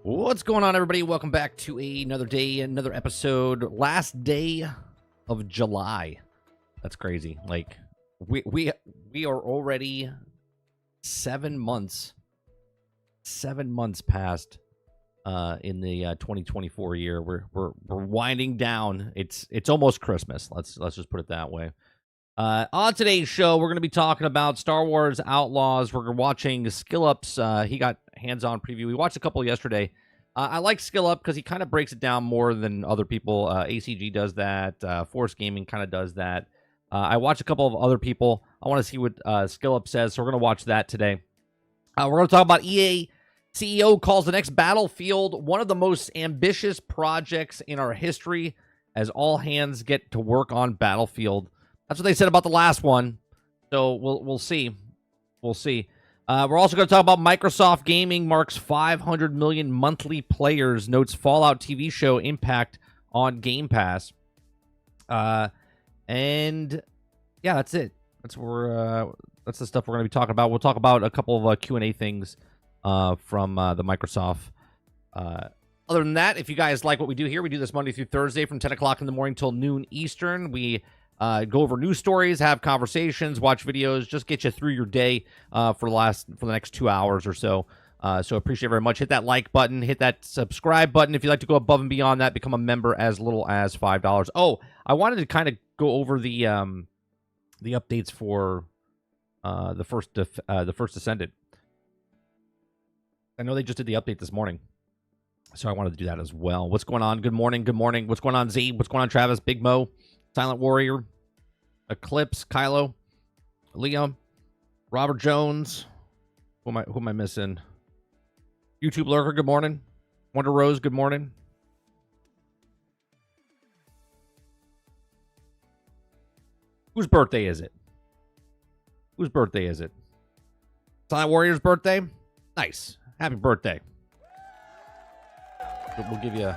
What's going on, everybody? Welcome back to another day, another episode. Last day of July. That's crazy. Like we are already 7 months past in the 2024 year. We're winding down. It's almost Christmas. Let's just put it that way. On today's show, we're going to be talking about Star Wars Outlaws. We're watching Skill Up's. He got hands-on preview. We watched a couple yesterday. I like Skill Up because he kind of breaks it down more than other people. ACG does that. Force Gaming kind of does that. I watched a couple of other people. I want to see what Skill Up says, so we're going to watch that today. We're going to talk about EA CEO calls the next Battlefield one of the most ambitious projects in our history as all hands get to work on Battlefield. That's what they said about the last one. So we'll see. We'll see. We're also going to talk about Microsoft Gaming marks 500 million monthly players, notes Fallout TV show impact on Game Pass. And yeah, that's it. That's the stuff we're going to be talking about. We'll talk about a couple of Q&A things from the Microsoft. Other than that, if you guys like what we do here, we do this Monday through Thursday from 10 o'clock in the morning till noon Eastern. We go over news stories, have conversations, watch videos, just get you through your day for the next 2 hours or so. So appreciate it very much. Hit that like button, hit that subscribe button. If you'd like to go above and beyond that, become a member as little as $5. Oh, I wanted to kind of go over the updates for the first Ascendant. I know they just did the update this morning, so I wanted to do that as well. What's going on? Good morning. Good morning. What's going on, Z? What's going on, Travis? Big Mo, Silent Warrior, Eclipse, Kylo, Liam, Robert Jones. Who am I missing? YouTube Lurker, good morning. Wonder Rose, good morning. Whose birthday is it? Whose birthday is it? Silent Warrior's birthday? Nice. Happy birthday. We'll give you a...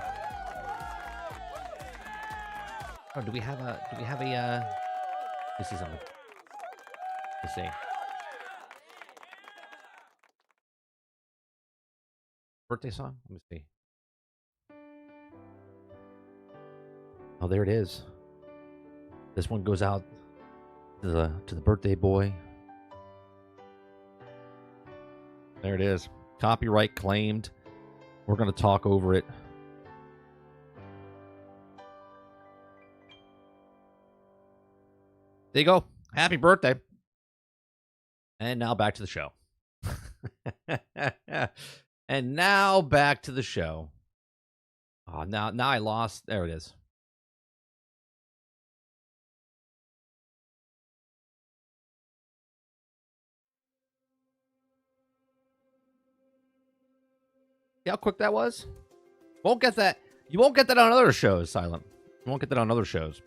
Oh, do we have a, let me see something. Let's see. Birthday song? Let me see. Oh, there it is. This one goes out to the birthday boy. There it is. Copyright claimed. We're going to talk over it. There you go. Happy birthday. And now back to the show. And now back to the show. Oh, now I lost. There it is. See how quick that was? Won't get that. You won't get that on other shows, Silent. You won't get that on other shows.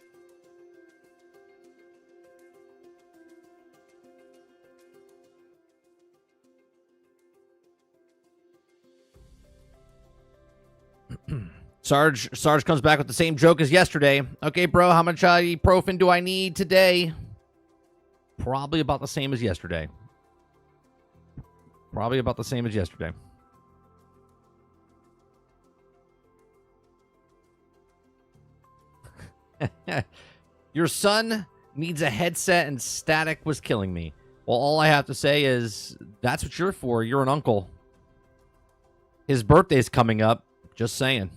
Sarge comes back with the same joke as yesterday. Okay, bro, how much ibuprofen do I need today? Probably about the same as yesterday. Probably about the same as yesterday. Your son needs a headset and static was killing me. Well, all I have to say is that's what you're for. You're an uncle. His birthday's coming up. Just saying.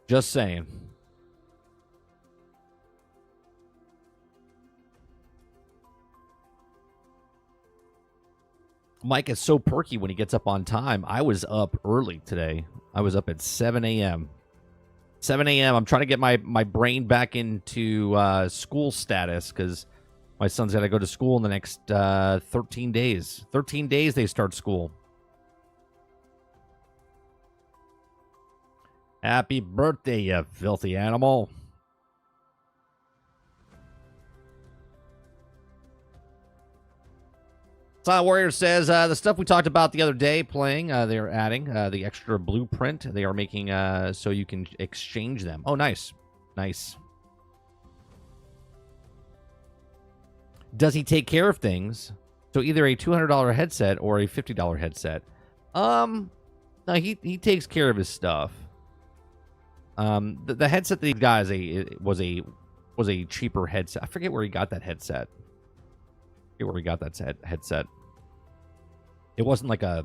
Just saying. Mike is so perky when he gets up on time. I was up early today. I was up at 7 a.m. 7 a.m. I'm trying to get my brain back into school status because my son's got to go to school in the next 13 days. 13 days they start school. Happy birthday, you filthy animal. Silent Warrior says, the stuff we talked about the other day playing, they're adding the extra blueprint. They are making so you can exchange them. Oh, nice. Nice. Does he take care of things? So either a $200 headset or a $50 headset. No, he takes care of his stuff. The headset that he got was a cheaper headset. I forget where he got that headset. I forget where he got that headset. It wasn't like a,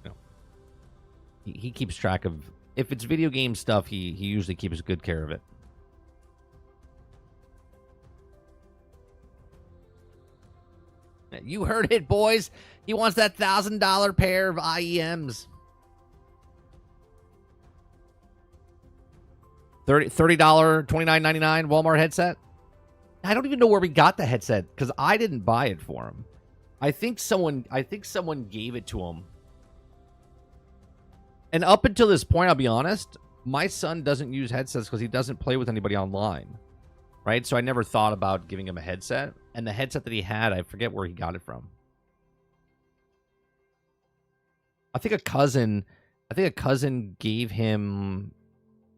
you know, he keeps track of, if it's video game stuff, he usually keeps good care of it. You heard it, boys. He wants that $1,000 pair of IEMs. $30, $29.99 Walmart headset. I don't even know where we got the headset because I didn't buy it for him. I think someone gave it to him. And up until this point, I'll be honest, my son doesn't use headsets because he doesn't play with anybody online. Right? So I never thought about giving him a headset. And the headset that he had, I forget where he got it from. I think a cousin gave him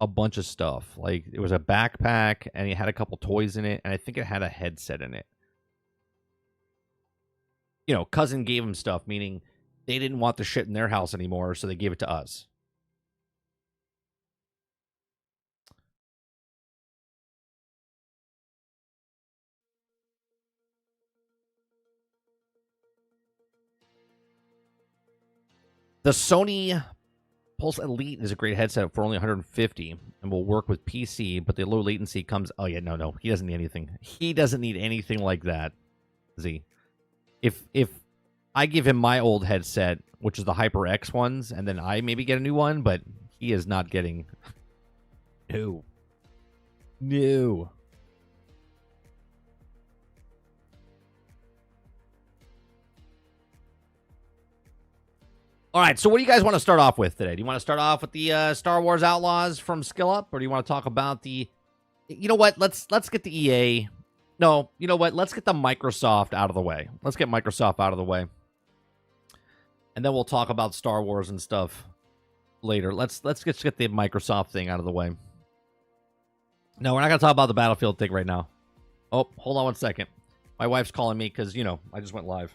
a bunch of stuff. Like, it was a backpack, and he had a couple toys in it, and I think it had a headset in it. You know, cousin gave him stuff, meaning they didn't want the shit in their house anymore, so they gave it to us. The Sony Pulse Elite is a great headset for only $150 and will work with PC, but the low latency comes... Oh, yeah, no. He doesn't need anything. He doesn't need anything like that, Z. If I give him my old headset, which is the HyperX ones, and then I maybe get a new one, but he is not getting... No. All right, so what do you guys want to start off with today? Do you want to start off with the Star Wars Outlaws from Skill Up, or do you want to talk about the... You know what? Let's get the EA... No, you know what? Let's get the Microsoft out of the way. Let's get Microsoft out of the way. And then we'll talk about Star Wars and stuff later. Let's get the Microsoft thing out of the way. No, we're not going to talk about the Battlefield thing right now. Oh, hold on one second. My wife's calling me because, you know, I just went live.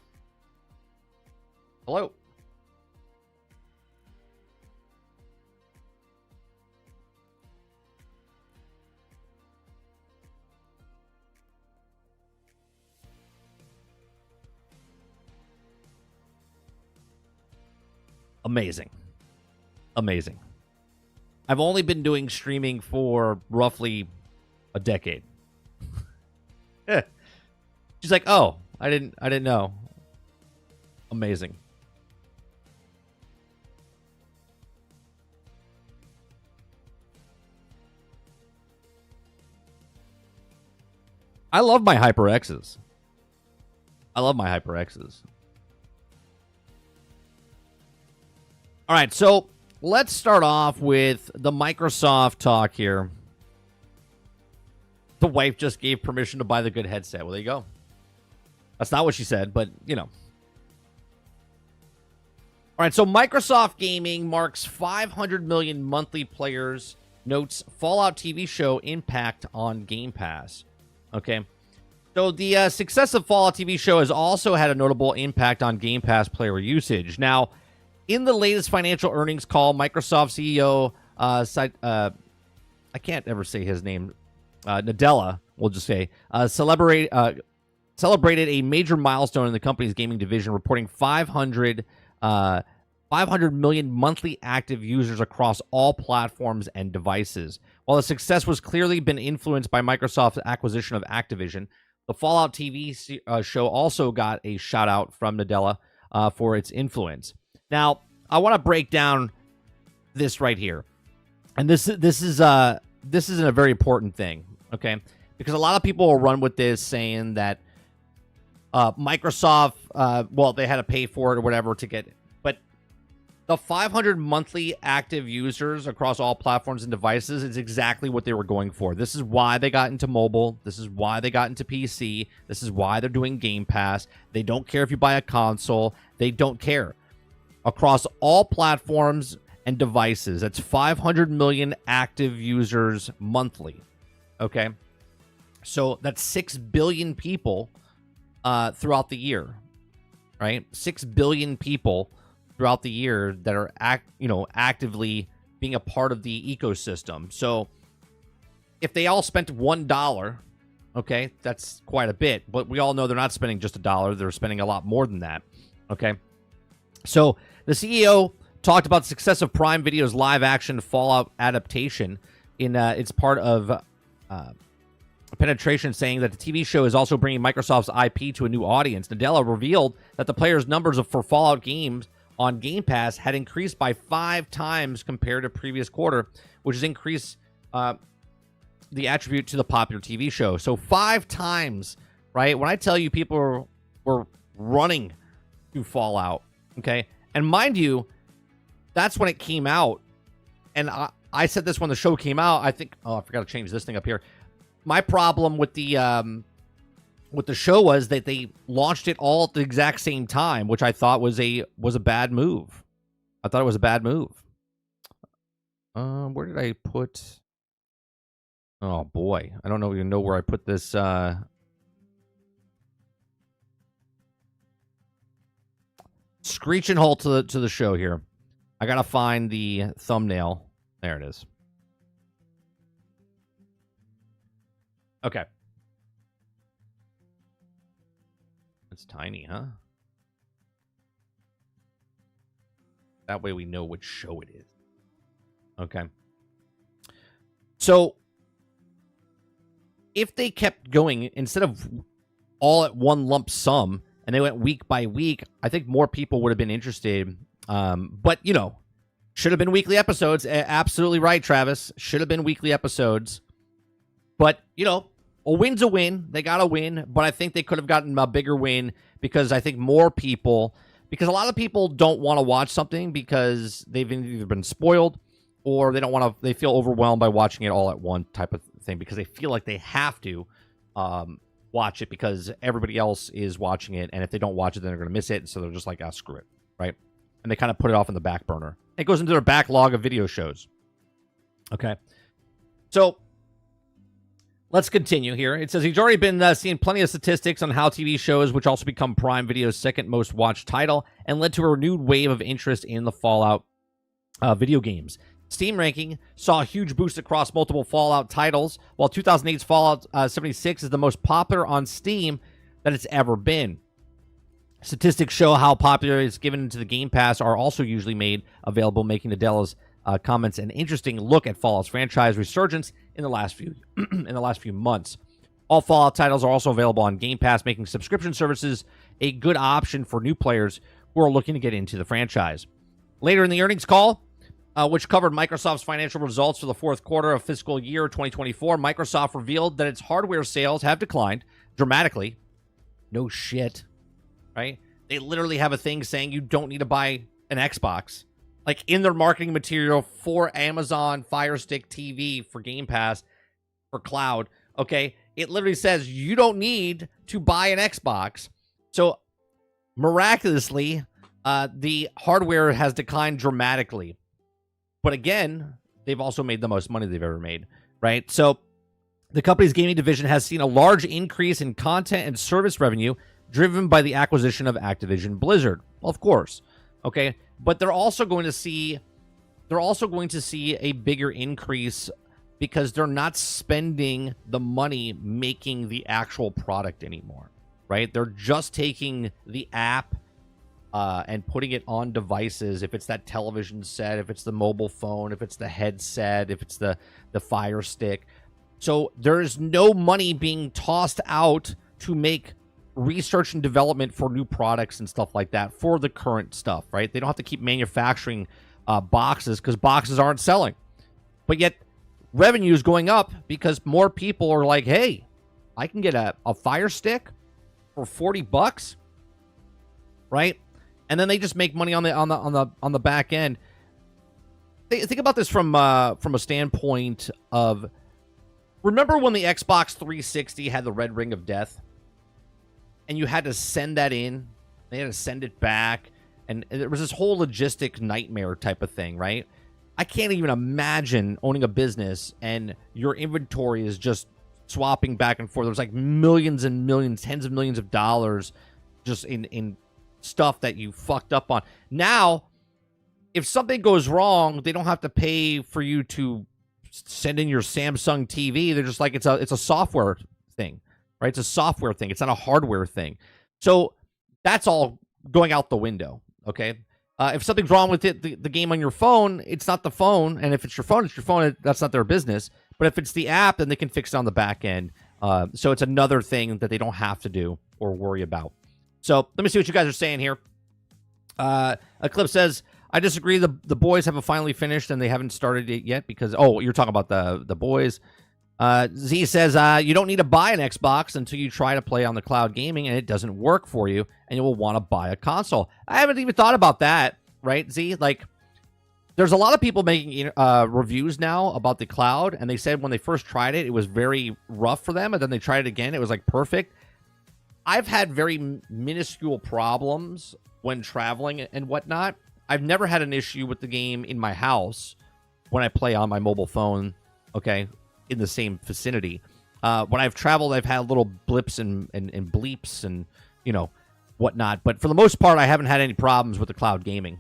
Hello? Amazing. I've only been doing streaming for roughly a decade. She's like, "Oh, I didn't know." Amazing. I love my HyperXs. All right, so let's start off with the Microsoft talk here. The wife just gave permission to buy the good headset. Well, there you go. That's not what she said, but, you know. All right, so Microsoft Gaming marks 500 million monthly players, notes Fallout TV show impact on Game Pass. Okay. So the success of Fallout TV show has also had a notable impact on Game Pass player usage. Now, in the latest financial earnings call, Microsoft CEO, I can't ever say his name, Nadella, we'll just say, celebrated a major milestone in the company's gaming division, reporting 500 million monthly active users across all platforms and devices. While the success was clearly been influenced by Microsoft's acquisition of Activision, the Fallout TV show also got a shout out from Nadella for its influence. Now, I want to break down this right here, and this is a very important thing, okay? Because a lot of people will run with this saying that Microsoft, well, they had to pay for it or whatever to get it, but the 500 monthly active users across all platforms and devices is exactly what they were going for. This is why they got into mobile. This is why they got into PC. This is why they're doing Game Pass. They don't care if you buy a console. They don't care. Across all platforms and devices, that's 500 million active users monthly. Okay? So that's 6 billion people throughout the year, right? 6 billion people throughout the year that are actively being a part of the ecosystem. So if they all spent $1, okay, that's quite a bit. But we all know they're not spending just $1. They're spending a lot more than that. Okay. So the CEO talked about the success of Prime Video's live action Fallout adaptation in its part of penetration, saying that the TV show is also bringing Microsoft's IP to a new audience. Nadella revealed that the players' numbers for Fallout games on Game Pass had increased by 5 times compared to previous quarter, which has increased the attribute to the popular TV show. So 5 times, right? When I tell you people were running to Fallout, okay? And mind you, that's when it came out. And I said this when the show came out. I think, I forgot to change this thing up here. My problem with the show was that they launched it all at the exact same time, which I thought was a bad move. I thought it was a bad move. Where did I put? Oh boy, I don't even know where I put this. Screeching halt to the show here. I gotta find the thumbnail. There it is. Okay. It's tiny, huh? That way we know which show it is. Okay. So, if they kept going, instead of all at one lump sum, and they went week by week, I think more people would have been interested. But, should have been weekly episodes. Absolutely right, Travis. Should have been weekly episodes. But, a win's a win. They got a win. But I think they could have gotten a bigger win because I think more people, because a lot of people don't want to watch something because they've either been spoiled or they don't want to, they feel overwhelmed by watching it all at one type of thing because they feel like they have to watch it because everybody else is watching it. And if they don't watch it, then they're going to miss it. So they're just like, screw it. Right. And they kind of put it off in the back burner. It goes into their backlog of video shows. Okay. So let's continue here. It says he's already been seeing plenty of statistics on how TV shows, which also become Prime Video's second most watched title, and led to a renewed wave of interest in the Fallout video games. Steam ranking saw a huge boost across multiple Fallout titles, while 2008's Fallout 76 is the most popular on Steam that it's ever been. Statistics show how popular it's given into the Game Pass are also usually made available, making Nadella's comments an interesting look at Fallout's franchise resurgence in the last few months. All Fallout titles are also available on Game Pass, making subscription services a good option for new players who are looking to get into the franchise. Later in the earnings call, which covered Microsoft's financial results for the fourth quarter of fiscal year 2024, Microsoft revealed that its hardware sales have declined dramatically. No shit. Right? They literally have a thing saying you don't need to buy an Xbox. Like in their marketing material for Amazon Fire Stick TV for Game Pass for cloud. Okay. It literally says you don't need to buy an Xbox. So miraculously, the hardware has declined dramatically. But again, they've also made the most money they've ever made. Right? So the company's gaming division has seen a large increase in content and service revenue driven by the acquisition of Activision Blizzard. Well, of course. Okay. But they're also going to see a bigger increase because they're not spending the money making the actual product anymore. Right? They're just taking the app and putting it on devices. If it's that television set, if it's the mobile phone, if it's the headset, if it's the Fire Stick. So there is no money being tossed out to make research and development for new products and stuff like that for the current stuff, right? They don't have to keep manufacturing boxes because boxes aren't selling. But yet revenue is going up because more people are like, hey, I can get a Fire Stick for $40, right? And then they just make money on the back end. Think about this from a standpoint of, remember when the Xbox 360 had the red ring of death? And you had to send that in. They had to send it back. And there was this whole logistic nightmare type of thing, right? I can't even imagine owning a business and your inventory is just swapping back and forth. There's like millions and millions, tens of millions of dollars just in stuff that you fucked up on. Now, if something goes wrong, they don't have to pay for you to send in your Samsung TV. They're just like, it's a software thing, right? It's a software thing. It's not a hardware thing. So that's all going out the window, okay? If something's wrong with it, the game on your phone, it's not the phone. And if it's your phone, it's your phone. That's not their business. But if it's the app, then they can fix it on the back end. So it's another thing that they don't have to do or worry about. So let me see what you guys are saying here. A clip says, I disagree. The boys haven't finally finished and they haven't started it yet because, you're talking about the boys. Z says, you don't need to buy an Xbox until you try to play on the cloud gaming and it doesn't work for you and you will want to buy a console. I haven't even thought about that, right, Z? Like, there's a lot of people making reviews now about the cloud, and they said when they first tried it, it was very rough for them, and then they tried it again. It was, like, perfect. I've had very minuscule problems when traveling and whatnot. I've never had an issue with the game in my house when I play on my mobile phone, okay, in the same vicinity. When I've traveled, I've had little blips and bleeps and, whatnot. But for the most part, I haven't had any problems with the cloud gaming.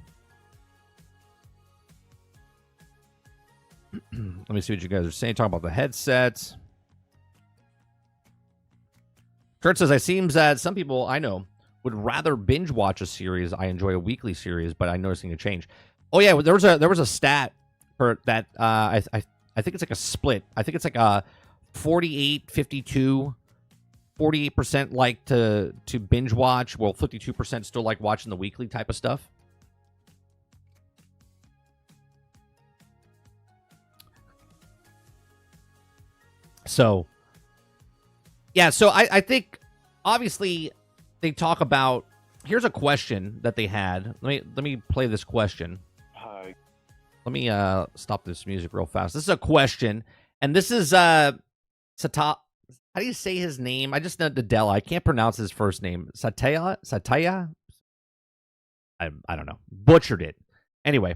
Let me see what you guys are saying. Talking about the headsets. Kurt says, it seems that some people I know would rather binge watch a series. I enjoy a weekly series, but I'm noticing a change. Oh yeah, there was a stat for that. I think it's like a split. I think it's like a 48-52. 48% like to binge watch. Well, 52% still like watching the weekly type of stuff. So, yeah, so I think, obviously, they talk about, here's a question that they had. Let me play this question. Hi. Let me stop this music real fast. This is a question, and this is, Sata, how do you say his name? I just know Nadella. I can't pronounce his first name. Satya? I don't know. Butchered it. Anyway,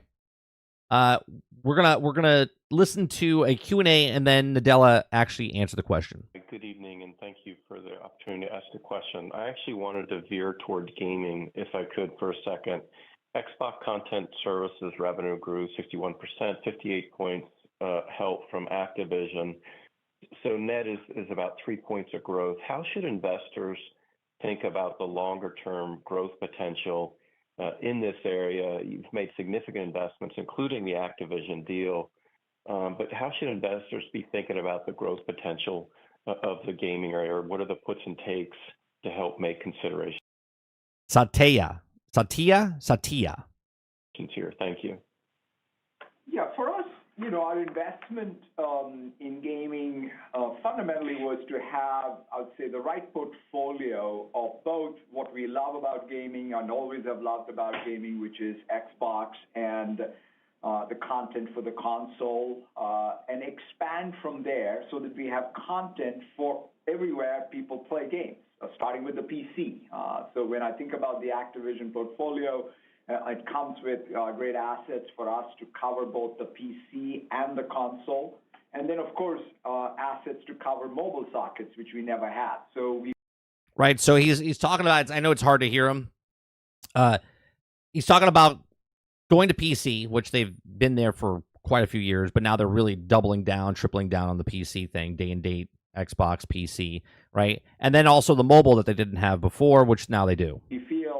we're gonna listen to a Q&A and then Nadella actually answer the question. Good evening, and thank you for the opportunity to ask the question. I actually wanted to veer toward gaming, if I could, for a second. Xbox Content Services revenue grew 61%, 58 points help from Activision. So net is about 3 points of growth. How should investors think about the longer-term growth potential in this area? You've made significant investments, including the Activision deal. But how should investors be thinking about the growth potential of the gaming area, or what are the puts and takes to help make considerations Satya. here? Thank you. Yeah, for us, our investment in gaming fundamentally was to have, I would say, the right portfolio of both what we love about gaming and always have loved about gaming, which is Xbox and the content for the console, and expand from there so that we have content for everywhere people play games, starting with the PC. So when I think about the Activision portfolio, it comes with great assets for us to cover both the PC and the console. And then, of course, assets to cover mobile sockets, which we never had. Right, so he's talking about, I know it's hard to hear him. He's talking about going to PC, which they've been there for quite a few years, but now they're really doubling down, tripling down on the PC thing, day and date, Xbox, PC, right? And then also the mobile that they didn't have before, which now they do. We feel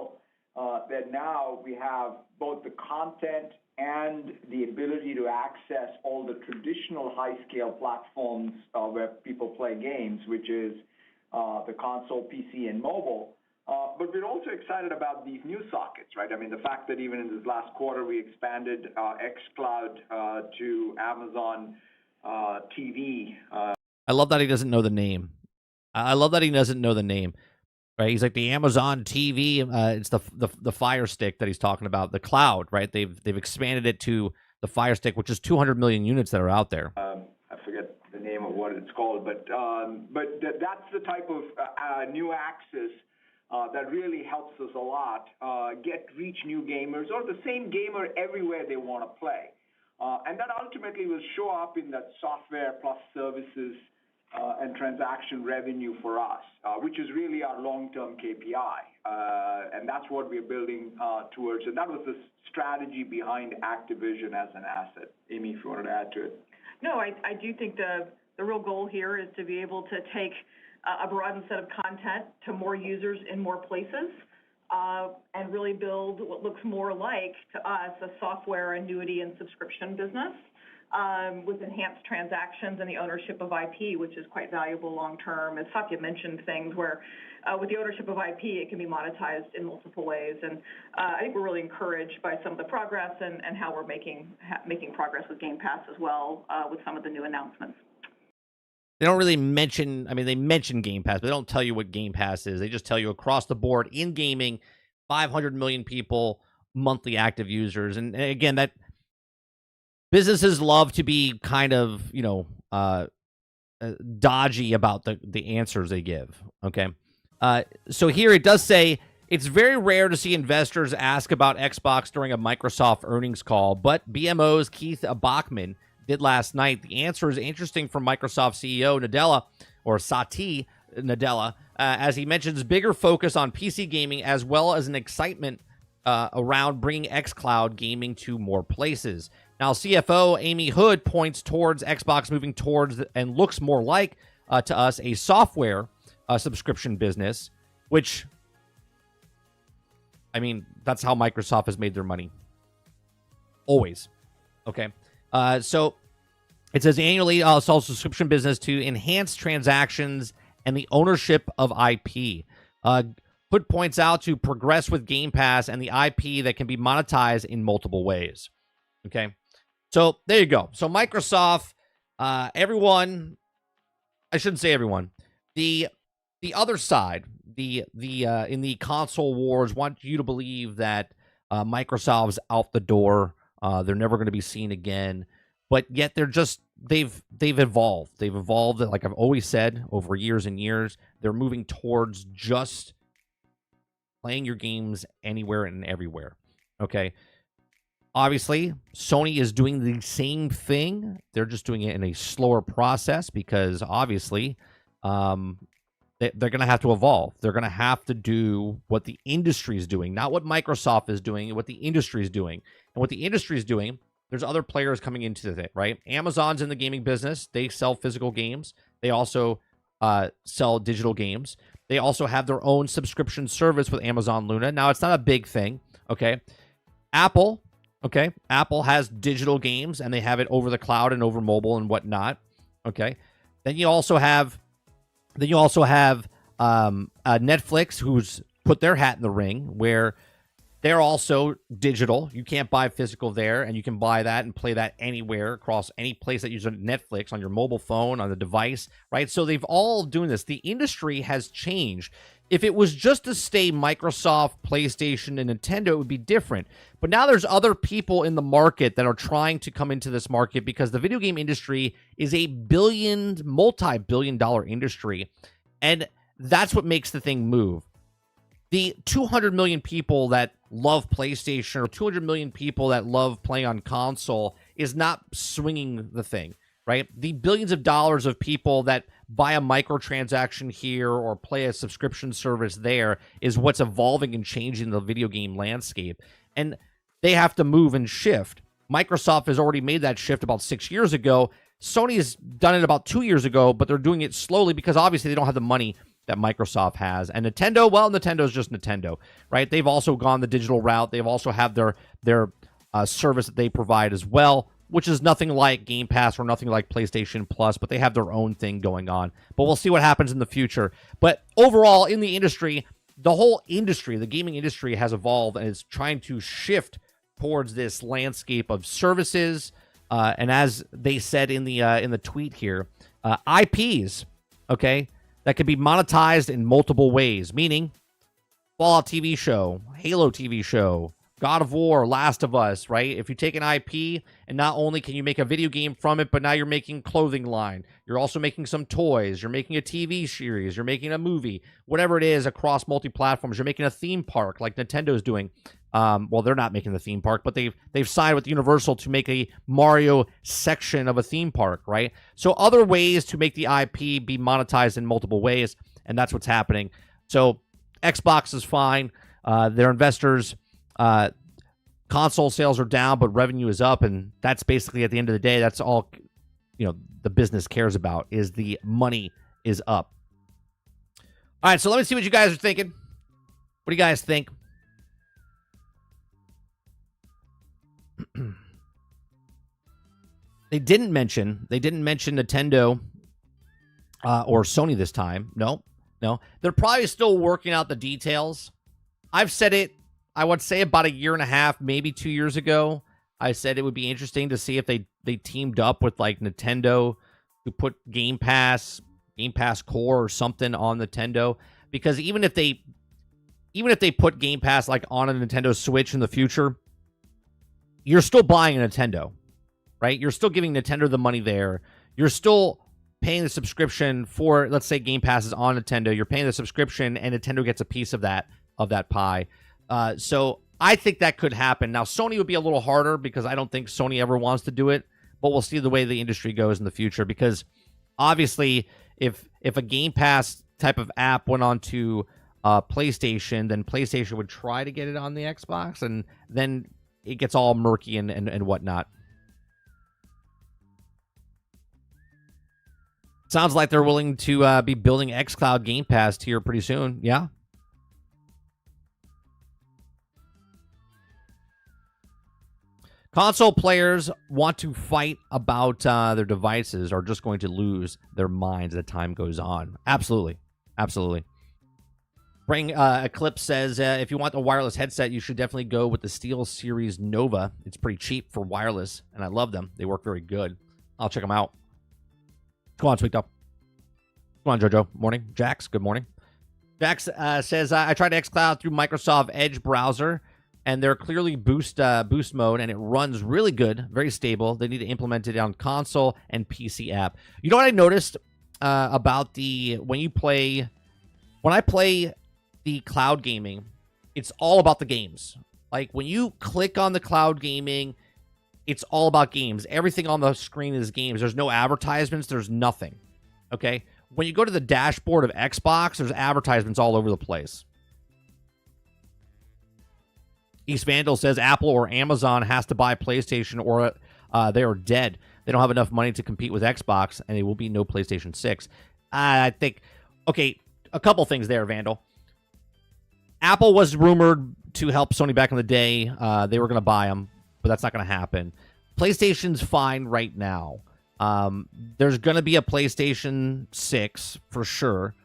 that now we have both the content and the ability to access all the traditional high-scale platforms where people play games, which is the console, PC, and mobile. But we're also excited about these new sockets, right? I mean, the fact that even in this last quarter we expanded xCloud to Amazon TV. I love that he doesn't know the name. I love that he doesn't know the name. Right? He's like the Amazon TV. It's the Fire Stick that he's talking about. The cloud, right? They've expanded it to the Fire Stick, which is 200 million units that are out there. I forget the name of what it's called, but that's the type of new access that really helps us a lot reach new gamers or the same gamer everywhere they want to play. And that ultimately will show up in that software plus services and transaction revenue for us, which is really our long-term KPI. And that's what we're building towards. And that was the strategy behind Activision as an asset. Amy, if you wanted to add to it. No, I do think the real goal here is to be able to take a broadened set of content to more users in more places and really build what looks more like, to us, a software annuity and subscription business with enhanced transactions and the ownership of IP, which is quite valuable long-term. As Satya mentioned, things where with the ownership of IP, it can be monetized in multiple ways. And I think we're really encouraged by some of the progress and how we're making progress with Game Pass as well with some of the new announcements. They don't really mention, I mean, they mention Game Pass, but they don't tell you what Game Pass is. They just tell you across the board in gaming, 500 million people, monthly active users. And again, that businesses love to be kind of, dodgy about the answers they give. Okay. So here it does say, it's very rare to see investors ask about Xbox during a Microsoft earnings call, but BMO's Keith Bachman did last night. The answer is interesting from Microsoft CEO Nadella, or Satya Nadella, as he mentions bigger focus on PC gaming as well as an excitement around bringing xCloud gaming to more places. Now, CFO Amy Hood points towards Xbox moving towards and looks more like to us a software subscription business, which, I mean, that's how Microsoft has made their money. Always. Okay. So it says annually sells subscription business to enhance transactions and the ownership of IP. Hood points out to progress with Game Pass and the IP that can be monetized in multiple ways. Okay. So there you go. So Microsoft, everyone, I shouldn't say everyone, the other side, in the console wars, want you to believe that Microsoft's out the door. They're never going to be seen again, but yet they've evolved. They've evolved, like I've always said, over years and years. They're moving towards just playing your games anywhere and everywhere. Okay. Obviously, Sony is doing the same thing. They're just doing it in a slower process because obviously they're going to have to evolve. They're going to have to do what the industry is doing, not what Microsoft is doing, what the industry is doing. And what the industry is doing, there's other players coming into it, right? Amazon's in the gaming business. They sell physical games. They also sell digital games. They also have their own subscription service with Amazon Luna. Now, it's not a big thing, okay? Apple has digital games, and they have it over the cloud and over mobile and whatnot, okay? Then you also have Netflix, who's put their hat in the ring, where they're also digital. You can't buy physical there, and you can buy that and play that anywhere across any place that uses Netflix on your mobile phone, on the device, right? So they've all doing this. The industry has changed. If it was just to stay Microsoft, PlayStation, and Nintendo, it would be different. But now there's other people in the market that are trying to come into this market because the video game industry is a multi-billion-dollar industry, and that's what makes the thing move. The 200 million people that love PlayStation or 200 million people that love playing on console is not swinging the thing, right? The billions of dollars of people that buy a microtransaction here or play a subscription service there is what's evolving and changing the video game landscape. And they have to move and shift. Microsoft has already made that shift about 6 years ago. Sony has done it about 2 years ago, but they're doing it slowly because obviously they don't have the money that Microsoft has. And Nintendo, well, Nintendo's just Nintendo, right? They've also gone the digital route. They've also have their service that they provide as well, which is nothing like Game Pass or nothing like PlayStation Plus, but they have their own thing going on. But we'll see what happens in the future. But overall, in the industry, the whole industry, the gaming industry, has evolved and is trying to shift towards this landscape of services. And as they said in the tweet here, IPs, okay, that can be monetized in multiple ways, meaning Fallout TV show, Halo TV show, God of War, Last of Us, right? If you take an IP and not only can you make a video game from it, but now you're making clothing line. You're also making some toys. You're making a TV series. You're making a movie. Whatever it is across multi-platforms. You're making a theme park like Nintendo's doing. Well, they're not making the theme park, but they've signed with Universal to make a Mario section of a theme park, right? So other ways to make the IP be monetized in multiple ways, and that's what's happening. So Xbox is fine. Their investors, console sales are down, but revenue is up, and that's basically at the end of the day, that's all the business cares about is the money is up. All right, so let me see what you guys are thinking. What do you guys think? They didn't mention Nintendo or Sony this time. No. They're probably still working out the details. I've said it, I would say about a year and a half, maybe 2 years ago. I said it would be interesting to see if they teamed up with like Nintendo to put Game Pass Core or something on Nintendo, because even if they put Game Pass like on a Nintendo Switch in the future, you're still buying a Nintendo, right? You're still giving Nintendo the money there. You're still paying the subscription for, let's say, Game Pass is on Nintendo. You're paying the subscription, and Nintendo gets a piece of that pie. So I think that could happen. Now, Sony would be a little harder because I don't think Sony ever wants to do it, but we'll see the way the industry goes in the future, because obviously if a Game Pass type of app went onto PlayStation, then PlayStation would try to get it on the Xbox, and then it gets all murky and whatnot. Sounds like they're willing to be building xCloud Game Pass here pretty soon. Yeah. Console players want to fight about their devices are just going to lose their minds as time goes on. Absolutely. Eclipse says, if you want the wireless headset, you should definitely go with the SteelSeries Nova. It's pretty cheap for wireless, and I love them. They work very good. I'll check them out. Come on, Sweet Up. Come on, Jojo. Morning. Jax, good morning. Jax says, I tried xCloud through Microsoft Edge browser, and they're clearly boost mode, and it runs really good, very stable. They need to implement it on console and PC app. You know what I noticed about when I play the cloud gaming, it's all about the games. Like when you click on the cloud gaming, it's all about games. Everything on the screen is games. There's no advertisements. There's nothing. Okay? When you go to the dashboard of Xbox, there's advertisements all over the place. East Vandal says Apple or Amazon has to buy PlayStation or they are dead. They don't have enough money to compete with Xbox, and there will be no PlayStation 6. I think, okay, a couple things there, Vandal. Apple was rumored to help Sony back in the day. They were going to buy them, but that's not going to happen. PlayStation's fine right now. There's going to be a PlayStation 6 for sure.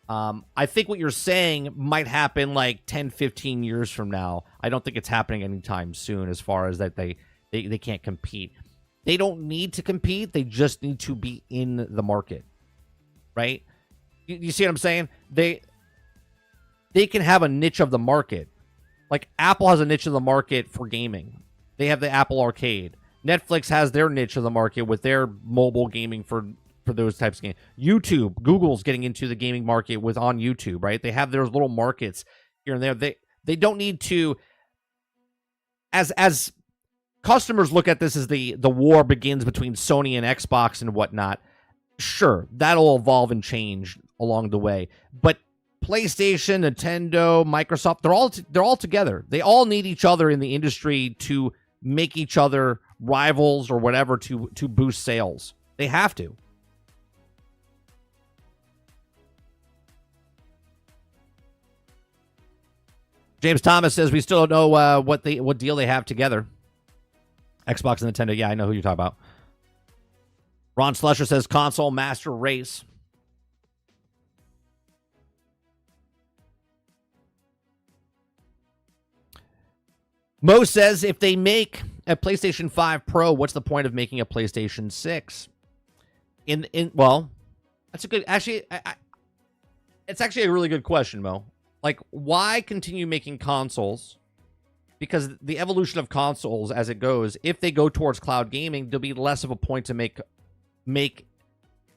I think what you're saying might happen like 10, 15 years from now. I don't think it's happening anytime soon as far as that they can't compete. They don't need to compete. They just need to be in the market, right? You see what I'm saying? They can have a niche of the market. Like Apple has a niche of the market for gaming. They have the Apple Arcade. Netflix has their niche of the market with their mobile gaming for those types of games. YouTube, Google's getting into the gaming market on YouTube, right? They have their little markets here and there. They don't need to, as customers look at this as the war begins between Sony and Xbox and whatnot. Sure, that'll evolve and change along the way. But PlayStation, Nintendo, Microsoft, they're all together. They all need each other in the industry to make each other rivals or whatever to boost sales. They have to. James Thomas says we still don't know what deal they have together. Xbox and Nintendo. Yeah, I know who you're talking about. Ron Slusher says console master race. Mo says if they make a PlayStation 5 Pro, what's the point of making a PlayStation 6? Well, that's a good. Actually, it's actually a really good question, Mo. Like, why continue making consoles? Because the evolution of consoles as it goes, if they go towards cloud gaming, there'll be less of a point to make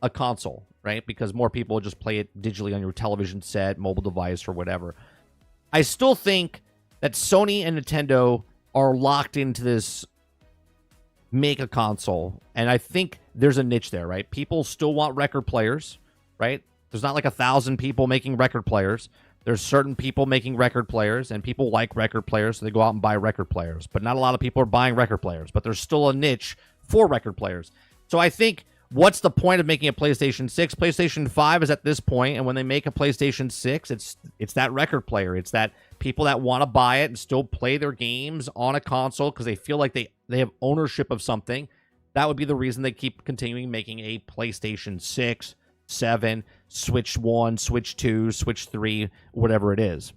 a console, right? Because more people will just play it digitally on your television set, mobile device, or whatever. I still think that Sony and Nintendo are locked into this make a console. And I think there's a niche there, right? People still want record players, right? There's not like 1,000 people making record players. There's certain people making record players, and people like record players, so they go out and buy record players. But not a lot of people are buying record players. But there's still a niche for record players. So I think, what's the point of making a PlayStation 6? PlayStation 5 is at this point, and when they make a PlayStation 6, it's that record player. It's that people that want to buy it and still play their games on a console because they feel like they have ownership of something. That would be the reason they keep continuing making a PlayStation 6, 7, Switch 1, Switch 2, Switch 3, whatever it is.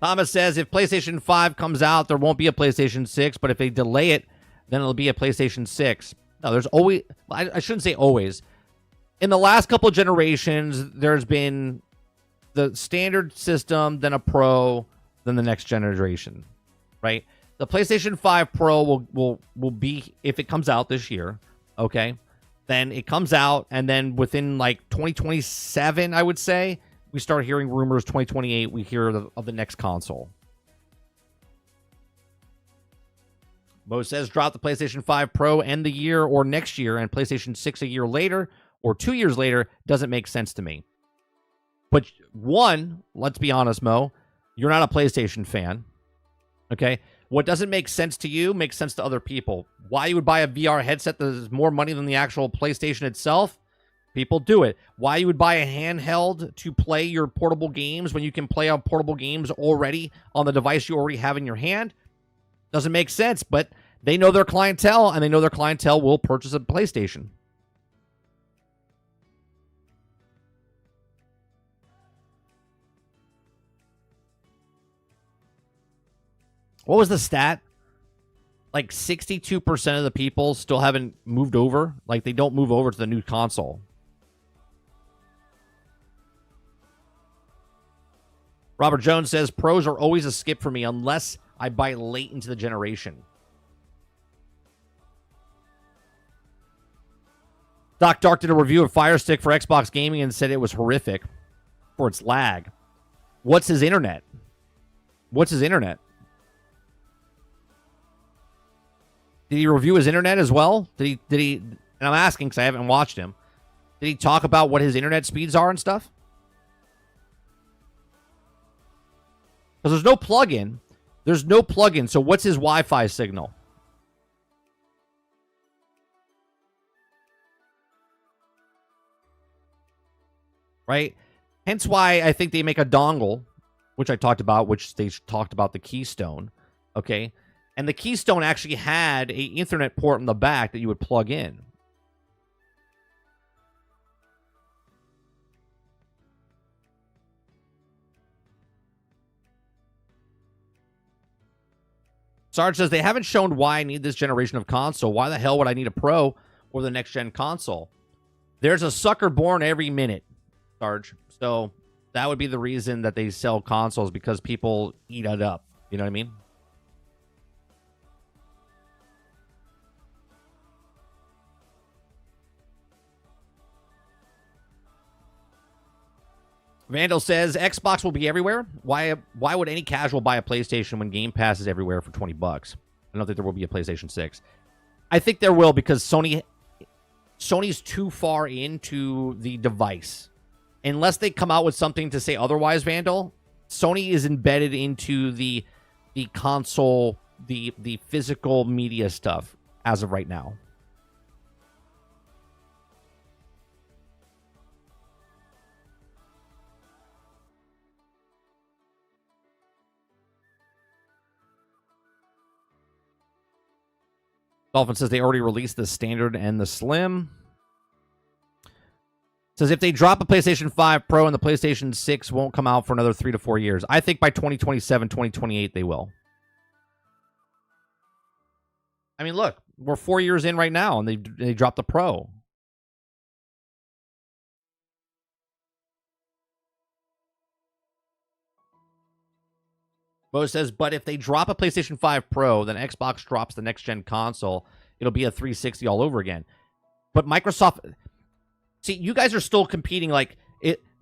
Thomas says, if PlayStation 5 comes out, there won't be a PlayStation 6, but if they delay it, then it'll be a PlayStation 6. No, there's always... I shouldn't say always. In the last couple of generations, there's been the standard system, then a Pro, then the next generation, right? The PlayStation 5 Pro will be, if it comes out this year, okay, then it comes out, and then within like 2027, I would say, we start hearing rumors. 2028, we hear of the next console. Mo says, drop the PlayStation 5 Pro end the year or next year, and PlayStation 6 a year later or 2 years later doesn't make sense to me. But one, let's be honest, Mo, you're not a PlayStation fan, okay? What doesn't make sense to you makes sense to other people. Why you would buy a VR headset that is more money than the actual PlayStation itself? People do it. Why you would buy a handheld to play your portable games when you can play on portable games already on the device you already have in your hand? Doesn't make sense, but they know their clientele, and they know their clientele will purchase a PlayStation. What was the stat? Like 62% of the people still haven't moved over. Like, they don't move over to the new console. Robert Jones says, pros are always a skip for me unless I buy late into the generation. Doc Dark did a review of Fire Stick for Xbox Gaming and said it was horrific for its lag. What's his internet? What's his internet? Did he review his internet as well? Did he, and I'm asking because I haven't watched him. Did he talk about what his internet speeds are and stuff? Because there's no plug-in. There's no plug-in, so what's his Wi-Fi signal? Right? Hence why I think they make a dongle, which I talked about, which they talked about the Keystone, okay? And the Keystone actually had a Ethernet port in the back that you would plug in. Sarge says, they haven't shown why I need this generation of console. Why the hell would I need a Pro or the next-gen console? There's a sucker born every minute, Sarge. So that would be the reason that they sell consoles, because people eat it up. You know what I mean? Vandal says, Xbox will be everywhere. Why would any casual buy a PlayStation when Game Pass is everywhere for $20? I don't think there will be a PlayStation 6. I think there will, because Sony's too far into the device. Unless they come out with something to say otherwise, Vandal, Sony is embedded into the console, the physical media stuff as of right now. Dolphin says they already released the standard and the slim. Says if they drop a PlayStation 5 Pro and the PlayStation 6 won't come out for another 3 to 4 years. I think by 2027, 2028, they will. I mean, look, we're 4 years in right now, and they dropped the Pro. Bo says, but if they drop a PlayStation 5 Pro, then Xbox drops the next-gen console, it'll be a 360 all over again. But Microsoft... See, you guys are still competing like...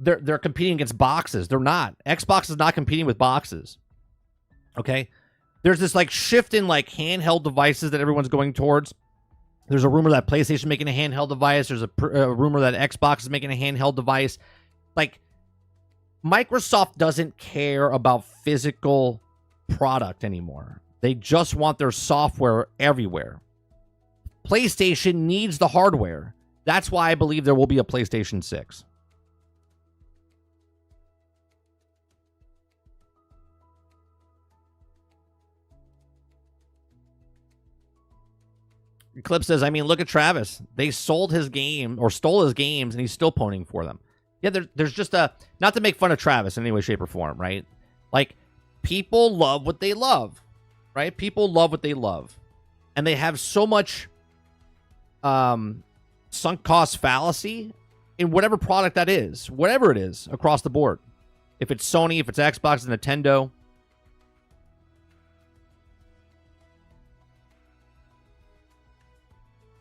they're competing against boxes. They're not. Xbox is not competing with boxes. Okay? There's this like shift in like handheld devices that everyone's going towards. There's a rumor that PlayStation making a handheld device. There's a rumor that Xbox is making a handheld device. Like, Microsoft doesn't care about physical product anymore. They just want their software everywhere. PlayStation needs the hardware. That's why I believe there will be a PlayStation 6. Clip says, I mean, look at Travis. They sold his game or stole his games and he's still ponying for them. Yeah, there's just a, not to make fun of Travis in any way, shape, or form, right? Like, people love what they love, right? People love what they love. And they have so much sunk cost fallacy in whatever product that is, whatever it is, across the board. If it's Sony, if it's Xbox, Nintendo.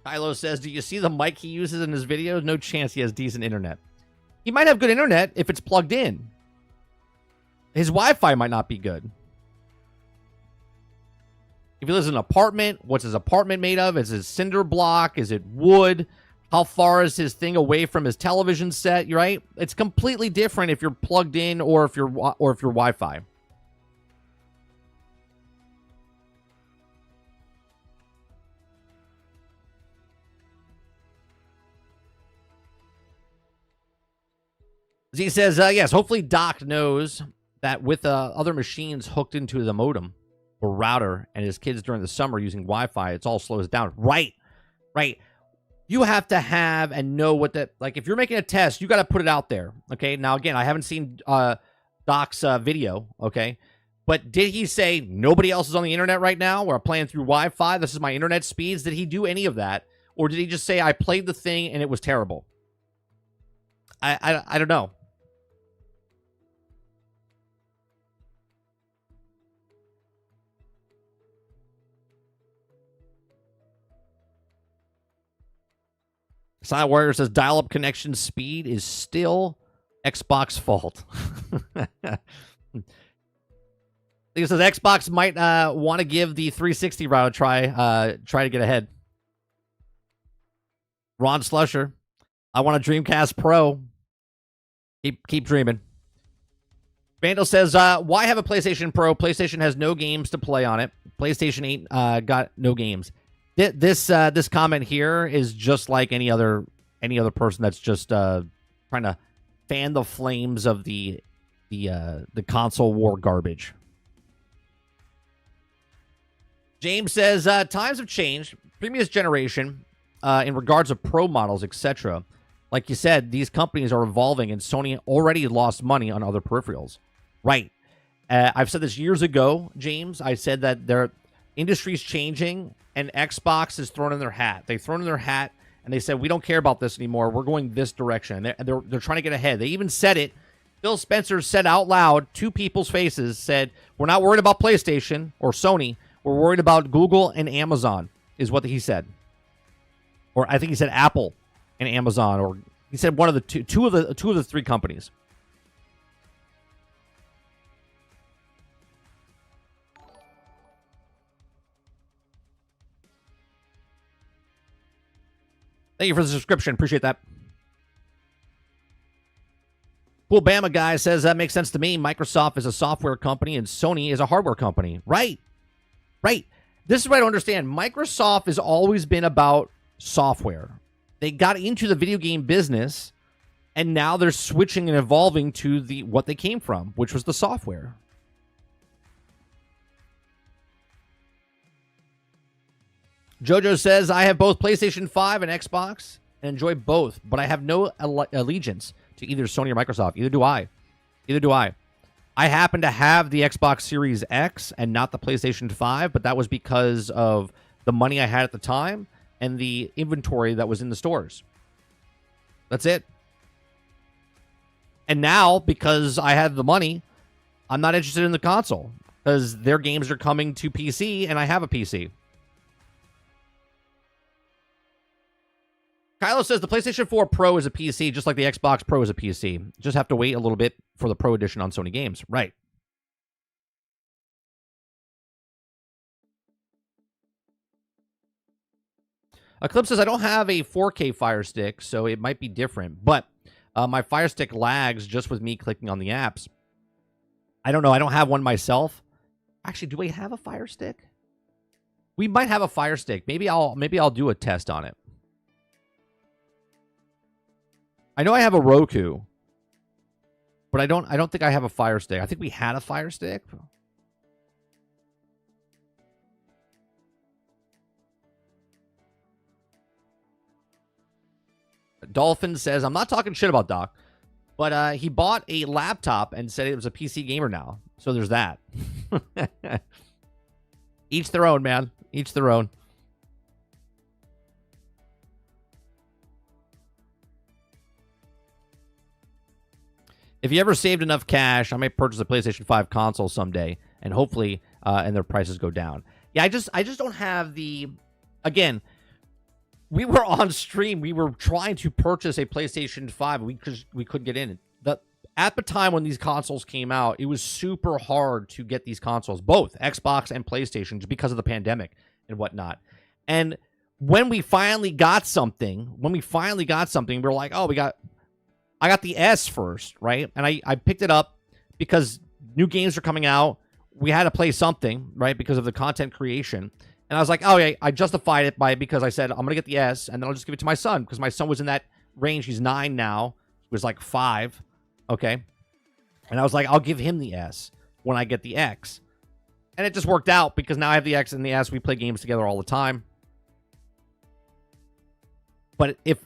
Kylo says, do you see the mic he uses in his videos? No chance he has decent internet. He might have good internet if it's plugged in. His Wi-Fi might not be good. If he lives in an apartment, what's his apartment made of? Is it cinder block? Is it wood? How far is his thing away from his television set? Right? It's completely different if you're plugged in or if you're Wi-Fi. He says, yes, hopefully Doc knows that with other machines hooked into the modem or router and his kids during the summer using Wi-Fi, it's all slows down. Right. You have to have and know what that, like, if you're making a test, you got to put it out there. Okay. Now, again, I haven't seen Doc's video. Okay. But did he say nobody else is on the internet right now? We're playing through Wi-Fi. This is my internet speeds. Did he do any of that? Or did he just say, I played the thing and it was terrible? I don't know. Silent Warrior says dial-up connection speed is still Xbox fault. He says Xbox might want to give the 360 route a try to get ahead. Ron Slusher, I want a Dreamcast Pro. Keep dreaming. Vandal says, why have a PlayStation Pro? PlayStation has no games to play on it. PlayStation 8 got no games. This comment here is just like any other person that's just trying to fan the flames of the console war garbage. James says times have changed. Previous generation, in regards of pro models, etc. Like you said, these companies are evolving, and Sony already lost money on other peripherals. Right. I've said this years ago, James. I said that their industry's changing. And Xbox is thrown in their hat. They've thrown in their hat, and they said, we don't care about this anymore. We're going this direction. They're trying to get ahead. They even said it. Phil Spencer said out loud to people's faces, said, we're not worried about PlayStation or Sony. We're worried about Google and Amazon, is what he said. Or I think he said Apple and Amazon, or he said one of the two of the three companies. Thank you for the subscription. Appreciate that. Cool Bama guy says that makes sense to me. Microsoft is a software company and Sony is a hardware company. Right. This is what I don't understand. Microsoft has always been about software. They got into the video game business, and now they're switching and evolving to what they came from, which was the software. Jojo says, I have both PlayStation 5 and Xbox and enjoy both, but I have no allegiance to either Sony or Microsoft. Either do I. I happen to have the Xbox Series X and not the PlayStation 5, but that was because of the money I had at the time and the inventory that was in the stores. That's it. And now, because I have the money, I'm not interested in the console because their games are coming to PC and I have a PC. Kylo says the PlayStation 4 Pro is a PC, just like the Xbox Pro is a PC. Just have to wait a little bit for the Pro Edition on Sony games. Right. Eclipse says, I don't have a 4K Fire Stick, so it might be different. But my Fire Stick lags just with me clicking on the apps. I don't know. I don't have one myself. Actually, do we have a Fire Stick? We might have a Fire Stick. Maybe I'll do a test on it. I know I have a Roku, but I don't think I have a Fire Stick. I think we had a Fire Stick. Dolphin says, I'm not talking shit about Doc, but he bought a laptop and said it was a PC gamer now. So there's that. Each their own, man. Each their own. If you ever saved enough cash, I might purchase a PlayStation 5 console someday, and hopefully, and their prices go down. Yeah, I just don't have the. Again, we were on stream. We were trying to purchase a PlayStation 5. We couldn't get in. At the time when these consoles came out, it was super hard to get these consoles, both Xbox and PlayStation, just because of the pandemic and whatnot. And when we finally got something, we were like, oh, I got the S first, right? And I picked it up because new games are coming out. We had to play something, right, because of the content creation. And I was like, oh, yeah, I justified it because I said, I'm going to get the S, and then I'll just give it to my son, because my son was in that range. He's 9 now. He was like 5, okay? And I was like, I'll give him the S when I get the X. And it just worked out, because now I have the X and the S. We play games together all the time. But if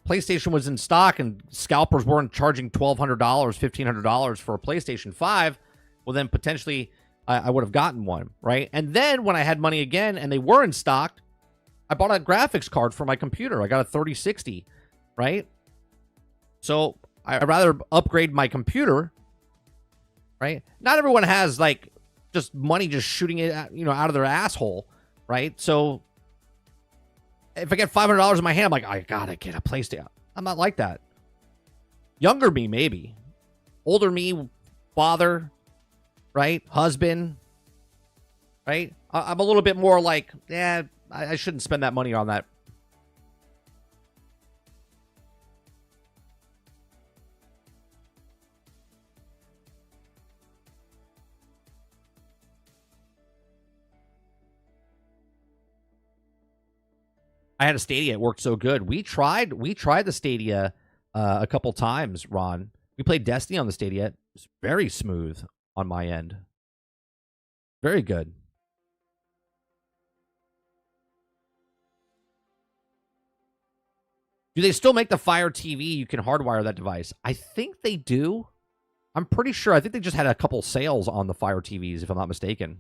PlayStation was in stock and scalpers weren't charging $1,200, $1,500 for a PlayStation 5, well, then potentially I would have gotten one, right? And then when I had money again and they were in stock, I bought a graphics card for my computer. I got a 3060, right? So I'd rather upgrade my computer, right? Not everyone has like just money just shooting it, out of their asshole, right? So if I get $500 in my hand, I'm like, I gotta get a PlayStation. I'm not like that. Younger me, maybe. Older me, father, right? Husband, right? I'm a little bit more like, yeah, I shouldn't spend that money on that. I had a Stadia. It worked so good. We tried the Stadia a couple times, Ron. We played Destiny on the Stadia. It was very smooth on my end. Very good. Do they still make the Fire TV? You can hardwire that device. I think they do. I'm pretty sure. I think they just had a couple sales on the Fire TVs, if I'm not mistaken.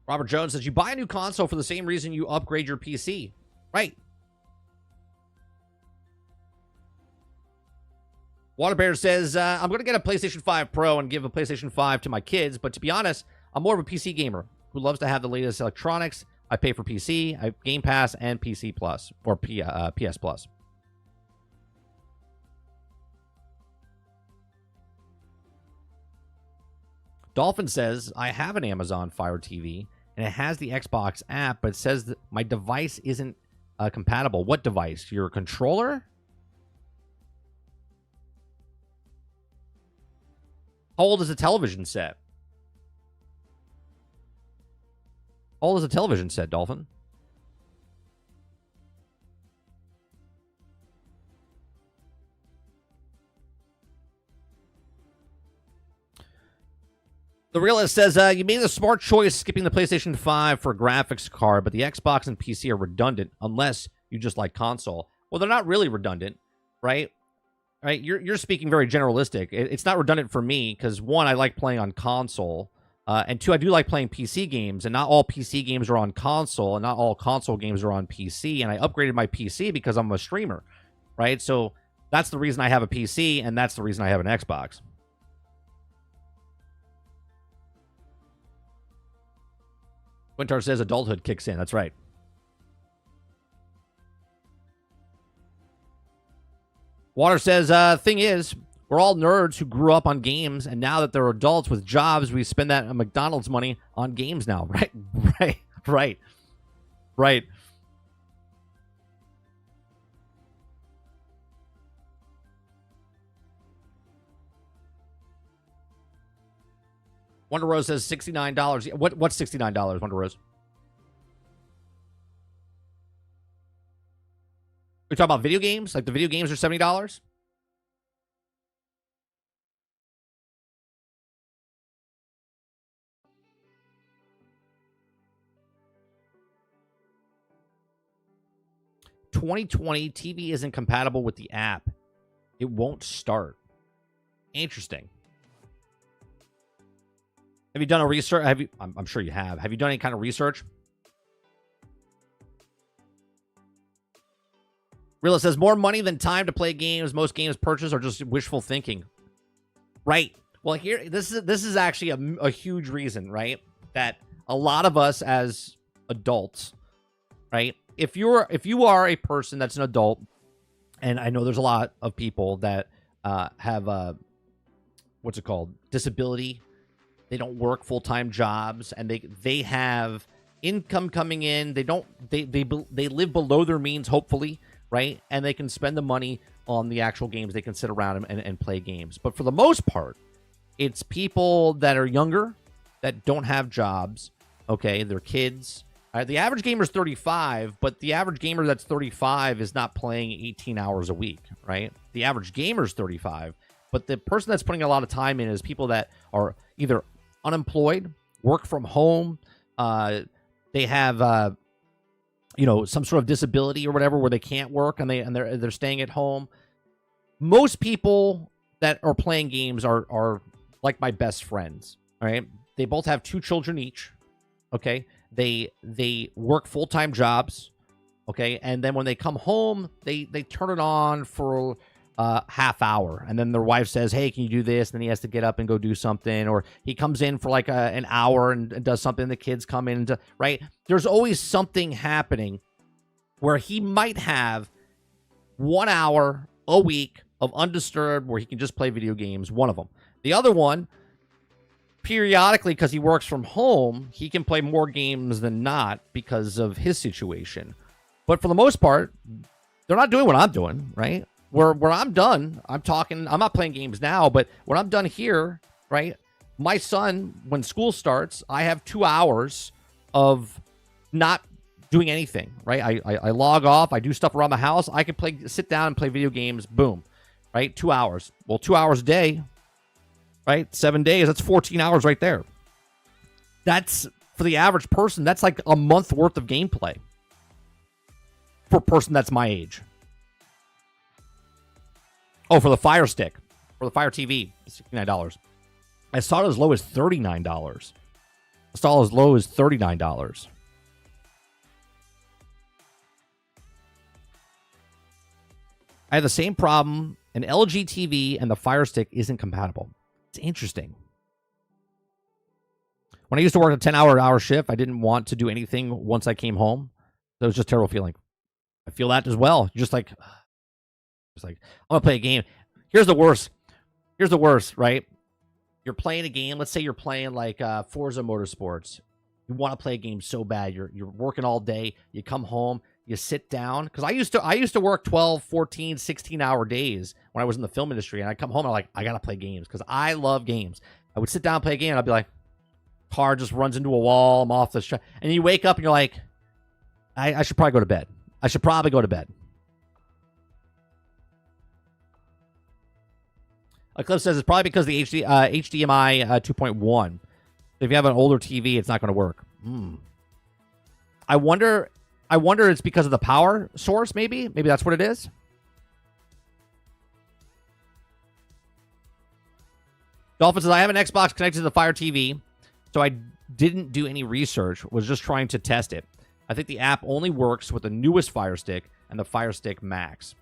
Robert Jones says, you buy a new console for the same reason you upgrade your PC. Right. Waterbear says, I'm going to get a PlayStation 5 Pro and give a PlayStation 5 to my kids, but to be honest, I'm more of a PC gamer who loves to have the latest electronics. I pay for PC, I have Game Pass, and PC Plus, or PS Plus. Dolphin says, I have an Amazon Fire TV, and it has the Xbox app, but it says that my device isn't compatible. What device? Your controller? How old is a television set? How old is a television set, Dolphin? The Realist says, you made a smart choice skipping the PlayStation 5 for a graphics card, but the Xbox and PC are redundant unless you just like console. Well, they're not really redundant, right? Right? You're speaking very generalistic. It's not redundant for me because, one, I like playing on console, and two, I do like playing PC games, and not all PC games are on console, and not all console games are on PC, and I upgraded my PC because I'm a streamer, right? So That's the reason I have a PC, and that's the reason I have an Xbox. Quintar says adulthood kicks in. That's right. Water says, thing is, we're all nerds who grew up on games, and now that they're adults with jobs, we spend that McDonald's money on games now. Right. Wonder Rose says $69. What's $69, Wonder Rose? We talking about video games? Like the video games are $70? $2020 TV isn't compatible with the app. It won't start. Interesting. Have you done a research? I'm sure you have. Have you done any kind of research? Rilla says, more money than time to play games. Most games purchased are just wishful thinking. Right. Well, here, this is actually a huge reason, right? That a lot of us as adults, right? If you are a person that's an adult, and I know there's a lot of people that have what's it called? Disability. They don't work full-time jobs, and they have income coming in. They live below their means, hopefully, right? And they can spend the money on the actual games. They can sit around and play games. But for the most part, it's people that are younger that don't have jobs. Okay, they're kids. The average gamer is 35, but the average gamer that's 35 is not playing 18 hours a week, right? The average gamer is 35, but the person that's putting a lot of time in is people that are either unemployed, work from home, they have some sort of disability or whatever where they can't work and they're staying at home. Most people that are playing games are like my best friends. All right, they both have 2 children each. Okay, they work full-time jobs. Okay, and then when they come home, they turn it on for half hour, and then their wife says, hey, can you do this? And then he has to get up and go do something, or he comes in for like an hour and does something. The kids come in, right? There's always something happening where he might have 1 hour a week of undisturbed where he can just play video games, one of them. The other one, periodically, because he works from home, he can play more games than not because of his situation. But for the most part, they're not doing what I'm doing, right? Where I'm done, I'm not playing games now, but when I'm done here, right, my son, when school starts, I have 2 hours of not doing anything, right? I log off, I do stuff around the house, I can sit down and play video games, boom, right? 2 hours. Well, 2 hours a day, right? 7 days, that's 14 hours right there. That's, for the average person, that's like a month worth of gameplay for a person that's my age. Oh, for the Fire Stick, for the Fire TV, $69. I saw it as low as $39. I saw it as low as $39. I have the same problem. An LG TV and the Fire Stick isn't compatible. It's interesting. When I used to work a 10-hour shift, I didn't want to do anything once I came home. That was just a terrible feeling. I feel that as well. You're just like, I'm going to play a game. Here's the worst. Here's the worst, right? You're playing a game. Let's say you're playing like Forza Motorsports. You want to play a game so bad. You're working all day. You come home. You sit down. Because I used to work 12, 14, 16-hour days when I was in the film industry. And I come home and I'm like, I got to play games because I love games. I would sit down and play a game and I'd be like, car just runs into a wall. I'm off the track. And you wake up and you're like, I should probably go to bed. I should probably go to bed. Eclipse says it's probably because the HDMI 2.1. If you have an older TV, it's not going to work. I wonder it's because of the power source, maybe? Maybe that's what it is? Dolphin says, I have an Xbox connected to the Fire TV, so I didn't do any research. Was just trying to test it. I think the app only works with the newest Fire Stick and the Fire Stick Max.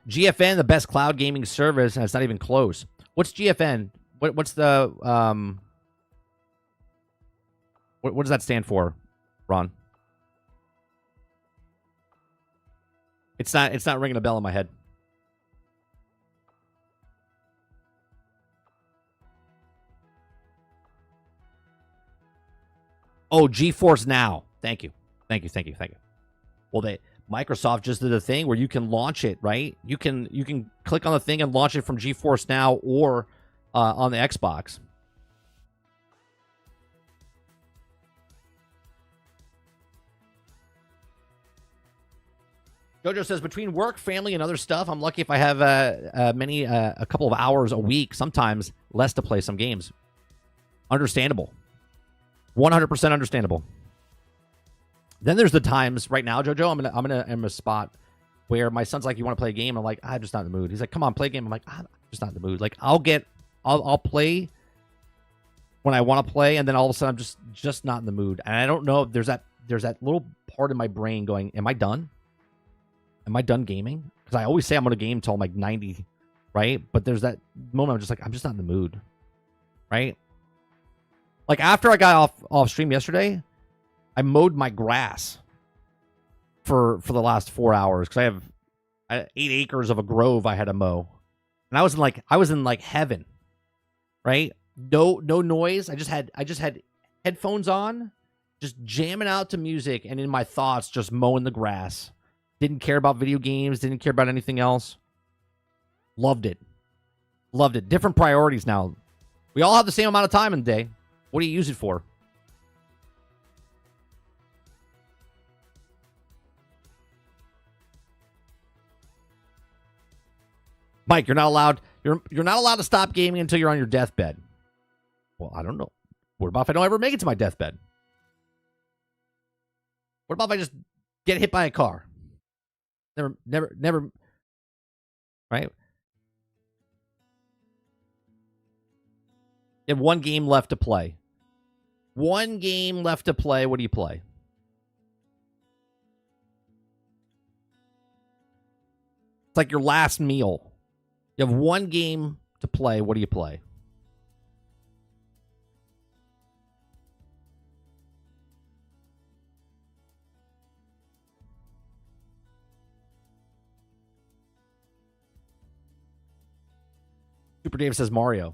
GFN, the best cloud gaming service, and it's not even close. What's GFN? What's the what does that stand for, Ron? It's not ringing a bell in my head. Oh, GeForce Now. Thank you. Well, Microsoft just did a thing where you can launch it, right? You can click on the thing and launch it from GeForce Now or on the Xbox. Jojo says, between work, family, and other stuff, I'm lucky if I have a couple of hours a week, sometimes less, to play some games. Understandable. 100% understandable. Then there's the times right now, Jojo, I'm in a spot where my son's like, you want to play a game? I'm like, I'm just not in the mood. He's like, come on, play a game. I'm like, I'm just not in the mood. Like, I'll play when I want to play, and then all of a sudden I'm just not in the mood. And I don't know, there's that little part in my brain going, am I done? Am I done gaming? Because I always say I'm going to game until I'm like 90, right? But there's that moment I'm just like, I'm just not in the mood, right? Like, after I got off stream yesterday, I mowed my grass for the last 4 hours because I have 8 acres of a grove I had to mow, and I was in like heaven, right? No noise. I just had headphones on, just jamming out to music, and in my thoughts, just mowing the grass. Didn't care about video games. Didn't care about anything else. Loved it. Different priorities now. We all have the same amount of time in the day. What do you use it for? Mike, you're not allowed to stop gaming until you're on your deathbed. Well, I don't know. What about if I don't ever make it to my deathbed? What about if I just get hit by a car? Never. Right? You have one game left to play. What do you play? It's like your last meal. You have one game to play. What do you play? Super Dave says Mario.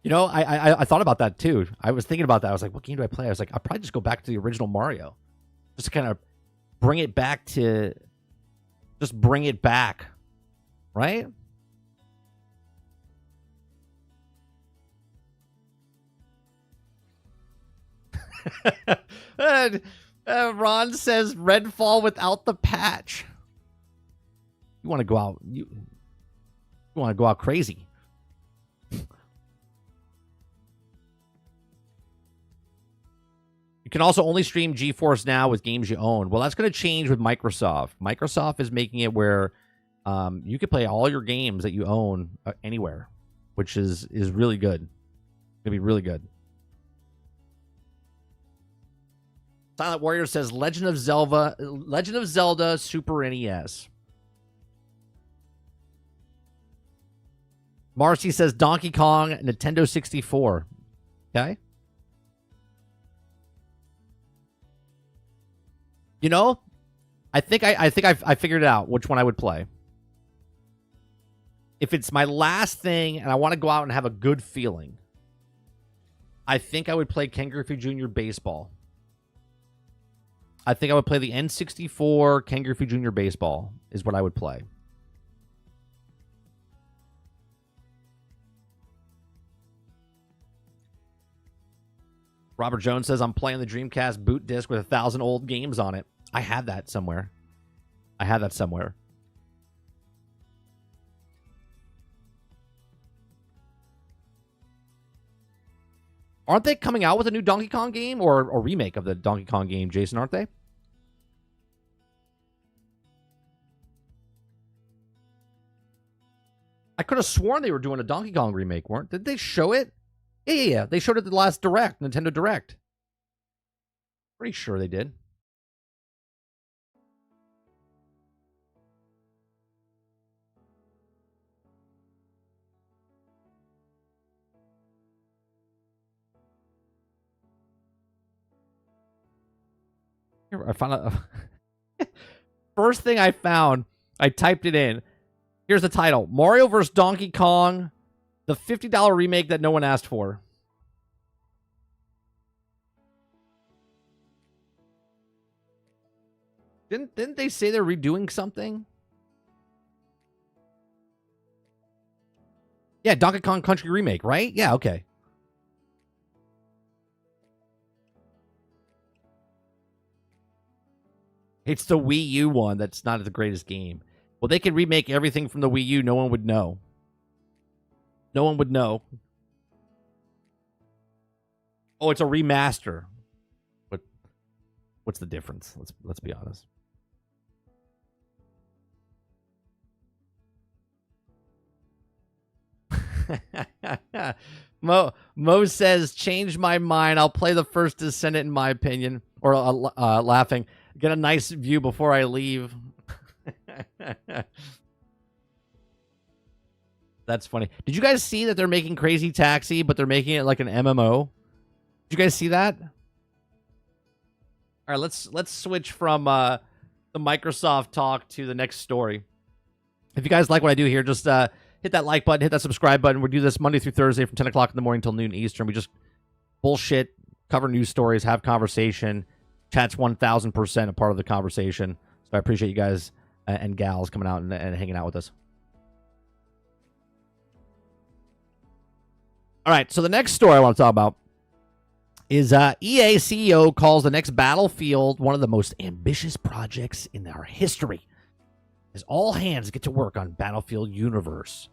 You know, I thought about that too. I was thinking about that. I was like, what game do I play? I was like, I'll probably just go back to the original Mario. Just to kind of bring it back. Right? And, Ron says Redfall without the patch. You want to go out? You want to go out crazy? You can also only stream GeForce Now with games you own. Well, that's going to change with Microsoft. Microsoft is making it where you can play all your games that you own anywhere, which is really good. It's going to be really good. Silent Warrior says Legend of Zelda Super NES. Marcy says Donkey Kong Nintendo 64. Okay. You know, I think I figured it out which one I would play. If it's my last thing and I want to go out and have a good feeling, I think I would play Ken Griffey Jr. Baseball. I think I would play the N64 Ken Griffey Jr. Baseball is what I would play. Robert Jones says, I'm playing the Dreamcast boot disc with 1,000 old games on it. I have that somewhere. Aren't they coming out with a new Donkey Kong game or a remake of the Donkey Kong game, Jason, aren't they? I could have sworn they were doing a Donkey Kong remake, did they show it? Yeah. They showed it at the last Direct, Nintendo Direct. Pretty sure they did. Here, I found out. First thing I found, I typed it in. Here's the title: Mario vs. Donkey Kong, the $50 remake that no one asked for. Didn't they say they're redoing something? Yeah, Donkey Kong Country remake, right? Yeah, okay. It's the Wii U one that's not the greatest game. Well, they could remake everything from the Wii U. No one would know. No one would know. Oh, it's a remaster. What's the difference? Let's be honest. Mo says, change my mind. I'll play the first Descendant in my opinion. Or laughing. Get a nice view before I leave. That's funny. Did you guys see that they're making Crazy Taxi, but they're making it like an MMO? Did you guys see that? All right, let's switch from the Microsoft talk to the next story. If you guys like what I do here, just hit that like button, hit that subscribe button. We do this Monday through Thursday from 10 o'clock in the morning till noon Eastern. We just bullshit, cover news stories, have conversation. Chat's 1,000% a part of the conversation. So I appreciate you guys and gals coming out and hanging out with us. All right, so the next story I want to talk about is EA CEO calls the next Battlefield one of the most ambitious projects in our history, as all hands get to work on Battlefield Universe.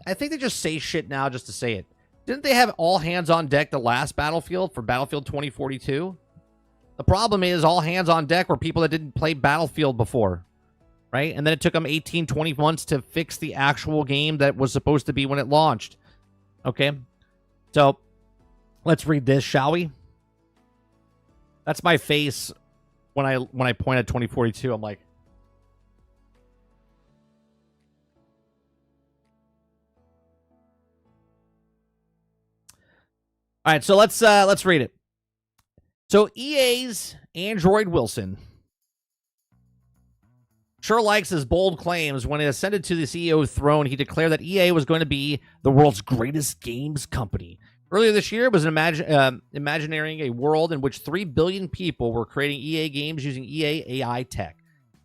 I think they just say shit now just to say it. Didn't they have all hands on deck the last Battlefield for Battlefield 2042? The problem is all hands on deck were people that didn't play Battlefield before, right? And then it took them 18, 20 months to fix the actual game that was supposed to be when it launched. Okay? So, let's read this, shall we? That's my face when I point at 2042. I'm like, all right, so let's read it. So EA's Android Wilson sure likes his bold claims. When he ascended to the CEO throne, he declared that EA was going to be the world's greatest games company. Earlier this year, it was imagining a world in which 3 billion people were creating EA games using EA AI tech.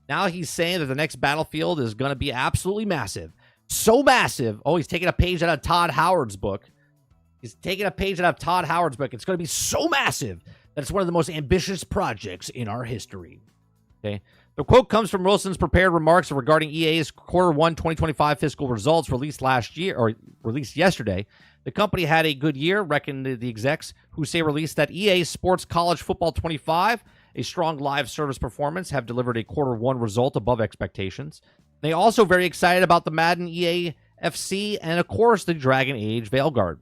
Now he's saying that the next Battlefield is going to be absolutely massive. So massive. Oh, he's taking a page out of Todd Howard's book. He's taking a page out of Todd Howard's book. It's going to be so massive that it's one of the most ambitious projects in our history. Okay. The quote comes from Wilson's prepared remarks regarding EA's Q1 2025 fiscal results released yesterday. The company had a good year, reckoned the execs, who say released that EA Sports College Football 25, a strong live service performance, have delivered a Q1 result above expectations. They also very excited about the Madden EA FC and, of course, the Dragon Age Veilguard.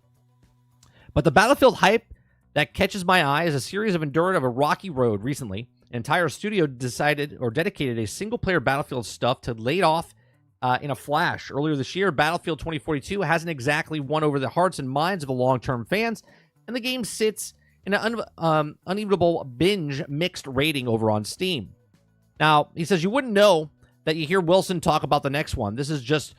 But the Battlefield hype that catches my eye is a series of endured of a rocky road recently. An entire studio decided or dedicated a single-player Battlefield stuff to laid off in a flash. Earlier this year, Battlefield 2042 hasn't exactly won over the hearts and minds of the long-term fans, and the game sits in an unevenable binge mixed rating over on Steam. Now, he says you wouldn't know that you hear Wilson talk about the next one. This is just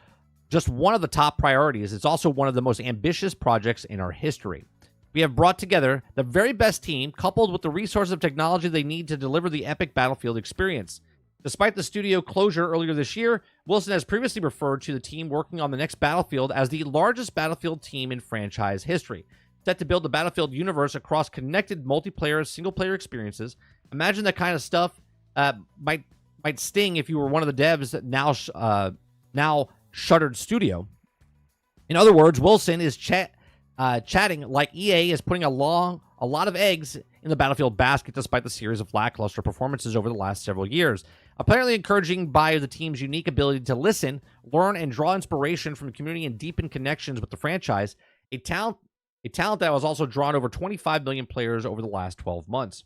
one of the top priorities. It's also one of the most ambitious projects in our history. We have brought together the very best team, coupled with the resources of technology they need to deliver the epic Battlefield experience. Despite the studio closure earlier this year, Wilson has previously referred to the team working on the next Battlefield as the largest Battlefield team in franchise history, set to build the Battlefield universe across connected multiplayer, single-player experiences. Imagine that kind of stuff might sting if you were one of the devs that now shuttered studio. In other words, Wilson is chatting like EA is putting a lot of eggs in the Battlefield basket despite the series of lackluster performances over the last several years. Apparently encouraging by the team's unique ability to listen, learn, and draw inspiration from the community and deepen connections with the franchise, a talent that was also drawn over 25 million players over the last 12 months.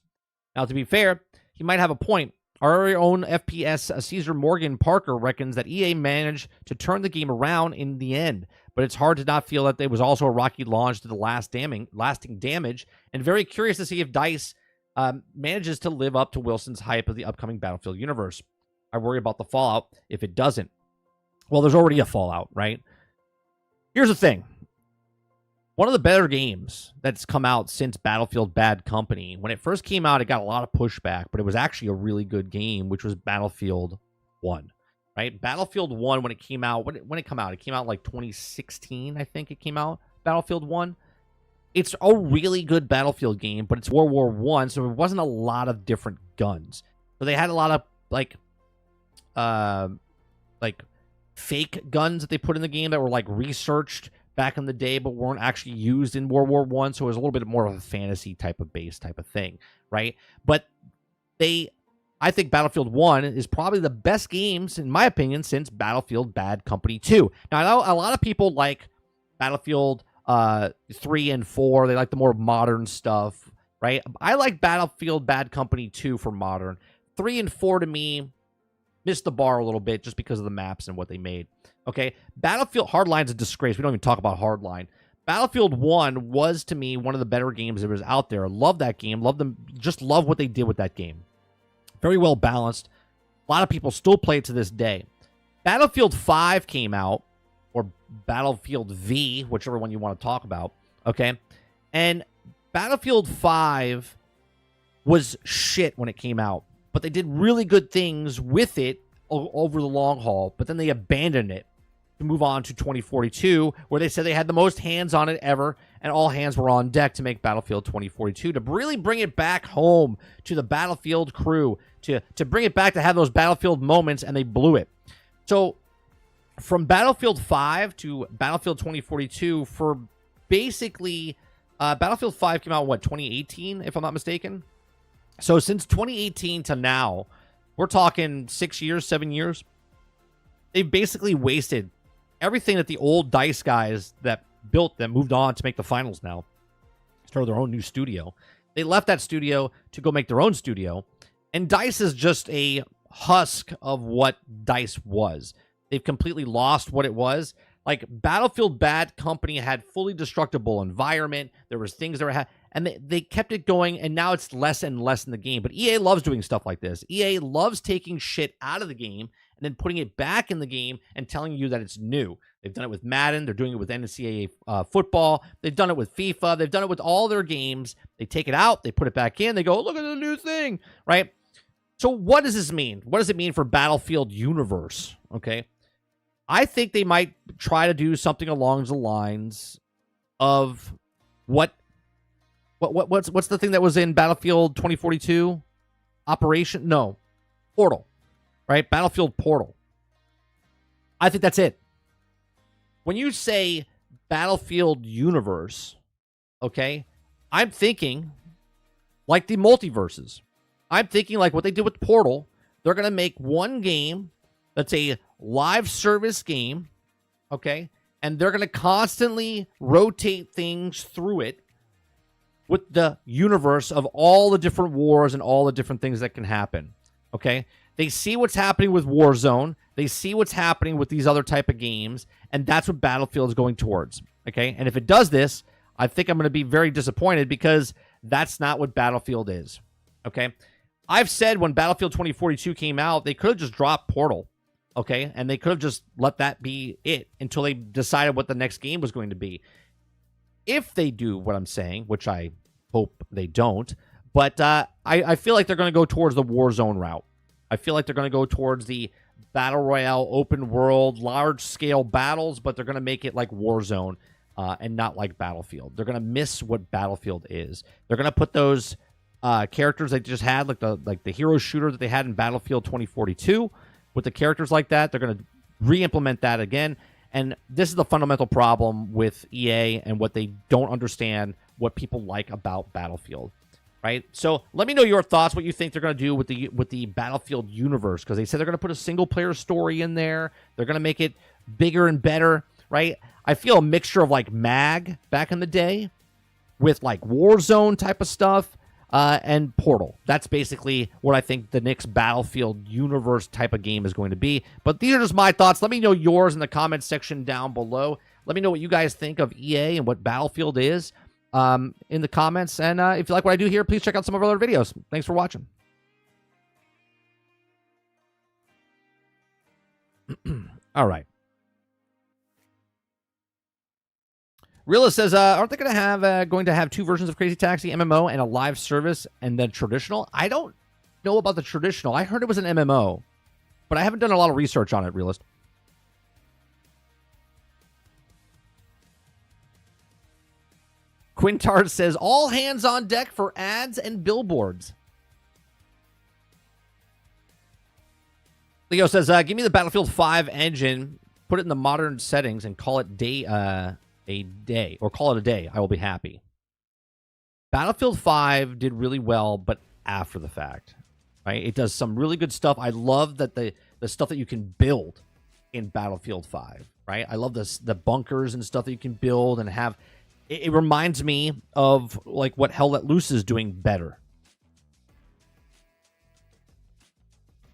Now, to be fair, he might have a point. Our very own FPS Caesar Morgan Parker reckons that EA managed to turn the game around in the end, but it's hard to not feel that there was also a rocky launch to the lasting damage, and very curious to see if DICE manages to live up to Wilson's hype of the upcoming Battlefield universe. I worry about the fallout if it doesn't. Well, there's already a fallout, right? Here's the thing. One of the better games that's come out since Battlefield Bad Company, when it first came out, it got a lot of pushback, but it was actually a really good game, which was Battlefield 1, right? Battlefield 1, when it came out, when it came out? It came out like 2016, I think it came out, Battlefield 1. It's a really good Battlefield game, but it's World War I, so there wasn't a lot of different guns. So they had a lot of, like fake guns that they put in the game that were, like, researched back in the day, but weren't actually used in World War I, so it was a little bit more of a fantasy type of base type of thing, right? But I think Battlefield 1 is probably the best games, in my opinion, since Battlefield Bad Company 2. Now, I know a lot of people like Battlefield 3 and 4. They like the more modern stuff, right? I like Battlefield Bad Company 2 for modern. 3 and 4, to me, missed the bar a little bit just because of the maps and what they made. Okay, Battlefield Hardline's a disgrace. We don't even talk about Hardline. Battlefield 1 was, to me, one of the better games that was out there. Love that game. Just love what they did with that game. Very well balanced. A lot of people still play it to this day. Battlefield 5 came out, or Battlefield V, whichever one you want to talk about, okay? And Battlefield 5 was shit when it came out, but they did really good things with it over the long haul, but then they abandoned it to move on to 2042, where they said they had the most hands on it ever, and all hands were on deck to make Battlefield 2042, to really bring it back home to the Battlefield crew, to bring it back to have those Battlefield moments, and they blew it. So from Battlefield 5 to Battlefield 2042, for basically, Battlefield 5 came out in, 2018, if I'm not mistaken? So since 2018 to now, we're talking 6 years, 7 years. They've basically wasted everything that the old DICE guys that built them, moved on to make the finals now, started their own new studio. They left that studio to go make their own studio. And DICE is just a husk of what DICE was. They've completely lost what it was. Like, Battlefield Bad Company had fully destructible environment. There was things that were... and they kept it going, and now it's less and less in the game. But EA loves doing stuff like this. EA loves taking shit out of the game and then putting it back in the game and telling you that it's new. They've done it with Madden. They're doing it with NCAA football. They've done it with FIFA. They've done it with all their games. They take it out. They put it back in. They go, look at the new thing, right? So what does this mean? What does it mean for Battlefield universe, okay? I think they might try to do something along the lines of what's the thing that was in Battlefield 2042? Portal, right? Battlefield Portal. I think that's it. When you say Battlefield universe, okay, I'm thinking like the multiverses. I'm thinking like what they did with Portal. They're going to make one game that's a live service game, okay, and they're going to constantly rotate things through it with the universe of all the different wars and all the different things that can happen, okay? They see what's happening with Warzone. They see what's happening with these other type of games, and that's what Battlefield is going towards, okay? And if it does this, I think I'm going to be very disappointed because that's not what Battlefield is, okay? I've said when Battlefield 2042 came out, they could have just dropped Portal, okay? And they could have just let that be it until they decided what the next game was going to be. If they do what I'm saying, which I hope they don't, but I feel like they're going to go towards the Warzone route. I feel like they're going to go towards the Battle Royale, open world, large-scale battles, but they're going to make it like Warzone and not like Battlefield. They're going to miss what Battlefield is. They're going to put those characters they just had, like the hero shooter that they had in Battlefield 2042, with the characters like that. They're going to re-implement that again. And this is the fundamental problem with EA and what they don't understand what people like about Battlefield, right? So let me know your thoughts, what you think they're going to do with the Battlefield universe, because they said they're going to put a single-player story in there. They're going to make it bigger and better, right? I feel a mixture of like MAG back in the day with like Warzone type of stuff and Portal. That's basically what I think the next Battlefield universe type of game is going to be. But these are just my thoughts. Let me know yours in the comments section down below. Let me know what you guys think of EA and what Battlefield is. in the comments. And if you like what I do here, please check out some of our other videos. Thanks for watching. All right. Realist says, aren't they going to have two versions of Crazy Taxi, MMO and a live service and then traditional? I don't know about the traditional. I heard it was an MMO, but I haven't done a lot of research on it, Realist. Quintard says, all hands on deck for ads and billboards. Leo says, give me the Battlefield 5 engine, put it in the modern settings, and call it a day. I will be happy. Battlefield 5 did really well, but after the fact. Right? It does some really good stuff. I love that the stuff that you can build in Battlefield 5. Right? I love the bunkers and stuff that you can build and have. It reminds me of like what Hell Let Loose is doing better.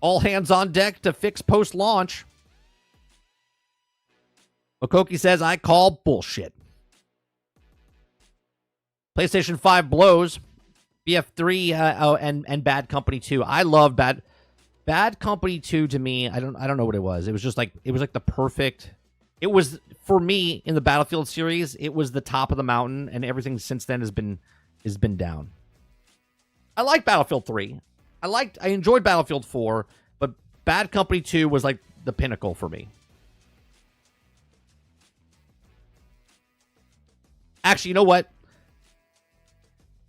All hands on deck to fix post-launch. Okoki says, I call bullshit. PlayStation 5 blows. BF3 and Bad Company 2. I love Bad Company 2 to me. I don't know what it was. It was just like the perfect. It was for me in the Battlefield series. It was the top of the mountain, and everything since then has been down. I like Battlefield 3. I enjoyed Battlefield 4, but Bad Company 2 was like the pinnacle for me. Actually, you know what?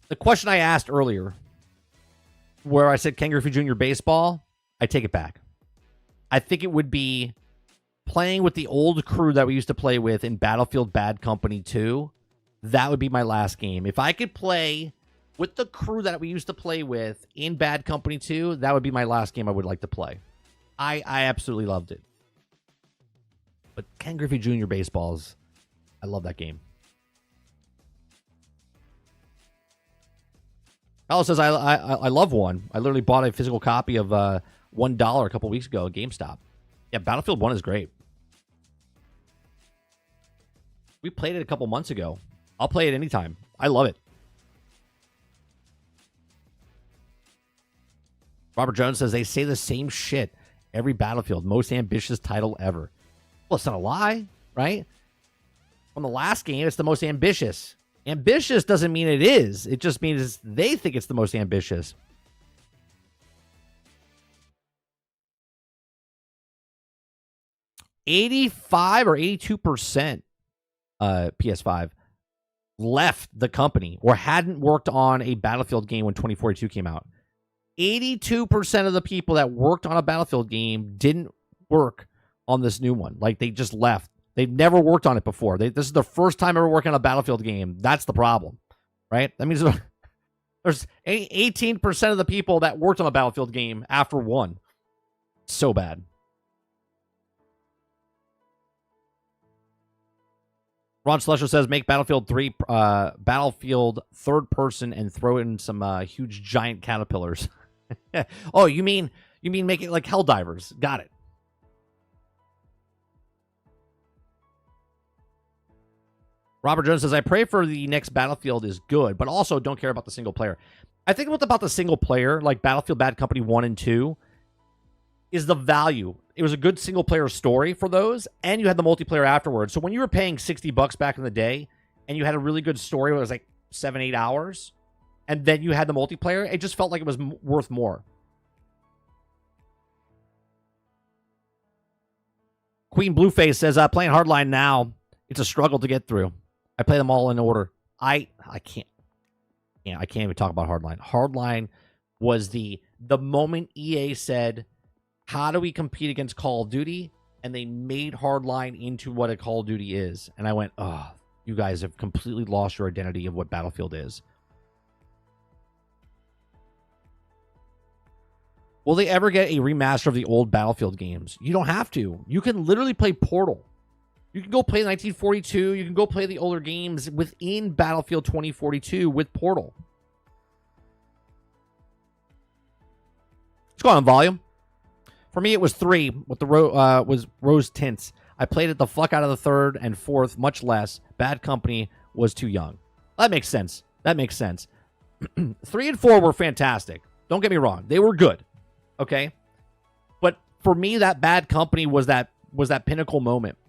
The question I asked earlier, where I said Ken Griffey Jr. baseball, I take it back. I think it would be playing with the old crew that we used to play with in Battlefield Bad Company 2. That would be my last game. If I could play with the crew that we used to play with in Bad Company 2, that would be my last game I would like to play. I absolutely loved it. But Ken Griffey Jr. baseballs, I love that game. Alice says, I love one. I literally bought a physical copy of $1 a couple weeks ago at GameStop. Yeah, Battlefield 1 is great. We played it a couple months ago. I'll play it anytime. I love it. Robert Jones says, they say the same shit every Battlefield. Most ambitious title ever. Well, it's not a lie, right? On the last game, it's the most ambitious. Ambitious doesn't mean it is. It just means they think it's the most ambitious. $85 or 82% PS5 left the company or hadn't worked on a Battlefield game when 2042 came out. 82% of the people that worked on a Battlefield game didn't work on this new one. Like, they just left. They've never worked on it before. This is their first time ever working on a Battlefield game. That's the problem, right? That means there's 18% of the people that worked on a Battlefield game after one. So bad. Ron Slusher says, make Battlefield 3 Battlefield third person and throw in some huge giant caterpillars. Oh, you mean make it like Helldivers. Got it. Robert Jones says, I pray for the next Battlefield is good, but also don't care about the single player. I think about the single player, like Battlefield Bad Company 1 and 2, is the value. It was a good single player story for those, and you had the multiplayer afterwards. So when you were paying $60 back in the day, and you had a really good story where it was like 7-8 hours, and then you had the multiplayer, it just felt like it was worth more. Queen Blueface says, playing Hardline now, it's a struggle to get through. I play them all in order. I can't even talk about Hardline. Hardline was the moment EA said, how do we compete against Call of Duty? And they made Hardline into what a Call of Duty is. And I went, oh, you guys have completely lost your identity of what Battlefield is. Will they ever get a remaster of the old Battlefield games? You don't have to. You can literally play Portal. You can go play 1942. You can go play the older games within Battlefield 2042 with Portal. Let's go on volume. For me, it was 3 with the was rose tints. I played it the fuck out of the 3rd and 4th, much less. Bad Company was too young. That makes sense. That makes sense. 3 and 4 were fantastic. Don't get me wrong. They were good. Okay? But for me, that Bad Company was that pinnacle moment.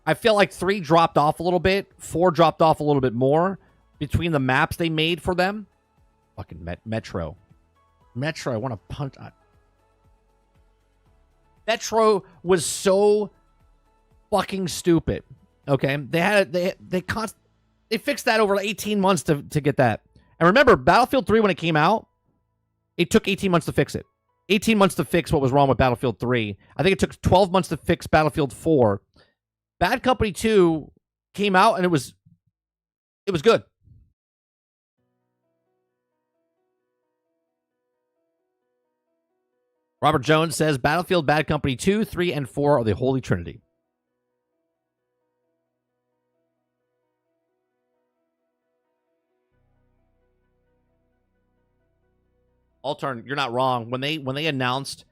I feel like 3 dropped off a little bit. 4 dropped off a little bit more between the maps they made for them. Fucking Metro. Metro, I want to punch. Metro was so fucking stupid. Okay? They fixed that over 18 months to get that. And remember, Battlefield 3, when it came out, it took 18 months to fix it. 18 months to fix what was wrong with Battlefield 3. I think it took 12 months to fix Battlefield 4. Bad Company 2 came out, and it was good. Robert Jones says, Battlefield, Bad Company 2, 3, and 4 are the Holy Trinity. Altern, you're not wrong. When they announced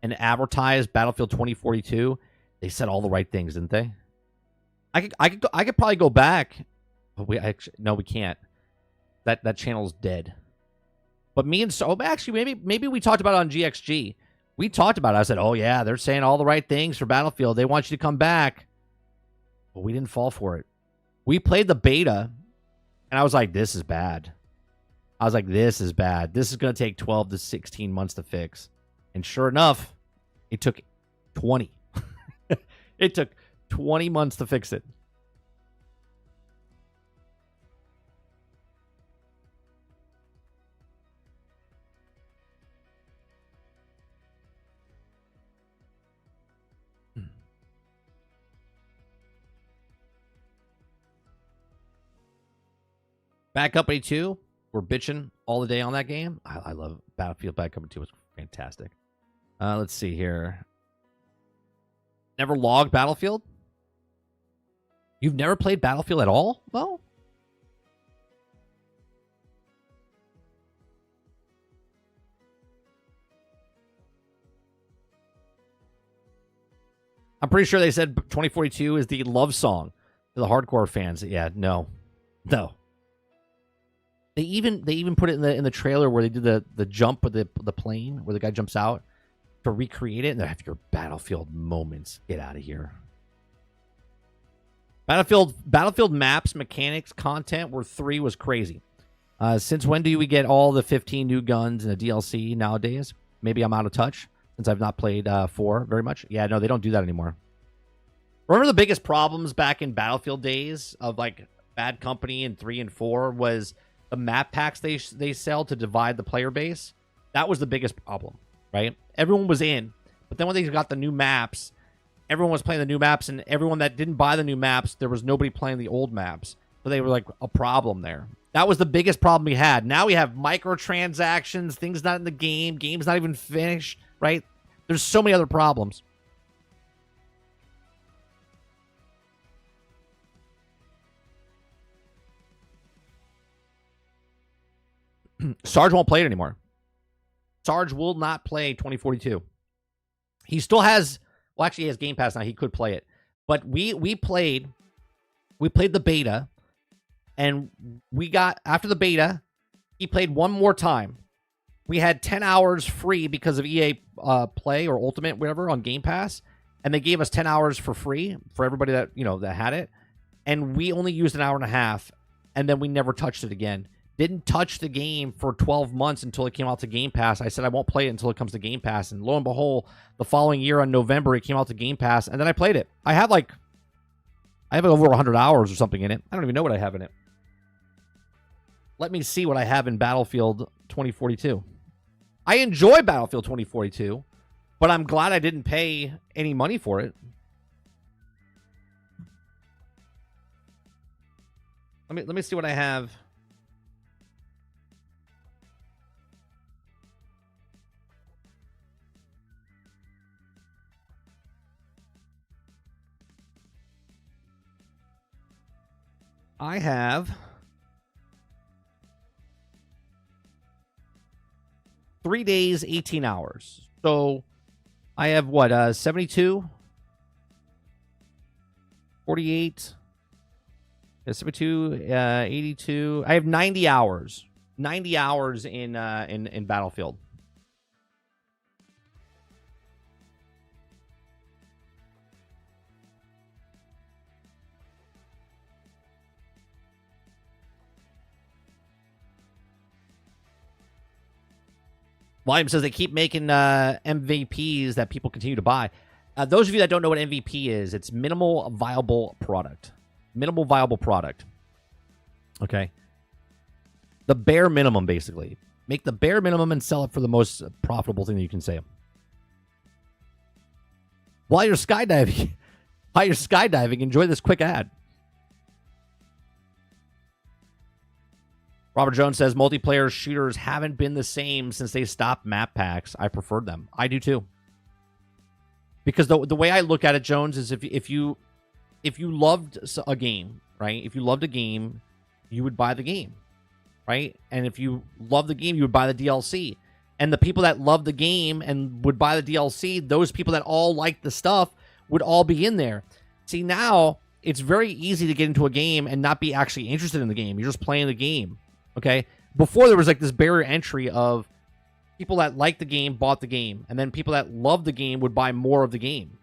and advertised Battlefield 2042, they said all the right things, didn't they? I could probably go back, but we can't. That channel's dead. But me and actually maybe we talked about it on GXG. We talked about it. I said, "Oh yeah, they're saying all the right things for Battlefield. They want you to come back." But we didn't fall for it. We played the beta, and I was like, "This is bad." This is bad. This is going to take 12 to 16 months to fix. And sure enough, it took 20. It took 20 months to fix it. Bad Company 2. We're bitching all the day on that game. I love Battlefield. Bad Company 2 was fantastic. Let's see here. Never logged Battlefield? You've never played Battlefield at all? Well, I'm pretty sure they said 2042 is the love song to the hardcore fans. Yeah, no. They even put it in the trailer where they did the jump with the plane where the guy jumps out to recreate it, and they have your Battlefield moments. Get out of here. Battlefield maps, mechanics, content where 3 was crazy. Since when do we get all the 15 new guns in a DLC nowadays? Maybe I'm out of touch since I've not played 4 very much. Yeah, no, they don't do that anymore. Remember the biggest problems back in Battlefield days of like Bad Company and 3 and 4 was the map packs they sell to divide the player base. That was the biggest problem, right? Everyone was in, but then when they got the new maps, everyone was playing the new maps, and everyone that didn't buy the new maps, there was nobody playing the old maps. So they were like a problem there. That was the biggest problem we had. Now we have microtransactions, things not in the game, game's not even finished, right? There's so many other problems. Sarge won't play it anymore. Sarge will not play 2042. He still has, well, actually he has Game Pass now. He could play it. But we played the beta, and we got, after the beta, he played one more time. We had 10 hours free because of EA Play or Ultimate, whatever, on Game Pass, and they gave us 10 hours for free for everybody that, that had it. And we only used an hour and a half, and then we never touched it again. Didn't touch the game for 12 months until it came out to Game Pass. I said I won't play it until it comes to Game Pass. And lo and behold, the following year on November, it came out to Game Pass. And then I played it. I have over 100 hours or something in it. I don't even know what I have in it. Let me see what I have in Battlefield 2042. I enjoy Battlefield 2042, but I'm glad I didn't pay any money for it. Let me see what I have. I have 3 days, 18 hours. So I have what, 72, 48, 72, 82. I have 90 hours. 90 hours in Battlefield. William says they keep making MVPs that people continue to buy. Those of you that don't know what MVP is, it's minimal viable product. Minimal viable product. Okay. The bare minimum, basically. Make the bare minimum and sell it for the most profitable thing that you can say. While you're skydiving, enjoy this quick ad. Robert Jones says multiplayer shooters haven't been the same since they stopped map packs. I preferred them. I do too. Because the way I look at it, Jones, is if you loved a game, right? If you loved a game, you would buy the game, right? And if you loved the game, you would buy the DLC. And the people that love the game and would buy the DLC, those people that all like the stuff would all be in there. See, now it's very easy to get into a game and not be actually interested in the game. You're just playing the game. Okay. Before there was like this barrier entry of people that liked the game bought the game, and then people that loved the game would buy more of the game.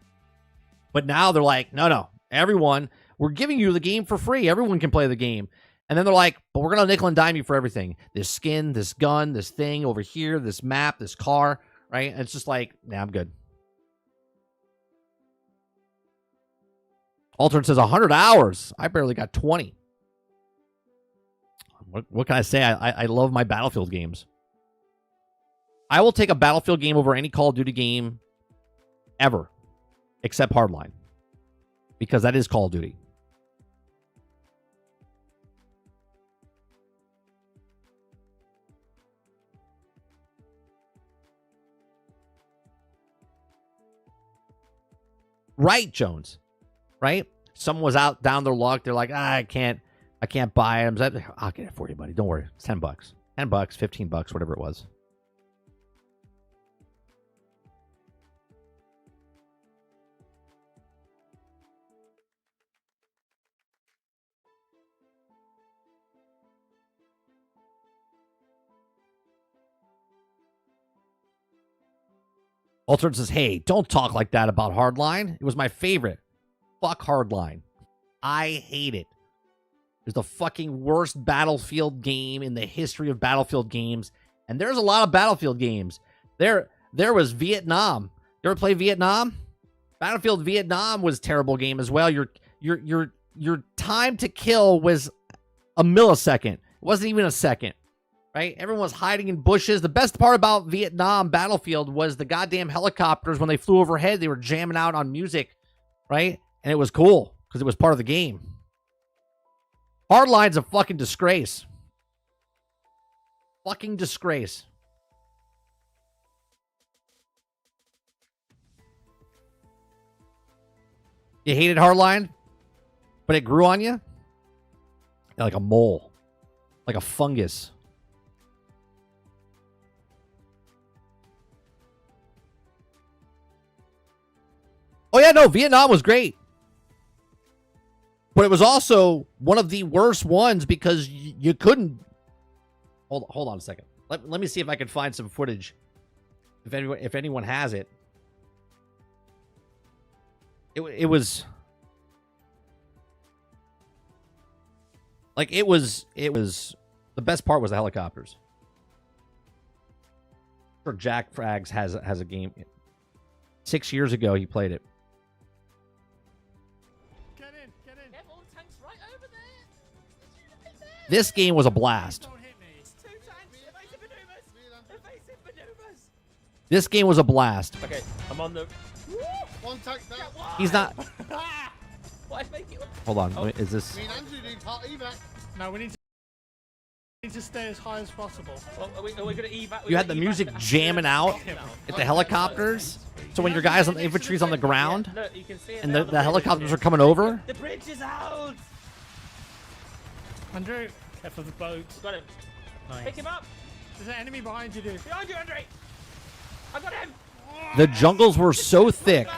But now they're like, no, everyone, we're giving you the game for free. Everyone can play the game. And then they're like, but we're gonna nickel and dime you for everything. This skin, this gun, this thing over here, this map, this car, right? And it's just like, nah, I'm good. Alternate says 100 hours. I barely got 20. What can I say? I love my Battlefield games. I will take a Battlefield game over any Call of Duty game ever, except Hardline, because that is Call of Duty. Right, Jones. Right? Someone was out down their luck. They're like, I can't buy items. I'll get it for you, buddy. Don't worry. It's $10. $10, $15, whatever it was. Alternate says, hey, don't talk like that about Hardline. It was my favorite. Fuck Hardline. I hate it. It's the fucking worst Battlefield game in the history of Battlefield games. And there's a lot of Battlefield games. There was Vietnam. You ever play Vietnam? Battlefield Vietnam was a terrible game as well. Your time to kill was a millisecond. It wasn't even a second. Right? Everyone was hiding in bushes. The best part about Vietnam Battlefield was the goddamn helicopters. When they flew overhead, they were jamming out on music, right? And it was cool because it was part of the game. Hardline's a fucking disgrace. Fucking disgrace. You hated Hardline, but it grew on you? Yeah, like a mole. Like a fungus. Oh, yeah, no, Vietnam was great. But it was also one of the worst ones because you couldn't... Hold on a second. Let me see if I can find some footage. If anyone has it. It was... Like, it was... The best part was the helicopters. I'm sure Jack Frags has a game. 6 years ago, he played it. This game was a blast. This game was a blast. Okay, I'm on the... One tank down. He's not... Why make it... Hold on, is this... Me and Andrew need hot evac. No, we need to stay as high as possible. Well, are we going to evac? You had the music jamming out at the helicopters. So when your guys on the infantry's on the ground, Look, you can see it and now, the helicopters are coming over. The bridge is out! Andrew, careful of the boat. Got him. Nice. Pick him up! There's an enemy behind you, dude. Behind you, Andre! I got him! The jungles were so thick.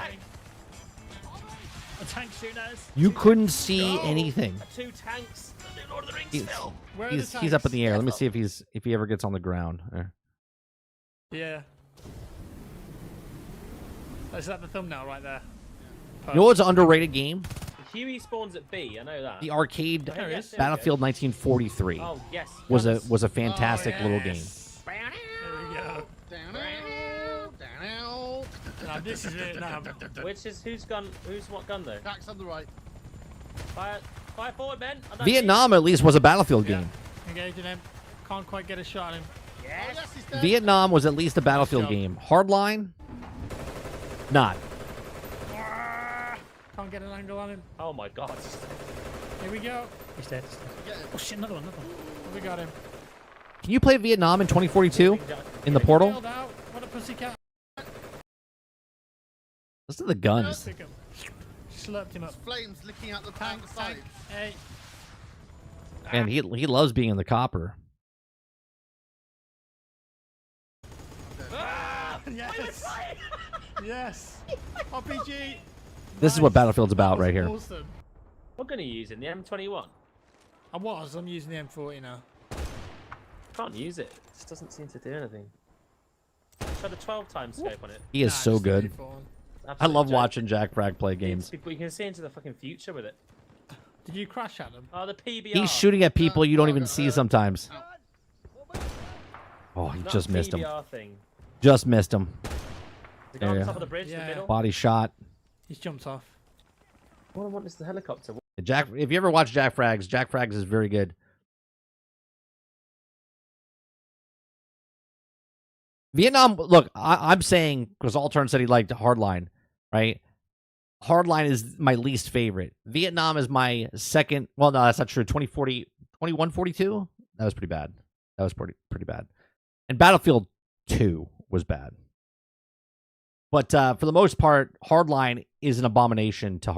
tank shooting at us. You couldn't see anything. Two tanks. Lord of the Rings He's, film. Where are the he's up in the air. Let me Yes, see if he ever gets on the ground. There. Yeah. Is that the thumbnail right there? You know what's an underrated game? Huey spawns at B. I know that. The arcade There he is. Battlefield 1943 Oh yes. was a fantastic little game. There we go. Now this is it now. Which is who's what gun though? Tax on the right. Fire forward, men. I don't Vietnam at least was a Battlefield Yeah. game. Engaging him. Can't quite get a shot on him. see- Yes. Yes, he's dead. Vietnam was at least a Battlefield job. game. Hardline, not. Can't get an angle on him. Oh my god. Here we go. He's dead. Oh shit, another one. We got him. Can you play Vietnam in 2042 in the portal? Killed out. What a pussycat. Listen to the guns. Pick him. Slurped him up. Flames licking out the Tank, side. tank. Hey. And he loves being in the copper. Yes. Yes. RPG. This is what Battlefield's about right here. Awesome. What gun are you using? The M21? I'm using the M40 now. Can't use it. It just doesn't seem to do anything. Try the 12 times scope on it. He is Nah, so just the good. 34 one. I Absolute love joke. watching Jack Frag play games. You can see into the fucking future with it. Did you crash at them? Oh, the PBR. He's shooting at people you don't no, even no, see sometimes. Oh, he That just missed him. PBR thing. Just missed him. The guy on Yeah. top of the bridge in Yeah. the middle. Body shot. He's jumped off. All I want is the helicopter. Jack, if you ever watch Jack Frags is very good. Vietnam, look, I'm saying, because Altern said he liked Hardline, right? Hardline is my least favorite. Vietnam is my second. Well, no, that's not true. 2142? That was pretty bad. That was pretty bad. And Battlefield 2 was bad. But for the most part, Hardline is an abomination to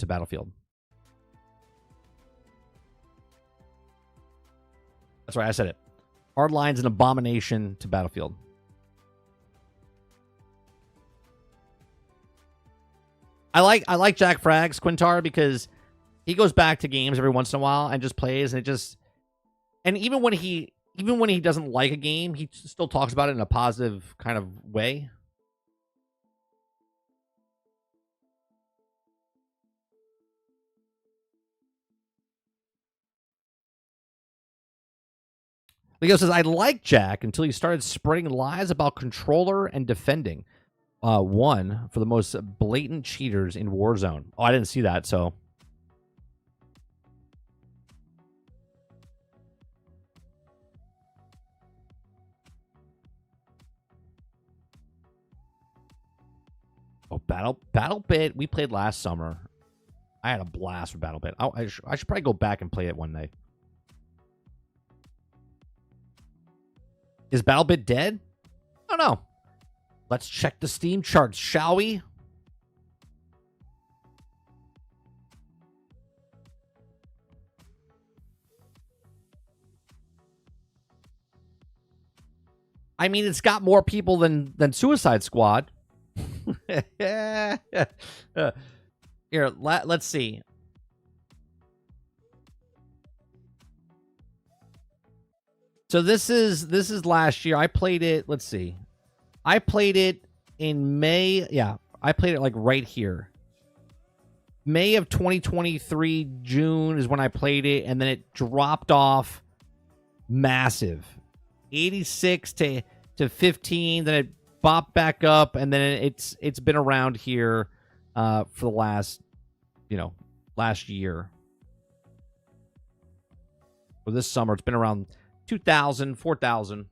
Battlefield. That's right, I said it. Hardline's an abomination to Battlefield. I like Jack Frags Quintar because he goes back to games every once in a while and just plays, and even when he doesn't like a game, he still talks about it in a positive kind of way. Leo says, I liked Jack until he started spreading lies about controller and defending. One for the most blatant cheaters in Warzone. Oh, I didn't see that, so. Oh, BattleBit. We played last summer. I had a blast with BattleBit. I should probably go back and play it one day. Is BattleBit dead? I don't know. Let's check the Steam charts, shall we? I mean, it's got more people than Suicide Squad. Here, let's see. So this is last year. I played it. Let's see. I played it in May. Yeah, I played it like right here. May of 2023, June is when I played it, and then it dropped off massive. 86 to 15, then it bopped back up, and then it's been around here for the last year. Well, this summer it's been around 2,000, 4,000,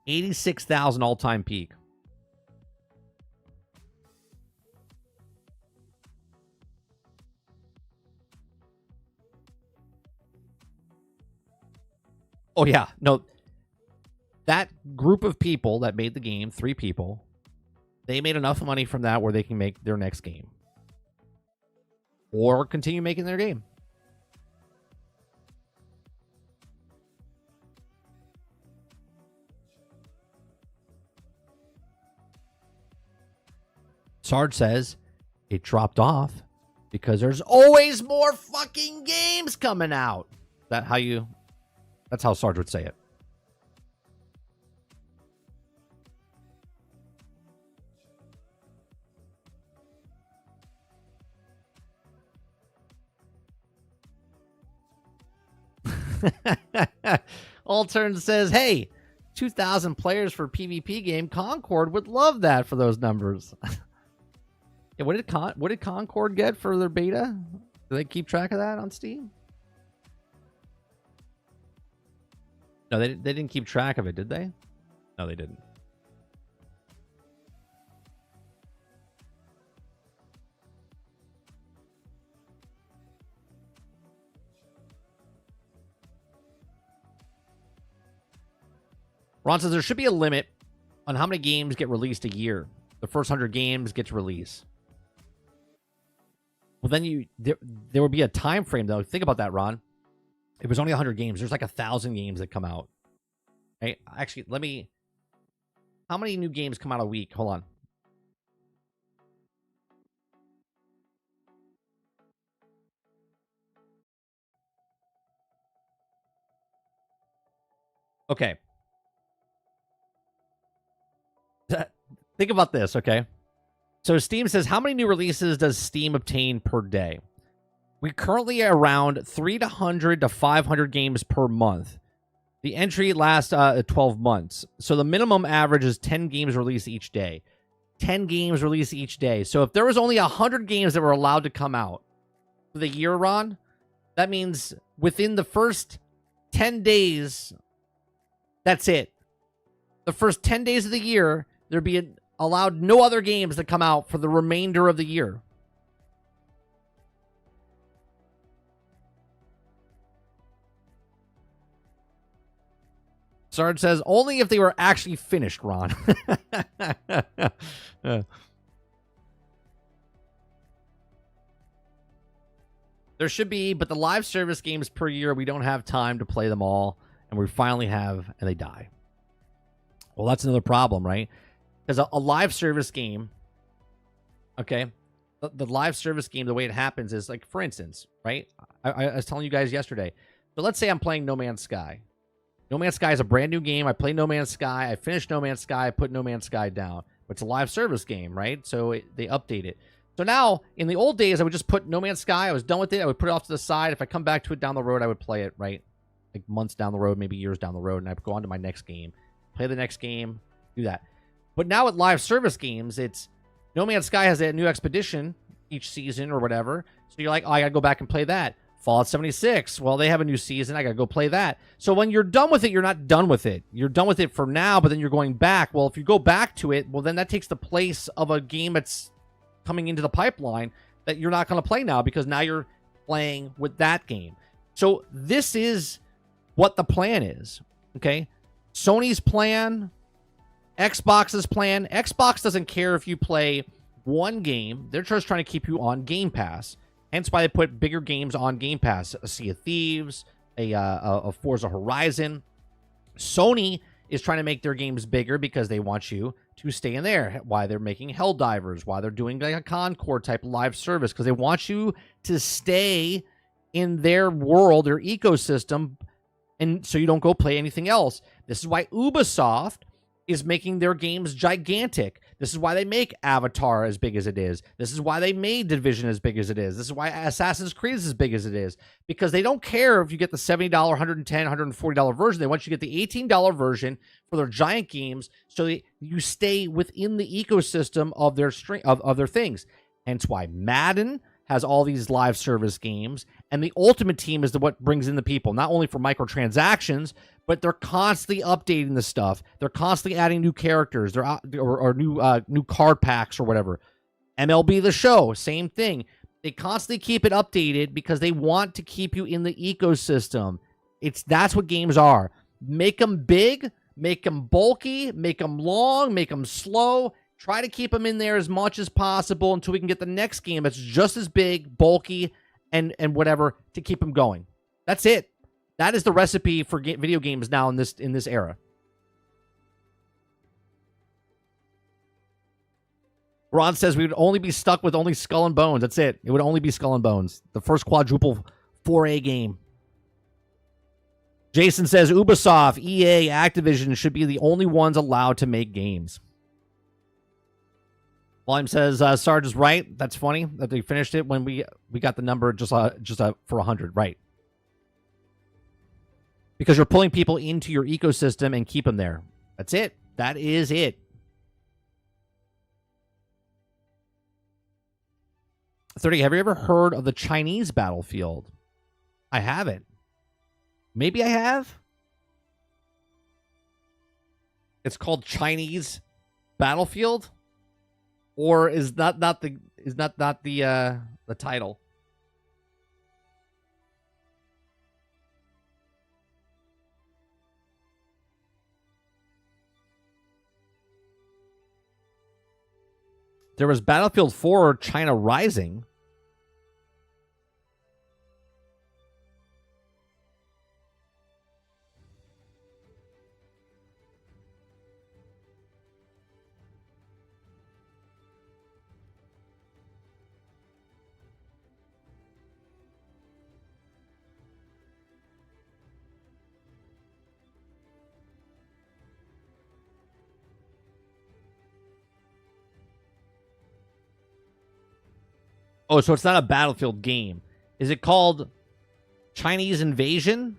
86,000 all-time peak. Oh, yeah. No, that group of people that made the game, 3 people, they made enough money from that where they can make their next game. Or continue making their game. Sarge says, it dropped off because there's always more fucking games coming out. That's how Sarge would say it. Altern says, hey, 2,000 players for PvP game. Concord would love that for those numbers. Yeah, what did Concord get for their beta? Do they keep track of that on Steam? No, they didn't keep track of it, did they? No, they didn't. Ron says there should be a limit on how many games get released a year. The first 100 games get to release. Well, then there would be a time frame, though. Think about that, Ron. If it was only 100 games, there's like 1,000 games that come out. Right? Actually, how many new games come out a week? Hold on. Okay. Think about this, okay? So Steam says, how many new releases does Steam obtain per day? We currently are around 300 to 500 games per month. The entry lasts 12 months. So the minimum average is 10 games released each day. 10 games released each day. So if there was only 100 games that were allowed to come out for the year, Ron, that means within the first 10 days, that's it. The first 10 days of the year, there'd be allowed no other games to come out for the remainder of the year. Sarge says, only if they were actually finished, Ron. There should be, but the live service games per year, we don't have time to play them all, and we finally have, and they die. Well, that's another problem, right? Because a live service game, okay, the live service game, the way it happens is, like, for instance, right? I was telling you guys yesterday. So let's say I'm playing No Man's Sky. No Man's Sky is a brand new game. I play No Man's Sky. I finish No Man's Sky. I put No Man's Sky down. But it's a live service game, right? So they update it. So now, in the old days, I would just put No Man's Sky. I was done with it. I would put it off to the side. If I come back to it down the road, I would play it, right? Like months down the road, maybe years down the road, and I would go on to my next game. Play the next game, do that. But now with live service games, it's No Man's Sky has a new expedition each season or whatever. So you're like, oh, I got to go back and play that. Fallout 76, well, they have a new season. I got to go play that. So when you're done with it, you're not done with it. You're done with it for now, but then you're going back. Well, if you go back to it, well, then that takes the place of a game that's coming into the pipeline that you're not going to play now because now you're playing with that game. So this is what the plan is, okay? Sony's plan, Xbox's plan. Xbox doesn't care if you play one game. They're just trying to keep you on Game Pass. Hence why they put bigger games on Game Pass. A Sea of Thieves, a Forza Horizon. Sony is trying to make their games bigger because they want you to stay in there. Why they're making Helldivers, why they're doing like a Concord type live service, because they want you to stay in their world, their ecosystem, and so you don't go play anything else. This is why Ubisoft is making their games gigantic. This is why they make Avatar as big as it is. This is why they made Division as big as it is. This is why Assassin's Creed is as big as it is. Because they don't care if you get the $70, $110, $140 version. They want you to get the $18 version for their giant games so that you stay within the ecosystem of their of their things. Hence why Madden has all these live service games, and the Ultimate Team is what brings in the people, not only for microtransactions, but they're constantly updating the stuff. They're constantly adding new characters, or new card packs or whatever. MLB The Show, same thing. They constantly keep it updated because they want to keep you in the ecosystem. That's what games are. Make them big, make them bulky, make them long, make them slow. Try to keep them in there as much as possible until we can get the next game that's just as big, bulky, and whatever to keep them going. That's it. That is the recipe for video games now in this era. Ron says we would only be stuck with only Skull and Bones. That's it. It would only be Skull and Bones. The first quadruple 4A game. Jason says Ubisoft, EA, Activision should be the only ones allowed to make games. Volume says Sarge is right. That's funny that they finished it when we got the number just for 100. Right. Because you're pulling people into your ecosystem and keep them there. That's it. That is it. 30, have you ever heard of the Chinese battlefield? I haven't. Maybe I have. It's called Chinese Battlefield, or is not the title? There was Battlefield 4 China Rising. Oh, so it's not a Battlefield game. Is it called Chinese Invasion?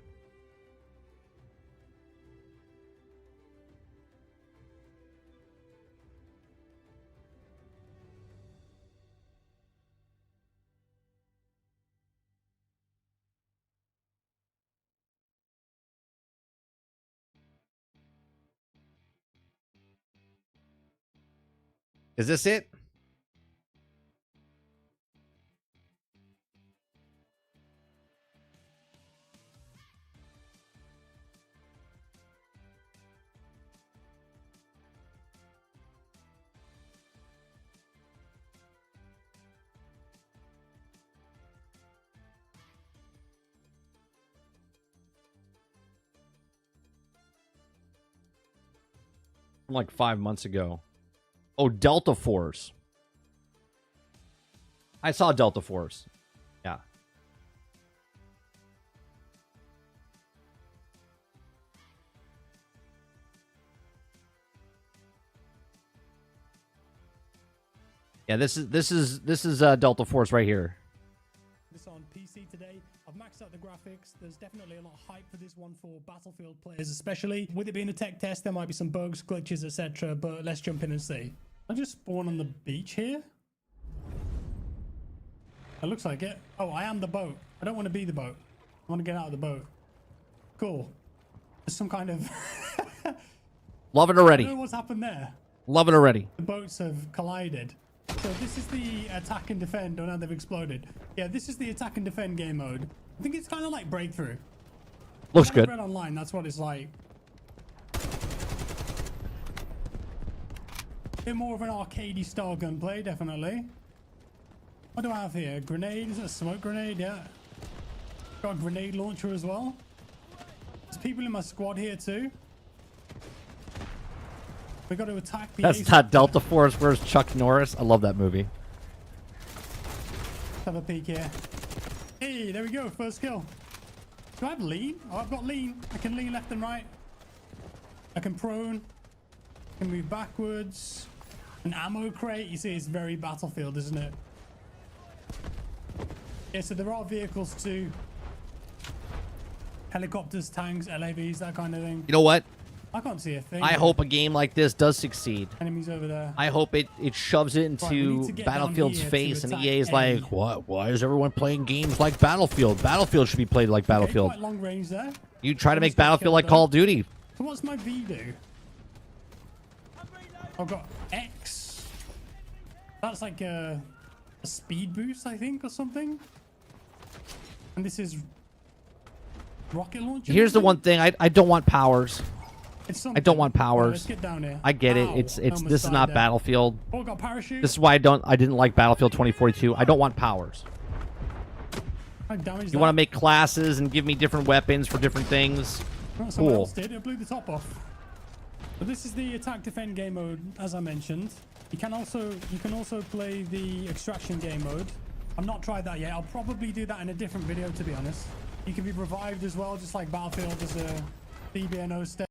Is this it? Like 5 months ago. Oh, Delta Force. I saw Delta Force. Yeah. Yeah, this is Delta Force right here. This on PC today. I've maxed out the graphics. There's definitely a lot of hype for this one for Battlefield players, especially. With it being a tech test, there might be some bugs, glitches, etc. But let's jump in and see. I just spawn on the beach here. It looks like it. Oh, I am the boat. I don't want to be the boat. I want to get out of the boat. Cool. There's some kind of... Love it already. I don't know what's happened there. Love it already. The boats have collided. So this is the attack and defend. Oh, now they've exploded. Yeah, this is the attack and defend game mode. I think it's kind of like Breakthrough. Looks good. I read online, that's what it's like. A bit more of an arcadey style gunplay, definitely. What do I have here? Grenade? Is it a smoke grenade? Yeah. Got a grenade launcher as well. There's people in my squad here too. We got to attack the... That's not Delta Force. Where's Chuck Norris? I love that movie. Let's have a peek here. Hey, there we go. First kill. Do I have lean? Oh, I've got lean. I can lean left and right. I can prone. I can move backwards. An ammo crate. You see, it's very Battlefield, isn't it? Yeah, so there are vehicles too. Helicopters, tanks, LAVs, that kind of thing. You know what? I can't see a thing. I hope a game like this does succeed. Enemies over there. I hope it shoves it into Battlefield's face, and EA is like, what? Why is everyone playing games like Battlefield? Battlefield should be played like Battlefield. Quite long range there. You try to make Battlefield like Call of Duty. So what's my V do? I've got X. That's like a speed boost, I think, or something. And this is rocket launcher. Here's the one thing. I don't want powers. I don't want powers. Let's get down here. I get it. It's this is not Battlefield. Oh, got parachute. This is why I didn't like Battlefield 2042. I don't want powers. You want to make classes and give me different weapons for different things. Someone Cool. else did. It blew the top off. But this is the attack defend game mode, as I mentioned. You can also play the extraction game mode. I've not tried that yet. I'll probably do that in a different video, to be honest. You can be revived as well, just like Battlefield. There's a BBNO state.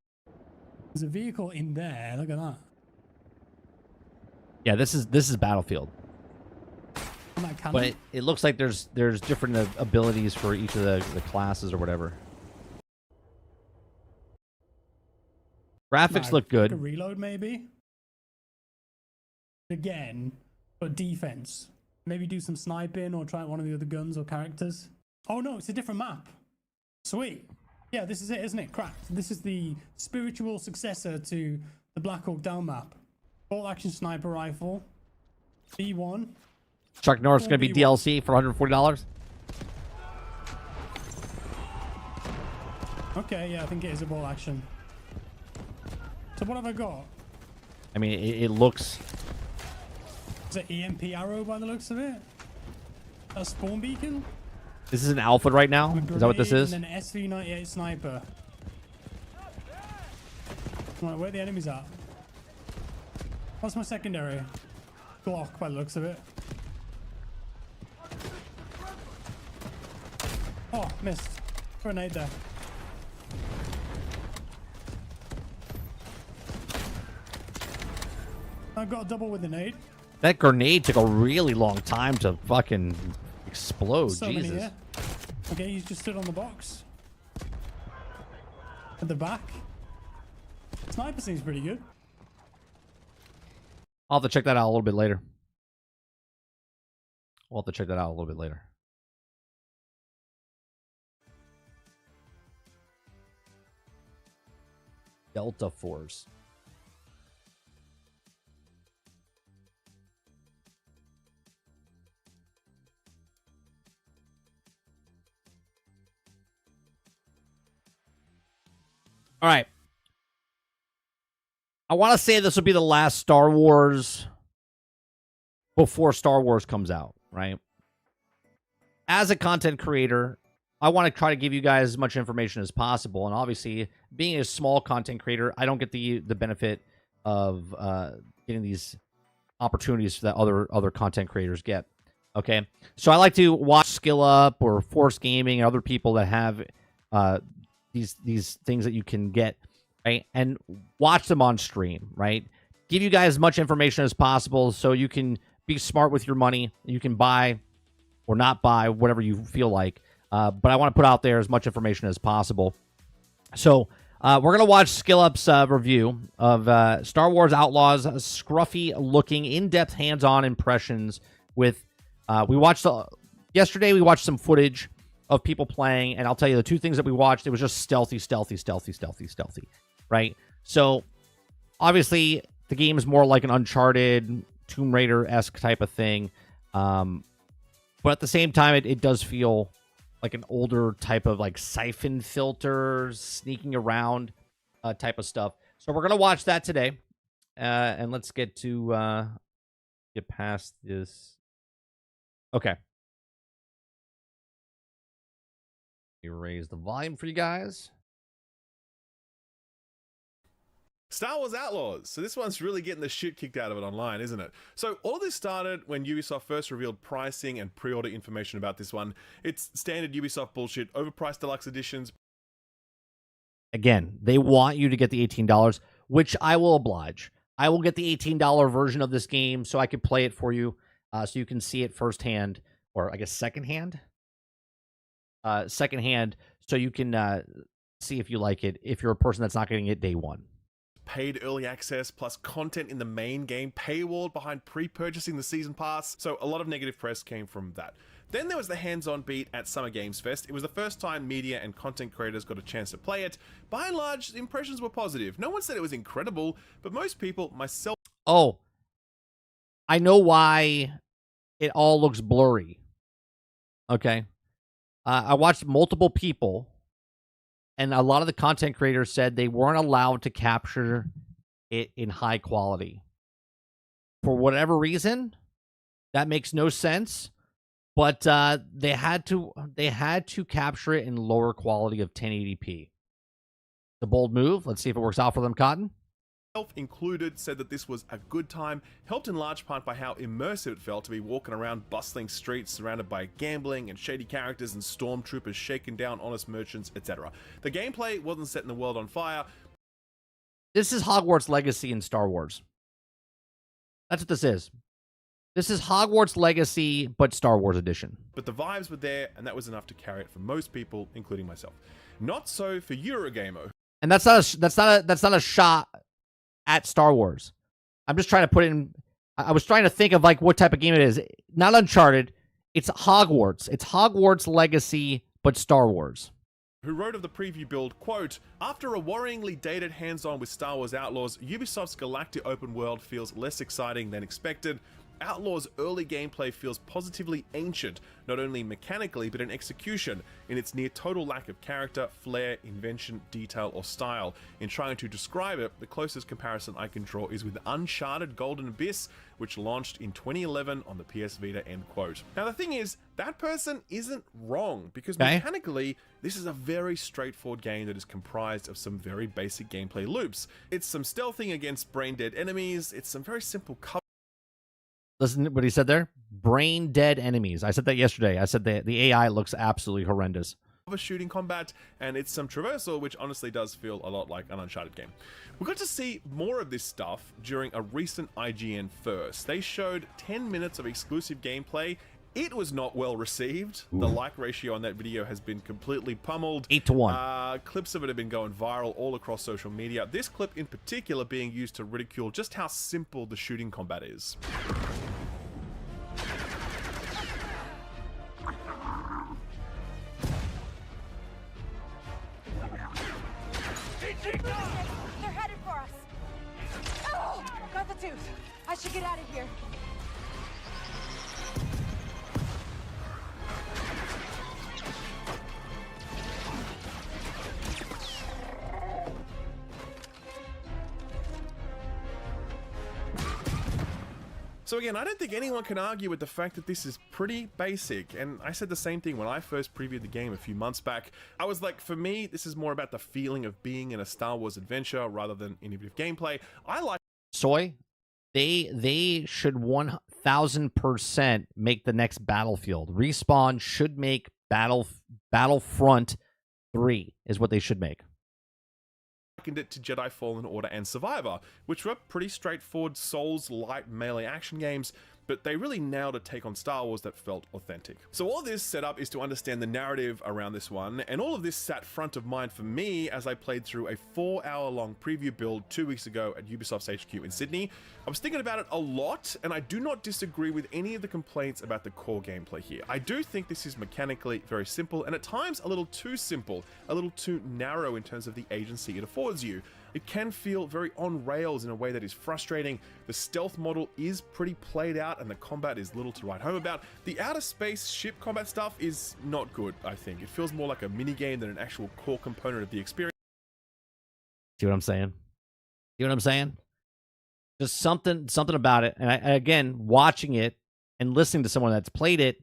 There's a vehicle in there. Look at that. Yeah, this is Battlefield. But it looks like there's different abilities for each of the classes or whatever. Graphics look good. A reload maybe. Again, but defense. Maybe do some sniping or try one of the other guns or characters. Oh no, it's a different map. Sweet. Yeah, this is it, isn't it? Cracked. This is the spiritual successor to the Black Hawk Down map. Bolt action sniper rifle. B1. Chuck Norris going to be DLC for $140. Okay, yeah, I think it is a bolt action. So what have I got? I mean, it looks... Is it EMP arrow by the looks of it? A spawn beacon? This is an alpha right now? Is that what this is? And an SV98 sniper. Right, where are the enemies at? What's my secondary? Glock by the looks of it. Oh, missed. Grenade there. I've got a double with a nade. That grenade took a really long time to fucking explode. So Jesus. many, yeah. Okay, he's just stood on the box. At the back. Sniper seems pretty good. I'll have to check that out a little bit later. We'll have to check that out a little bit later. Delta Force. All right. I want to say this will be the last Star Wars before Star Wars comes out, right? As a content creator, I want to try to give you guys as much information as possible. And obviously, being a small content creator, I don't get the benefit of getting these opportunities that other content creators get. Okay? So I like to watch Skill Up or Force Gaming and other people that have these things that you can get, right? And watch them on stream, right? Give you guys as much information as possible so you can be smart with your money. You can buy or not buy, whatever you feel like. But I want to put out there as much information as possible. So we're going to watch Skill Up's review of Star Wars Outlaws, Scruffy looking in-depth hands-on impressions with... yesterday we watched some footage of people playing, and I'll tell you the two things that we watched, it was just stealthy, right? So, obviously, the game is more like an Uncharted, Tomb Raider-esque type of thing. But at the same time, it does feel like an older type of like siphon filters, sneaking around type of stuff. So we're going to watch that today. And let's get past this. Okay. Raise the volume for you guys. Star Wars Outlaws. So this one's really getting the shit kicked out of it online, isn't it? So all this started when Ubisoft first revealed pricing and pre-order information about this one. It's standard Ubisoft bullshit, overpriced deluxe editions. Again, they want you to get the $18, which I will oblige. I will get the $18 version of this game so I can play it for you, so you can see it firsthand, or I guess secondhand. Secondhand, so you can see if you like it, if you're a person that's not getting it day one. Paid early access plus content in the main game, paywalled behind pre-purchasing the season pass, so a lot of negative press came from that. Then there was the hands-on beat at Summer Games Fest. It was the first time media and content creators got a chance to play it. By and large, the impressions were positive. No one said it was incredible, but most people, myself... Oh, I know why it all looks blurry. Okay. I watched multiple people, and a lot of the content creators said they weren't allowed to capture it in high quality. For whatever reason, that makes no sense, but they had to capture it in lower quality of 1080p. The bold move. Let's see if it works out for them, Cotton. included said that this was a good time, helped in large part by how immersive it felt to be walking around bustling streets surrounded by gambling and shady characters and stormtroopers shaking down honest merchants, etc. The gameplay wasn't setting the world on fire. This is Hogwarts Legacy in Star Wars. That's what this is. This is Hogwarts Legacy, but Star Wars edition. But the vibes were there, and that was enough to carry it for most people, including myself. Not so for Eurogamer. And that's not a shot at Star Wars. I'm just trying to put it in. I was trying to think of like what type of game it is. Not Uncharted. It's Hogwarts. It's Hogwarts Legacy, but Star Wars. Who wrote of the preview build, quote, "After a worryingly dated hands-on with Star Wars Outlaws, Ubisoft's galactic open world feels less exciting than expected. Outlaws' early gameplay feels positively ancient, not only mechanically, but in execution, in its near total lack of character, flair, invention, detail, or style. In trying to describe it, the closest comparison I can draw is with Uncharted Golden Abyss, which launched in 2011 on the PS Vita," end quote. Now the thing is, that person isn't wrong, because mechanically, this is a very straightforward game that is comprised of some very basic gameplay loops. It's some stealthing against brain-dead enemies, it's some very simple cover. Listen to what he said there. Brain dead enemies. I said that yesterday. I said the AI looks absolutely horrendous. Shooting combat, and it's some traversal, which honestly does feel a lot like an Uncharted game. We got to see more of this stuff during a recent IGN first. They showed 10 minutes of exclusive gameplay. It was not well received. Ooh. The like ratio on that video has been completely pummeled. 8-1. Clips of it have been going viral all across social media. This clip in particular being used to ridicule just how simple the shooting combat is. They're headed for us. Oh, got the tooth. I should get out of here. So again, I don't think anyone can argue with the fact that this is pretty basic, and I said the same thing when I first previewed the game a few months back. I was like, for me, this is more about the feeling of being in a Star Wars adventure rather than innovative gameplay. I like Soy, they should 1000% make the next Battlefield. Respawn should make Battlefront 3 is what they should make. It to Jedi Fallen Order and Survivor, which were pretty straightforward Souls-light melee action games, but they really nailed a take on Star Wars that felt authentic. So all this setup is to understand the narrative around this one, and all of this sat front of mind for me as I played through a 4-hour-long preview build 2 weeks ago at Ubisoft's HQ in Sydney. I was thinking about it a lot, and I do not disagree with any of the complaints about the core gameplay here. I do think this is mechanically very simple, and at times a little too simple, a little too narrow in terms of the agency it affords you. It can feel very on rails in a way that is frustrating. The stealth model is pretty played out and the combat is little to write home about. The outer space ship combat stuff is not good, I think. It feels more like a minigame than an actual core component of the experience. See what I'm saying? See what I'm saying? Just something about it. And again, watching it and listening to someone that's played it,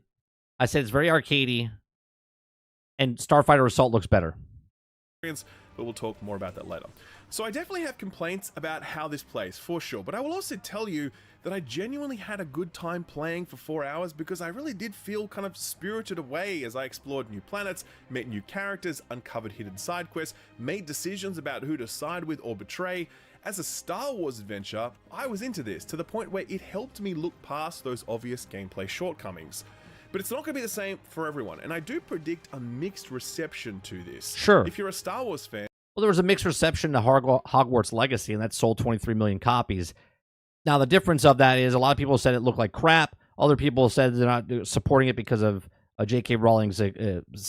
I said it's very arcadey, and Starfighter Assault looks better. But we'll talk more about that later. So I definitely have complaints about how this plays, for sure, but I will also tell you that I genuinely had a good time playing for 4 hours because I really did feel kind of spirited away as I explored new planets, met new characters, uncovered hidden side quests, made decisions about who to side with or betray. As a Star Wars adventure, I was into this to the point where it helped me look past those obvious gameplay shortcomings. But it's not going to be the same for everyone, and I do predict a mixed reception to this. Sure. If you're a Star Wars fan... Well, there was a mixed reception to Hogwarts Legacy, and that sold 23 million copies. Now, the difference of that is a lot of people said it looked like crap. Other people said they're not supporting it because of J.K. Rowling's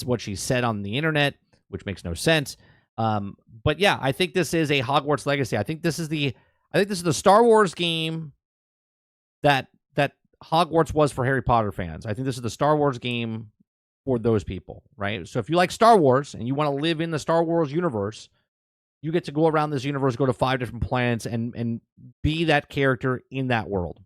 what she said on the internet, which makes no sense. But yeah, I think this is a Hogwarts Legacy. I think this is the Star Wars game that Hogwarts was for Harry Potter fans. I think this is the Star Wars game for those people, right? So if you like Star Wars and you want to live in the Star Wars universe, you get to go around this universe, go to 5 different planets, and be that character in that world.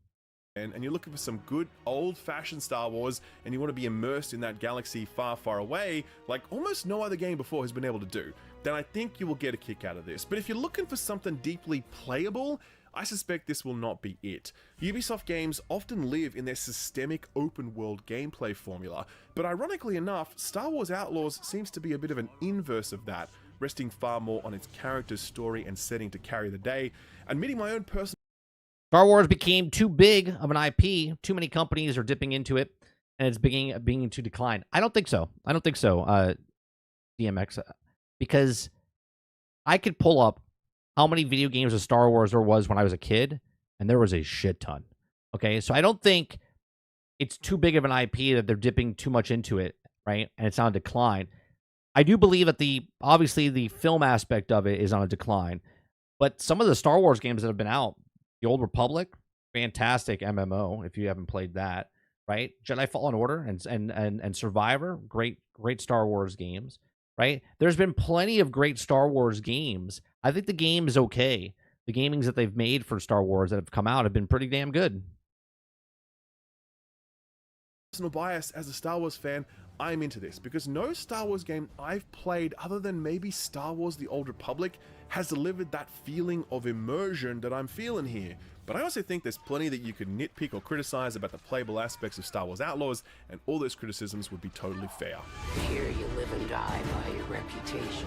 and you're looking for some good old-fashioned Star Wars, and you want to be immersed in that galaxy far, far away, like almost no other game before has been able to do, then I think you will get a kick out of this. But if you're looking for something deeply playable, I suspect this will not be it. Ubisoft games often live in their systemic open-world gameplay formula, but ironically enough, Star Wars Outlaws seems to be a bit of an inverse of that, resting far more on its character's story and setting to carry the day. Admitting my own personal Star Wars became too big of an IP. Too many companies are dipping into it, and it's beginning to decline. I don't think so. DMX, because I could pull up how many video games of Star Wars there was when I was a kid, and there was a shit ton. Okay, so I don't think it's too big of an IP that they're dipping too much into it, right? And it's on a decline. I do believe that obviously the film aspect of it is on a decline, but some of the Star Wars games that have been out, The Old Republic, fantastic MMO if you haven't played that, right? Jedi Fallen Order and Survivor, great Star Wars games, right? There's been plenty of great Star Wars games. I think the game is okay. The gamings that they've made for Star Wars that have come out have been pretty damn good. personal bias as a Star Wars fan, I'm into this because no Star Wars game I've played other than maybe Star Wars The Old Republic has delivered that feeling of immersion that I'm feeling here. But I also think there's plenty that you could nitpick or criticize about the playable aspects of Star Wars Outlaws, and all those criticisms would be totally fair. Here you live and die by your reputation.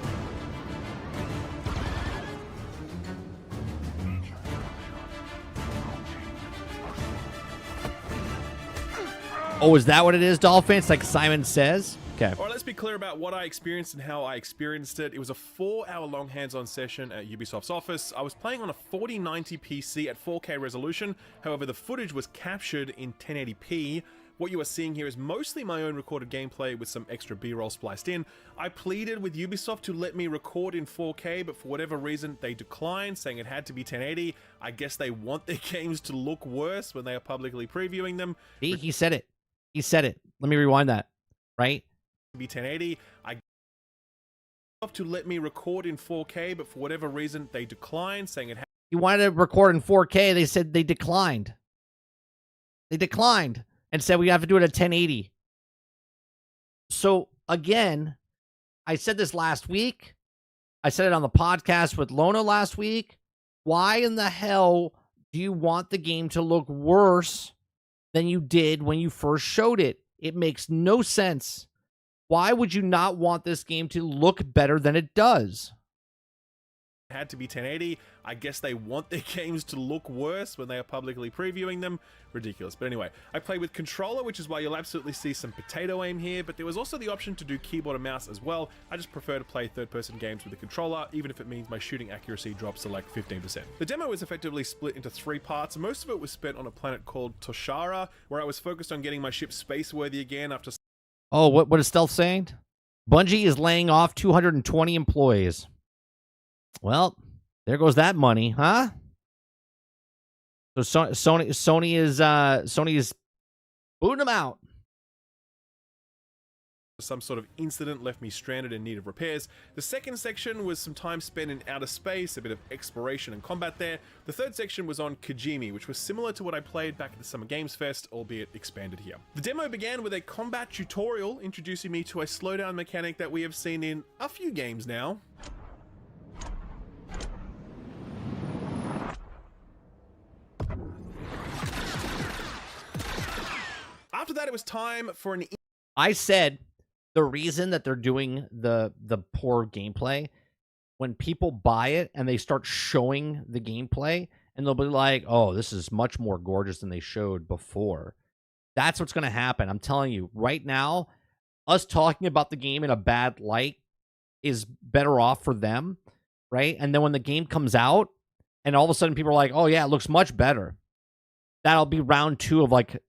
Oh, is that what it is, Dolphins? Like Simon says? Okay. Alright, let's be clear about what I experienced and how I experienced it. It was a 4-hour-long hands-on session at Ubisoft's office. I was playing on a 4090 PC at 4K resolution. However, the footage was captured in 1080p. What you are seeing here is mostly my own recorded gameplay with some extra B-roll spliced in. I pleaded with Ubisoft to let me record in 4K, but for whatever reason, they declined, saying it had to be 1080. I guess they want their games to look worse when they are publicly previewing them. He said it. He said it. Let me rewind that. Right? Be 1080. I to let me record in 4K, but for whatever reason, they declined, saying it had. You wanted to record in 4K. They said they declined. They declined and said we have to do it at 1080. So again, I said this last week. I said it on the podcast with Lona last week. Why in the hell do you want the game to look worse than you did when you first showed it? It makes no sense. Why would you not want this game to look better than it does? Had to be 1080. I guess they want their games to look worse when they are publicly previewing them. Ridiculous. But anyway, I played with controller, which is why you'll absolutely see some potato aim here, but there was also the option to do keyboard and mouse as well. I just prefer to play third-person games with the controller, even if it means my shooting accuracy drops to like 15%. The demo was effectively split into 3 parts. Most of it was spent on a planet called Toshara, where I was focused on getting my ship space-worthy again after... Oh, what is Stealth saying? Bungie is laying off 220 employees. Well, there goes that money, huh? So Sony is booting them out. Some sort of incident left me stranded in need of repairs. The second section was some time spent in outer space, a bit of exploration and combat there. The third section was on Kijimi, which was similar to what I played back at the Summer Games Fest, albeit expanded here. The demo began with a combat tutorial introducing me to a slowdown mechanic that we have seen in a few games now. After that, it was time for an... I said the reason that they're doing the poor gameplay, when people buy it and they start showing the gameplay and they'll be like, oh, this is much more gorgeous than they showed before. That's what's going to happen. I'm telling you right now, us talking about the game in a bad light is better off for them, right? And then when the game comes out and all of a sudden people are like, oh yeah, it looks much better. That'll be round 2 of like,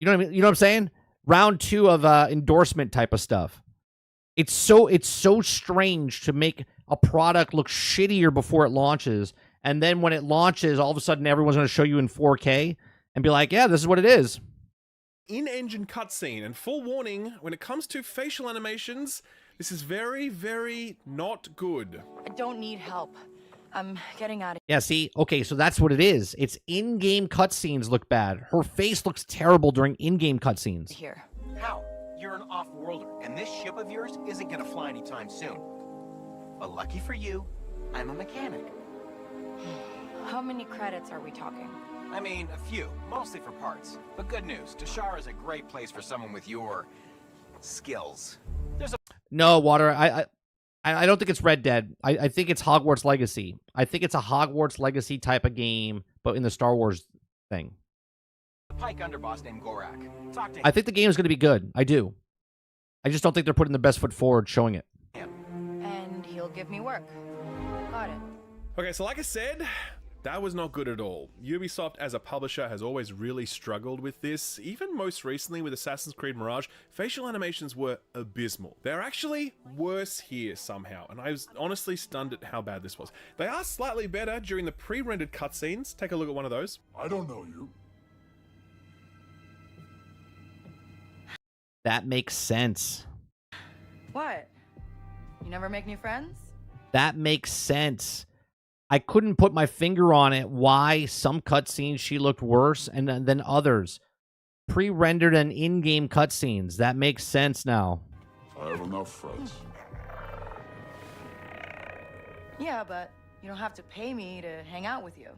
you know what I mean? You know what I'm saying? Round 2 of endorsement type of stuff. It's so strange to make a product look shittier before it launches, and then when it launches, all of a sudden everyone's going to show you in 4K and be like, "Yeah, this is what it is." In-engine cutscene, and full warning: when it comes to facial animations, this is very, very not good. I don't need help. I'm getting out of Yeah, see? Okay, so that's what it is. It's in-game cutscenes look bad. Her face looks terrible during in-game cutscenes. here. How? You're an off-worlder, and this ship of yours isn't gonna fly anytime soon. But lucky for you, I'm a mechanic. How many credits are we talking? I mean, a few, mostly for parts. But good news, Tashara is a great place for someone with your skills. No, Water, I don't think it's Red Dead. I think it's Hogwarts Legacy. I think it's a Hogwarts Legacy type of game, but in the Star Wars thing. A Pike underboss named Gorak. Talk to him. I think the game is going to be good. I do. I just don't think they're putting the best foot forward showing it. And he'll give me work. Got it. Okay, so like I said, that was not good at all. Ubisoft as a publisher has always really struggled with this. Even most recently with Assassin's Creed Mirage, facial animations were abysmal. They're actually worse here somehow, and I was honestly stunned at how bad this was. They are slightly better during the pre-rendered cutscenes. Take a look at one of those. I don't know you. That makes sense. What? You never make new friends? That makes sense. I couldn't put my finger on it why some cutscenes she looked worse and than others. Pre-rendered and in-game cutscenes. That makes sense now. I have enough friends. Yeah, but you don't have to pay me to hang out with you.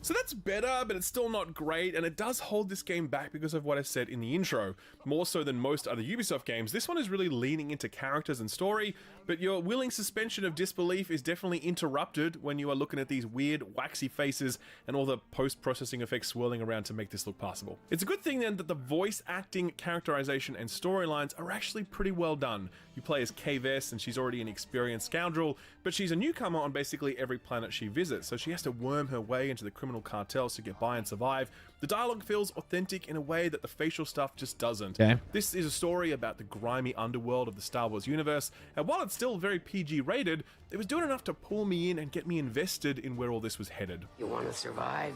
So that's better, but it's still not great, and it does hold this game back because of what I said in the intro. More so than most other Ubisoft games, this one is really leaning into characters and story, but your willing suspension of disbelief is definitely interrupted when you are looking at these weird, waxy faces and all the post-processing effects swirling around to make this look passable. It's a good thing then that the voice acting, characterization, and storylines are actually pretty well done. You play as Kay Vess, and she's already an experienced scoundrel, but she's a newcomer on basically every planet she visits, so she has to worm her way into the criminal cartels to get by and survive. The dialogue feels authentic in a way that the facial stuff just doesn't. Okay. This is a story about the grimy underworld of the Star Wars universe, and while it's still very PG rated, it was doing enough to pull me in and get me invested in where all this was headed. You want to survive?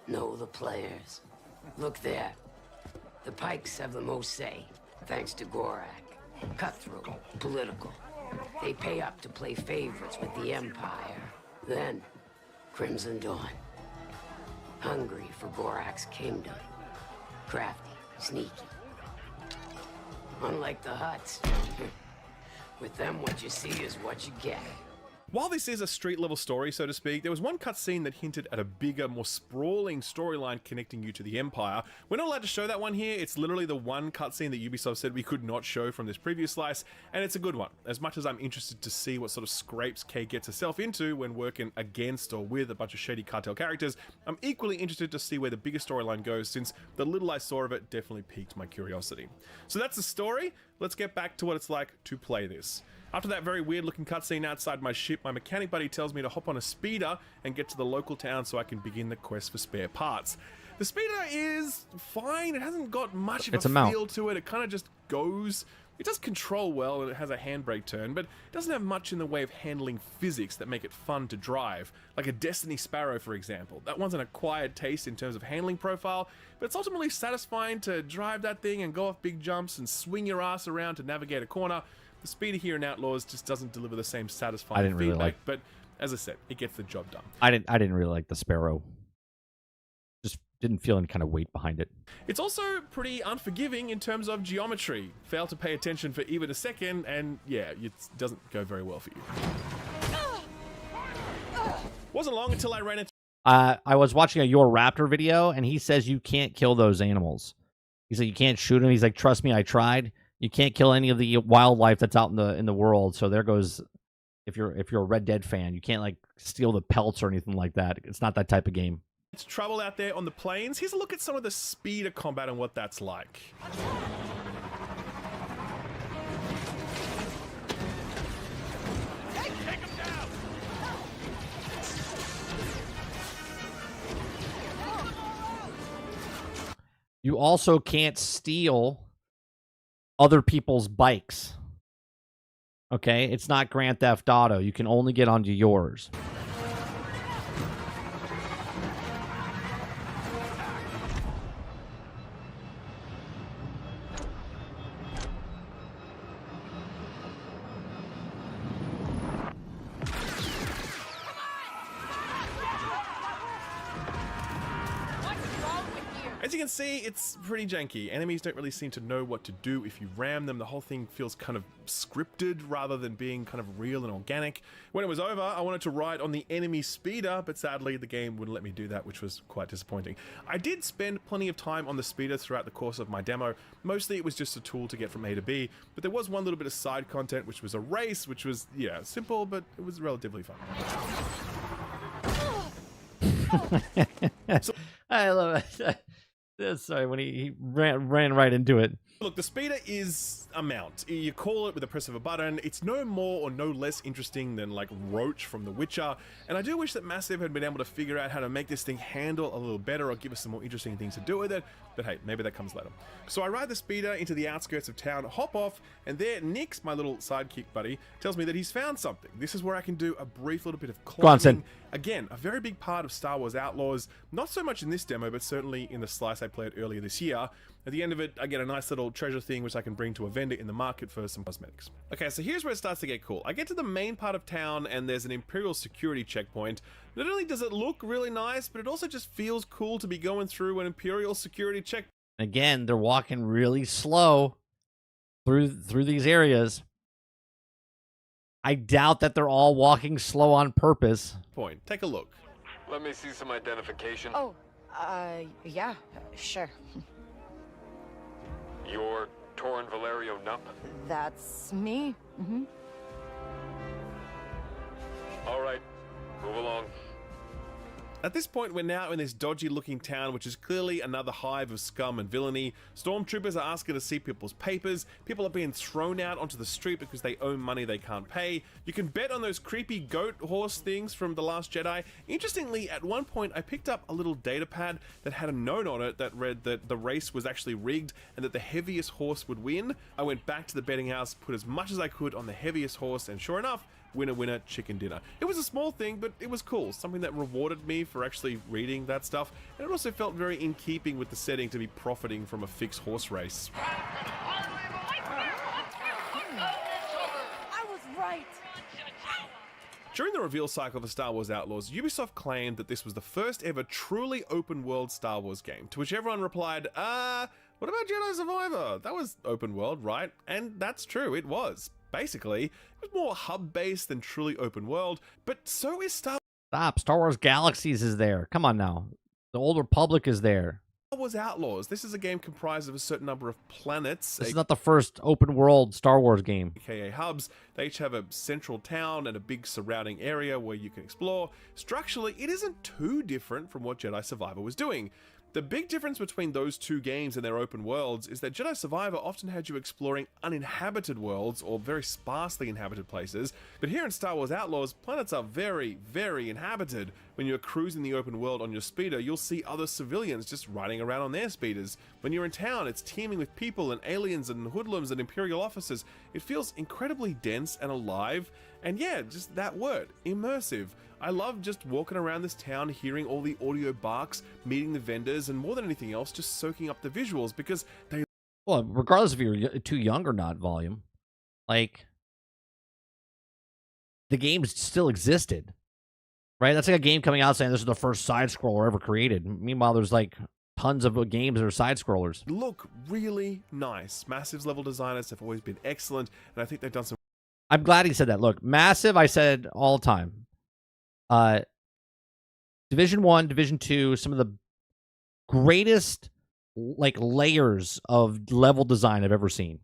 Know the players. Look there. The Pikes have the most say, thanks to Gorak. Cutthroat, political. They pay up to play favorites with the Empire. Then, Crimson Dawn. Hungry for Gorak's kingdom. Crafty, sneaky. Unlike the Hutts. With them, what you see is what you get. While this is a street-level story, so to speak, there was one cutscene that hinted at a bigger, more sprawling storyline connecting you to the Empire. We're not allowed to show that one here. It's literally the one cutscene that Ubisoft said we could not show from this preview slice, and it's a good one. As much as I'm interested to see what sort of scrapes Kay gets herself into when working against or with a bunch of shady cartel characters, I'm equally interested to see where the bigger storyline goes, since the little I saw of it definitely piqued my curiosity. So that's the story. Let's get back to what it's like to play this. After that very weird looking cutscene outside my ship, my mechanic buddy tells me to hop on a speeder and get to the local town so I can begin the quest for spare parts. The speeder is fine. It hasn't got much of a feel to it. It kind of just goes. It does control well and it has a handbrake turn, but it doesn't have much in the way of handling physics that make it fun to drive. Like a Destiny Sparrow, for example. That one's an acquired taste in terms of handling profile, but it's ultimately satisfying to drive that thing and go off big jumps and swing your ass around to navigate a corner. The speeder here in Outlaws just doesn't deliver the same satisfying feedback, but as I said, it gets the job done. I didn't really like the Sparrow. Just didn't feel any kind of weight behind it. It's also pretty unforgiving in terms of geometry. Fail to pay attention for even a second, and yeah, it doesn't go very well for you. Wasn't long until I ran into... I was watching a Your Raptor video, and he says you can't kill those animals. He said you can't shoot them. He's like, trust me, I tried. You can't kill any of the wildlife that's out in the world. So there goes, if you're a Red Dead fan, you can't like steal the pelts or anything like that. It's not that type of game. It's trouble out there on the plains. Here's a look at some of the speeder combat and what that's like. Take him down! You also can't steal other people's bikes. Okay? It's not Grand Theft Auto. You can only get onto yours. As you can see, it's pretty janky. Enemies don't really seem to know what to do if you ram them. The whole thing feels kind of scripted rather than being kind of real and organic. When it was over, I wanted to ride on the enemy speeder, but sadly the game wouldn't let me do that, which was quite disappointing. I did spend plenty of time on the speeder throughout the course of my demo. Mostly it was just a tool to get from A to B, but there was one little bit of side content, which was a race, which was, yeah, simple, but it was relatively fun. So, I love it. Sorry, when he ran right into it. Look, the speeder is a mount. You call it with the press of a button. It's no more or no less interesting than like Roach from The Witcher. And I do wish that Massive had been able to figure out how to make this thing handle a little better or give us some more interesting things to do with it. But hey, maybe that comes later. So I ride the speeder into the outskirts of town, hop off, and there Nix, my little sidekick buddy, tells me that he's found something. This is where I can do a brief little bit of climbing. Go on, Sin. Again, a very big part of Star Wars Outlaws, not so much in this demo, but certainly in the slice I played earlier this year. At the end of it, I get a nice little treasure thing which I can bring to a vendor in the market for some cosmetics. Okay, so here's where it starts to get cool. I get to the main part of town and there's an Imperial security checkpoint. Not only does it look really nice, but it also just feels cool to be going through an Imperial security checkpoint. Again, they're walking really slow through these areas. I doubt that they're all walking slow on purpose. Take a look. Let me see some identification. Oh, yeah, sure. You're Torin Valerio Nup? That's me. Mm-hmm. All right, move along. At this point, we're now in this dodgy-looking town, which is clearly another hive of scum and villainy. Stormtroopers are asking to see people's papers. People are being thrown out onto the street because they owe money they can't pay. You can bet on those creepy goat horse things from The Last Jedi. Interestingly, at one point, I picked up a little data pad that had a note on it that read that the race was actually rigged and that the heaviest horse would win. I went back to the betting house, put as much as I could on the heaviest horse, and sure enough, winner, winner, chicken dinner. It was a small thing, but it was cool. Something that rewarded me for actually reading that stuff. And it also felt very in keeping with the setting to be profiting from a fixed horse race. I was right. During the reveal cycle for Star Wars Outlaws, Ubisoft claimed that this was the first ever truly open world Star Wars game, to which everyone replied, what about Jedi Survivor? That was open world, right? And that's true, it was. Basically, it was more hub-based than truly open world, but so is Star Wars Galaxies is there. Come on now. The Old Republic is there. Star Wars Outlaws. This is a game comprised of a certain number of planets. This is not the first open world Star Wars game. AKA hubs. They each have a central town and a big surrounding area where you can explore. Structurally, it isn't too different from what Jedi Survivor was doing. The big difference between those two games and their open worlds is that Jedi Survivor often had you exploring uninhabited worlds or very sparsely inhabited places, but here in Star Wars Outlaws, planets are very, very inhabited. When you're cruising the open world on your speeder, you'll see other civilians just riding around on their speeders. When you're in town, it's teeming with people and aliens and hoodlums and Imperial officers. It feels incredibly dense and alive, and yeah, just that word, immersive. I love just walking around this town, hearing all the audio barks, meeting the vendors, and more than anything else, just soaking up the visuals because they... Well, regardless if you're too young or not, Volume, like, the game still existed, right? That's like a game coming out saying this is the first side-scroller ever created. Meanwhile, there's like tons of games that are side-scrollers. Look really nice. Massive's level designers have always been excellent, and I think they've done some... I'm glad he said that. Look, Massive, I said all the time. Division 1, Division 2, some of the greatest like layers of level design I've ever seen.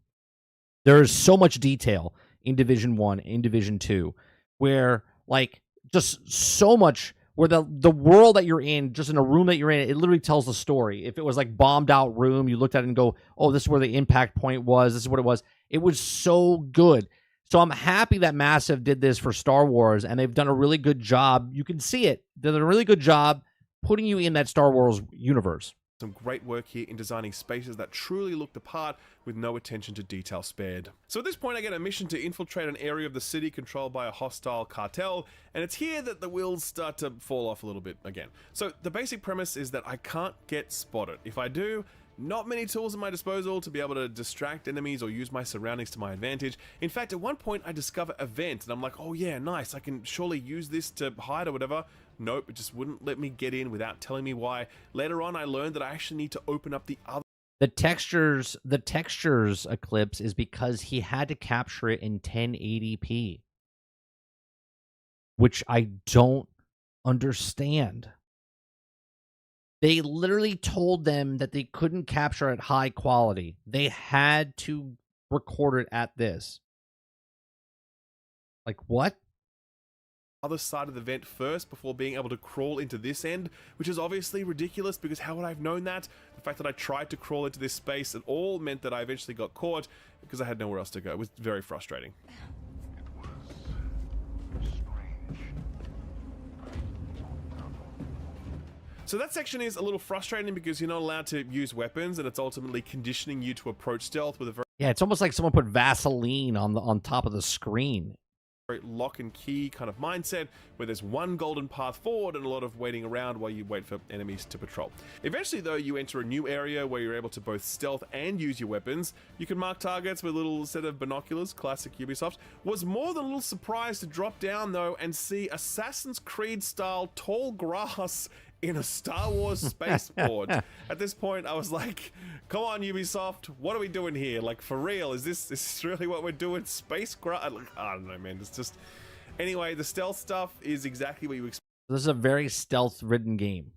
There is so much detail in Division 1, in Division 2, where like just so much where the world that you're in, just in a room that you're in, it literally tells the story. If it was like bombed out room, you looked at it and go, oh, this is where the impact point was, this is what it was. It was so good. So I'm happy that Massive did this for Star Wars, and they've done a really good job. You can see it. They've done a really good job putting you in that Star Wars universe. Some great work here in designing spaces that truly look the part with no attention to detail spared. So at this point I get a mission to infiltrate an area of the city controlled by a hostile cartel, and it's here that the wheels start to fall off a little bit again. So the basic premise is that I can't get spotted. If I do, Not many tools at my disposal to be able to distract enemies or use my surroundings to my advantage. In fact, at one point I discover a vent and I'm like, oh yeah, nice, I can surely use this to hide or whatever. Nope, it just wouldn't let me get in without telling me why. Later on, I learned that I actually need to open up the other. The textures Eclipse is because he had to capture it in 1080p, which I don't understand. They literally told them that they couldn't capture at high quality. They had to record it at this. Like, what? Other side of the vent first before being able to crawl into this end, which is obviously ridiculous because how would I have known that? The fact that I tried to crawl into this space, it all meant that I eventually got caught because I had nowhere else to go. It was very frustrating. So that section is a little frustrating because you're not allowed to use weapons and it's ultimately conditioning you to approach stealth with a very Yeah, it's almost like someone put Vaseline on top of the screen. lock and key kind of mindset where there's one golden path forward and a lot of waiting around while you wait for enemies to patrol. Eventually though, you enter a new area where you're able to both stealth and use your weapons. You can mark targets with a little set of binoculars, classic Ubisoft. Was more than a little surprised to drop down though and see Assassin's Creed style tall grass in a Star Wars spaceport. At this point, I was like, come on, Ubisoft, what are we doing here? Like, for real, is this really what we're doing? Space grass? I don't know, man. It's just... Anyway, the stealth stuff is exactly what you expect. This is a very stealth-ridden game.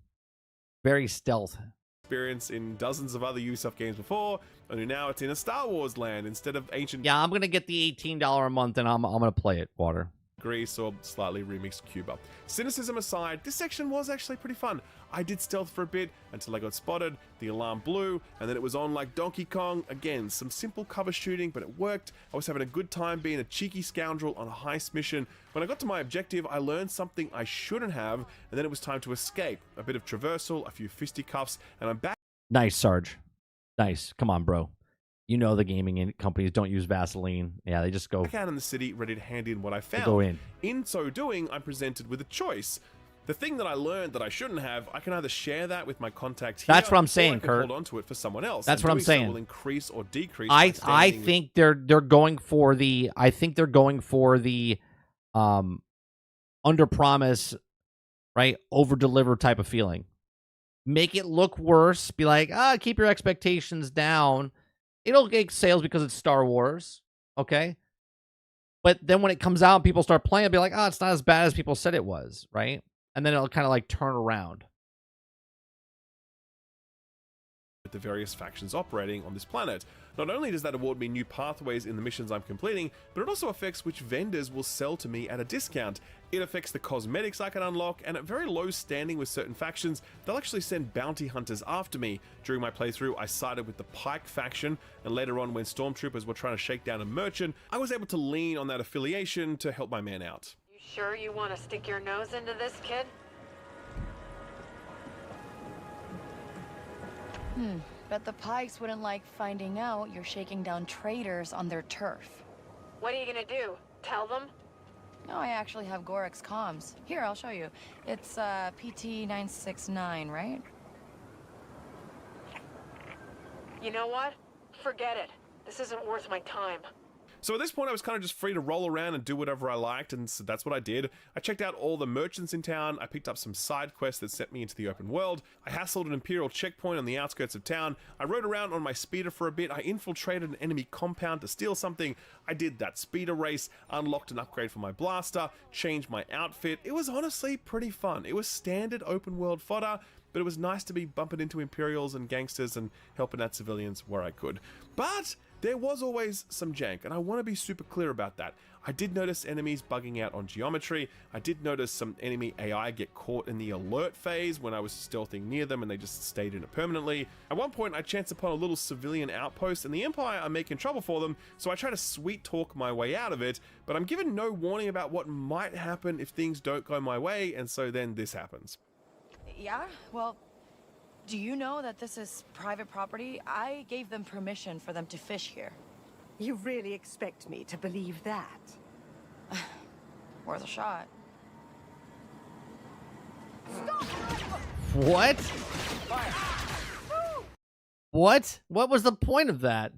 Very stealth. Experience in dozens of other Ubisoft games before, only now it's in a Star Wars land instead of ancient... Yeah, I'm going to get the $18 a month and I'm going to play it, Water. Greece or slightly remixed Cuba. Cynicism aside, this section was actually pretty fun. I did stealth for a bit until I got spotted, the alarm blew, and then it was on like Donkey Kong. Again, some simple cover shooting, but it worked. I was having a good time being a cheeky scoundrel on a heist mission. When I got to my objective, I learned something I shouldn't have, and then it was time to escape. A bit of traversal, a few fisticuffs, and I'm back. Nice, Sarge. Nice. Come on, bro. You know the gaming companies don't use Vaseline. Yeah, they just go back out in the city, ready to hand in what I found. Go in. In so doing, I'm presented with a choice. The thing that I learned that I shouldn't have, I can either share that with my contact here. That's what I'm saying, or I can Kurt. Hold on to it for someone else. That's what I'm saying. So will increase or decrease. I think they're going for the under promise, right? Over deliver type of feeling. Make it look worse. Be like, keep your expectations down. It'll get sales because it's Star Wars, okay? But then when it comes out and people start playing, it'll be like, it's not as bad as people said it was, right? And then it'll kind of like turn around. With the various factions operating on this planet. Not only does that award me new pathways in the missions I'm completing, but it also affects which vendors will sell to me at a discount. It affects the cosmetics I can unlock, and at very low standing with certain factions, they'll actually send bounty hunters after me. During my playthrough, I sided with the Pike faction, and later on when stormtroopers were trying to shake down a merchant, I was able to lean on that affiliation to help my man out. You sure you want to stick your nose into this, kid? Bet the Pikes wouldn't like finding out you're shaking down traitors on their turf. What are you gonna do? Tell them? No, I actually have Gorek's comms. Here, I'll show you. It's PT-969, right? You know what? Forget it. This isn't worth my time. So at this point, I was kind of just free to roll around and do whatever I liked, and so that's what I did. I checked out all the merchants in town, I picked up some side quests that sent me into the open world, I hassled an Imperial checkpoint on the outskirts of town, I rode around on my speeder for a bit, I infiltrated an enemy compound to steal something, I did that speeder race, unlocked an upgrade for my blaster, changed my outfit. It was honestly pretty fun. It was standard open world fodder, but it was nice to be bumping into Imperials and gangsters and helping out civilians where I could. But there was always some jank, and I want to be super clear about that. I did notice enemies bugging out on geometry. I did notice some enemy AI get caught in the alert phase when I was stealthing near them and they just stayed in it permanently. At one point, I chanced upon a little civilian outpost, and the Empire are making trouble for them, so I try to sweet talk my way out of it, but I'm given no warning about what might happen if things don't go my way, and so then this happens. Yeah? Well, do you know that this is private property? I gave them permission for them to fish here. You really expect me to believe that? Worth a shot. What? What? What was the point of that?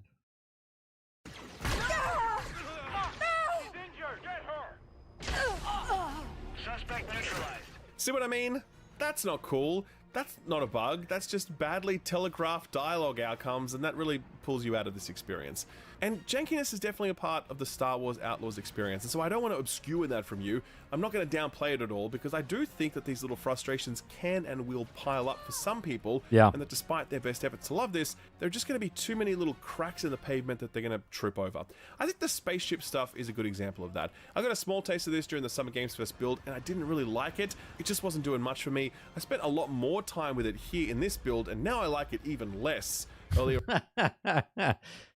See what I mean? That's not cool. That's not a bug. That's just badly telegraphed dialogue outcomes, and that really pulls you out of this experience. And jankiness is definitely a part of the Star Wars Outlaws experience, and so I don't want to obscure that from you. I'm not going to downplay it at all, because I do think that these little frustrations can and will pile up for some people, Yeah. and that despite their best efforts to love this, there are just going to be too many little cracks in the pavement that they're going to trip over. I think the spaceship stuff is a good example of that. I got a small taste of this during the Summer Games Fest build, and I didn't really like it. It just wasn't doing much for me. I spent a lot more time with it here in this build, and now I like it even less. Earlier,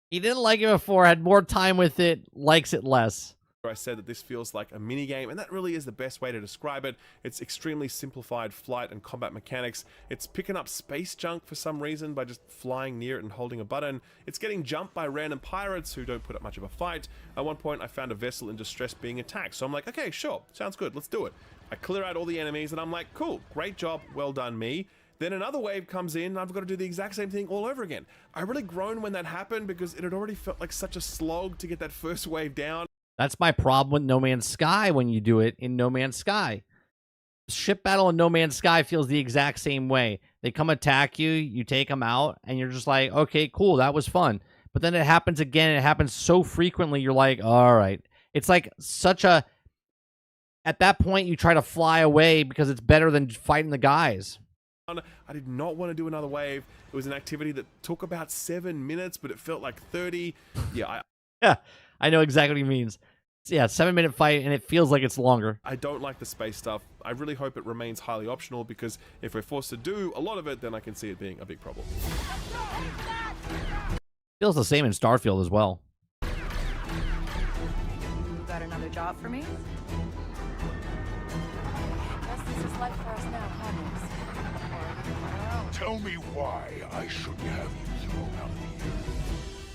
He didn't like it before, had more time with it, likes it less. I said that this feels like a mini game, and that really is the best way to describe it. It's extremely simplified flight and combat mechanics. It's picking up space junk for some reason by just flying near it and holding a button. It's getting jumped by random pirates who don't put up much of a fight. At one point, I found a vessel in distress being attacked, so I'm like, okay, sure, sounds good, let's do it. I clear out all the enemies, and I'm like, cool, great job, well done, me. Then another wave comes in, and I've got to do the exact same thing all over again. I really groaned when that happened because it had already felt like such a slog to get that first wave down. That's my problem with No Man's Sky when you do it in No Man's Sky. Ship battle in No Man's Sky feels the exact same way. They come attack you, you take them out, and you're just like, okay, cool, that was fun. But then it happens again, and it happens so frequently, you're like, all right. It's like such a... At that point, you try to fly away because it's better than fighting the guys. I did not want to do another wave. It was an activity that took about 7 minutes, but it felt like 30. Yeah, I know exactly what he means. Yeah, 7-minute fight, and it feels like it's longer. I don't like the space stuff. I really hope it remains highly optional, because if we're forced to do a lot of it, then I can see it being a big problem. Feels the same in Starfield as well. You got another job for me? Guess this is life for us now, huh, Nix? Tell me why I shouldn't have you thrown out of here.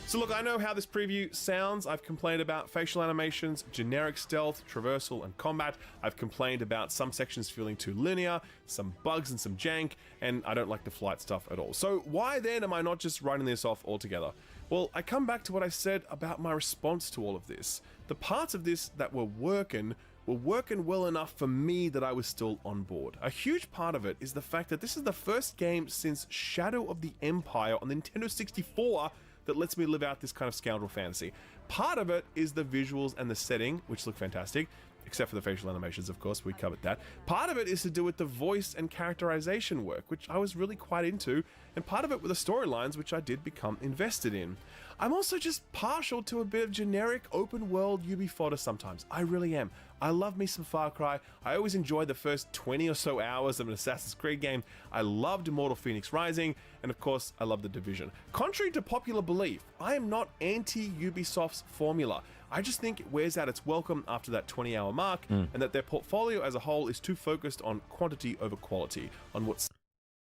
So look, I know how this preview sounds. I've complained about facial animations, generic stealth, traversal, and combat. I've complained about some sections feeling too linear, some bugs and some jank, and I don't like the flight stuff at all. So why then am I not just writing this off altogether? Well, I come back to what I said about my response to all of this. The parts of this that were working well enough for me that I was still on board. A huge part of it is the fact that this is the first game since Shadow of the Empire on the Nintendo 64 that lets me live out this kind of scoundrel fantasy. Part of it is the visuals and the setting, which look fantastic, except for the facial animations, of course, we covered that. Part of it is to do with the voice and characterization work, which I was really quite into, and part of it with the storylines, which I did become invested in. I'm also just partial to a bit of generic open world Ubi fodder sometimes. I really am. I love me some Far Cry. I always enjoyed the first 20 or so hours of an Assassin's Creed game. I loved Immortal Phoenix Rising, and of course, I love The Division. Contrary to popular belief, I am not anti-Ubisoft's formula. I just think it wears out its welcome after that 20-hour mark, and that their portfolio as a whole is too focused on quantity over quality, on what's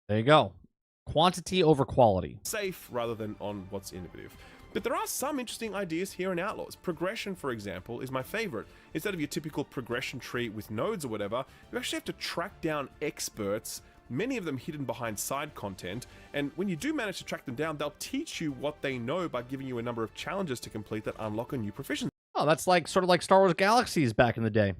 There you go. Quantity over quality. safe rather than on what's innovative. But there are some interesting ideas here in Outlaws. Progression, for example, is my favorite. Instead of your typical progression tree with nodes or whatever, you actually have to track down experts, many of them hidden behind side content, and when you do manage to track them down, they'll teach you what they know by giving you a number of challenges to complete that unlock a new proficiency. Oh, that's like sort of like Star Wars Galaxies back in the day.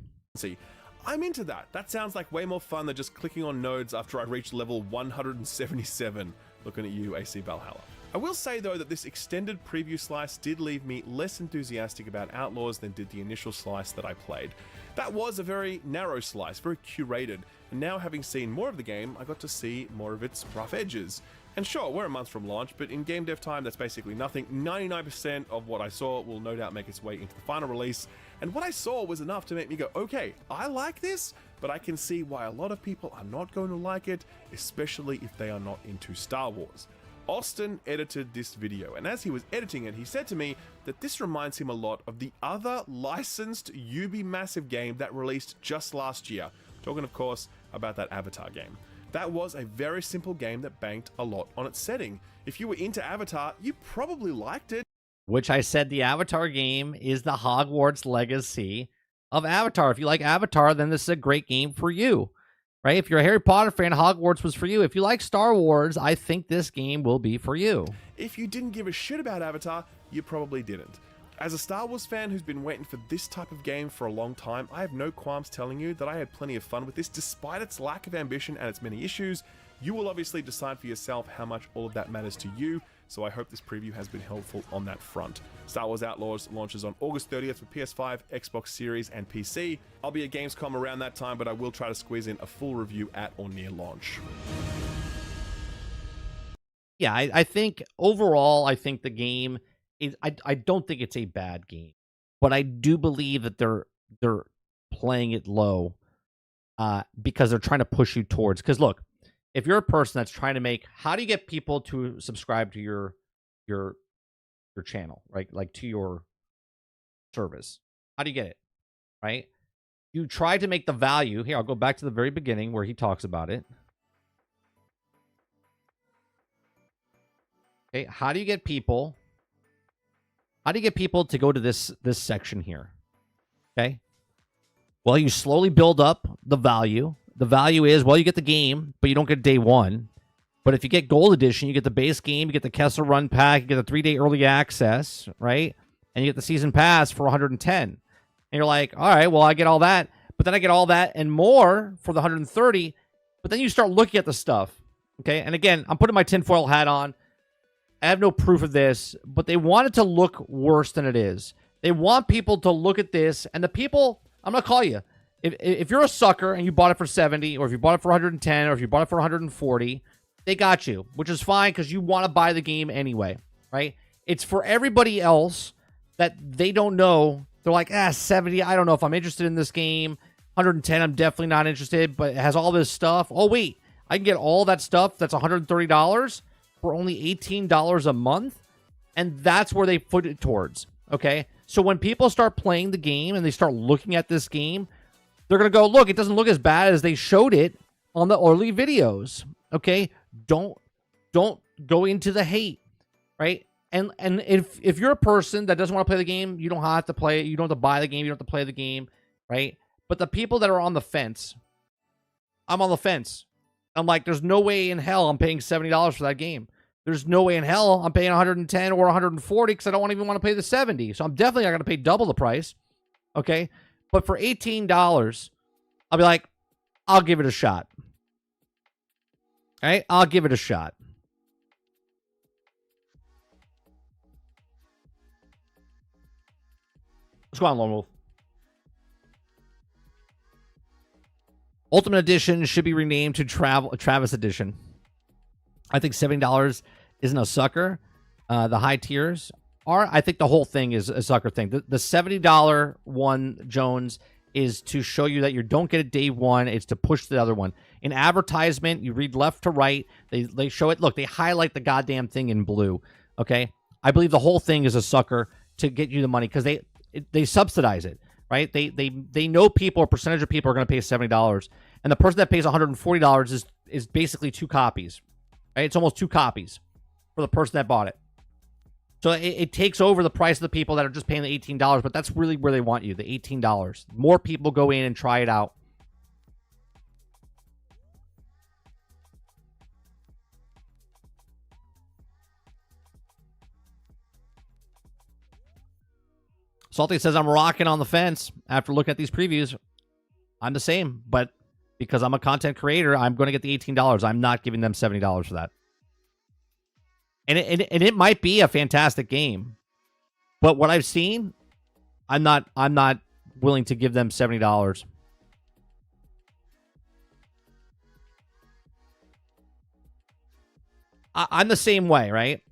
I'm into that. That sounds like way more fun than just clicking on nodes after I reach level 177. Looking at you, AC Valhalla. I will say though that this extended preview slice did leave me less enthusiastic about Outlaws than did the initial slice that I played. That was a very narrow slice, very curated, and now having seen more of the game, I got to see more of its rough edges. And sure, we're a month from launch, but in game dev time, that's basically nothing. 99% of what I saw will no doubt make its way into the final release, and what I saw was enough to make me go, okay, I like this, but I can see why a lot of people are not going to like it, especially if they are not into Star Wars. Austin edited this video, and as he was editing it, he said to me that this reminds him a lot of the other licensed Ubi massive game that released just last year. Talking, of course, about that Avatar game. That was a very simple game that banked a lot on its setting. If you were into Avatar, you probably liked it. Which I said the Avatar game is the Hogwarts legacy of Avatar. If you like Avatar, then this is a great game for you. right? If you're a Harry Potter fan, Hogwarts was for you. If you like Star Wars, I think this game will be for you. If you didn't give a shit about Avatar, you probably didn't. As a Star Wars fan who's been waiting for this type of game for a long time, I have no qualms telling you that I had plenty of fun with this despite its lack of ambition and its many issues. You will obviously decide for yourself how much all of that matters to you, so I hope this preview has been helpful on that front. Star Wars Outlaws launches on August 30th for PS5, Xbox Series, and PC. I'll be at Gamescom around that time, but I will try to squeeze in a full review at or near launch. Yeah, I think overall, I think the game is. I don't think it's a bad game, but I do believe that they're playing it low because they're trying to push you towards. Because look, if you're a person that's trying to make, how do you get people to subscribe to your channel, right? Like to your service. How do you get it, right? You try to make the value. Here, I'll go back to the very beginning where he talks about it. Okay, how do you get people? How do you get people to go to this section here? Okay. Well, you slowly build up the value. The value is, well, you get the game, but you don't get day one. But if you get Gold Edition, you get the base game, you get the Kessel Run Pack, you get the 3-day early access, right? And you get the Season Pass for 110. And you're like, all right, well, I get all that. But then I get all that and more for the 130. But then you start looking at the stuff, okay? And again, I'm putting my tinfoil hat on. I have no proof of this, but they want it to look worse than it is. They want people to look at this, and the people, I'm going to call you. If you're a sucker and you bought it for 70, or if you bought it for 110, or if you bought it for 140, they got you, which is fine because you want to buy the game anyway, right? It's for everybody else that they don't know. They're like, 70, I don't know if I'm interested in this game. 110, I'm definitely not interested, but it has all this stuff. Oh, wait, I can get all that stuff that's $130 for only $18 a month, and that's where they put it towards, okay? So when people start playing the game and they start looking at this game, they're going to go, look, it doesn't look as bad as they showed it on the early videos, okay? Don't go into the hate, right? And if you're a person that doesn't want to play the game, you don't have to play it. You don't have to buy the game. You don't have to play the game, right? But the people that are on the fence, I'm on the fence. I'm like, there's no way in hell I'm paying $70 for that game. There's no way in hell I'm paying 110 or 140 because I don't even want to pay the 70. So I'm definitely not going to pay double the price. Okay. But for $18, I'll be like, I'll give it a shot. All right. I'll give it a shot. Let's go on, Lone Wolf. Ultimate Edition should be renamed to Travis Edition. I think $70 isn't a sucker. The high tiers are. I think the whole thing is a sucker thing. The $70 one, Jones, is to show you that you don't get it day one. It's to push the other one. In advertisement, you read left to right. They show it. Look, they highlight the goddamn thing in blue. Okay? I believe the whole thing is a sucker to get you the money because they subsidize it. Right? They know people, a percentage of people are going to pay $70. And the person that pays $140 is basically 2 copies. Right? It's almost 2 copies for the person that bought it. So it takes over the price of the people that are just paying the $18, but that's really where they want you, the $18. More people go in and try it out. Salty says, I'm rocking on the fence after looking at these previews. I'm the same, but because I'm a content creator, I'm going to get the $18. I'm not giving them $70 for that. And it might be a fantastic game, but what I've seen, I'm not willing to give them $70. I'm the same way, right?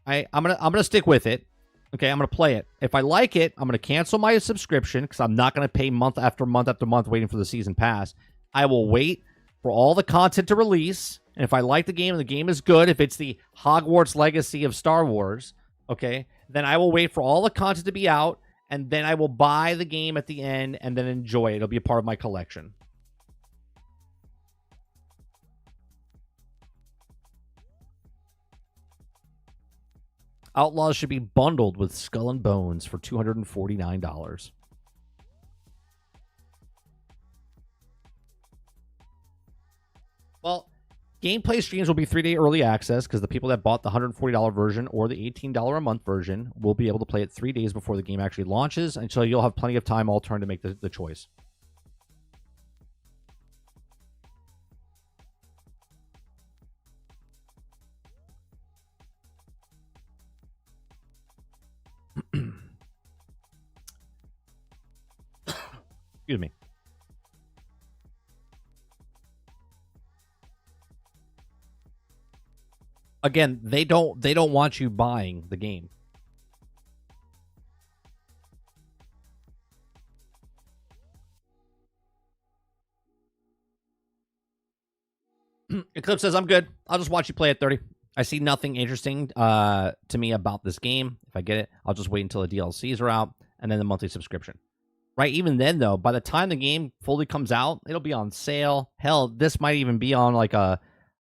I'm gonna stick with it. Okay, I'm gonna play it. If I like it, I'm gonna cancel my subscription because I'm not gonna pay month after month after month waiting for the season pass. I will wait for all the content to release. And if I like the game and the game is good, if it's the Hogwarts Legacy of Star Wars, okay, then I will wait for all the content to be out, and then I will buy the game at the end and then enjoy it. It'll be a part of my collection. Outlaws should be bundled with Skull and Bones for $249. Well, gameplay streams will be 3-day early access because the people that bought the $140 version or the $18 a month version will be able to play it 3 days before the game actually launches, and so you'll have plenty of time all turn to make the choice. Excuse me. Again, they don't want you buying the game. Eclipse says, I'm good. I'll just watch you play at 30. I see nothing interesting to me about this game. If I get it, I'll just wait until the DLCs are out and then the monthly subscription. Right? Even then, though, by the time the game fully comes out, it'll be on sale. Hell, this might even be on like a...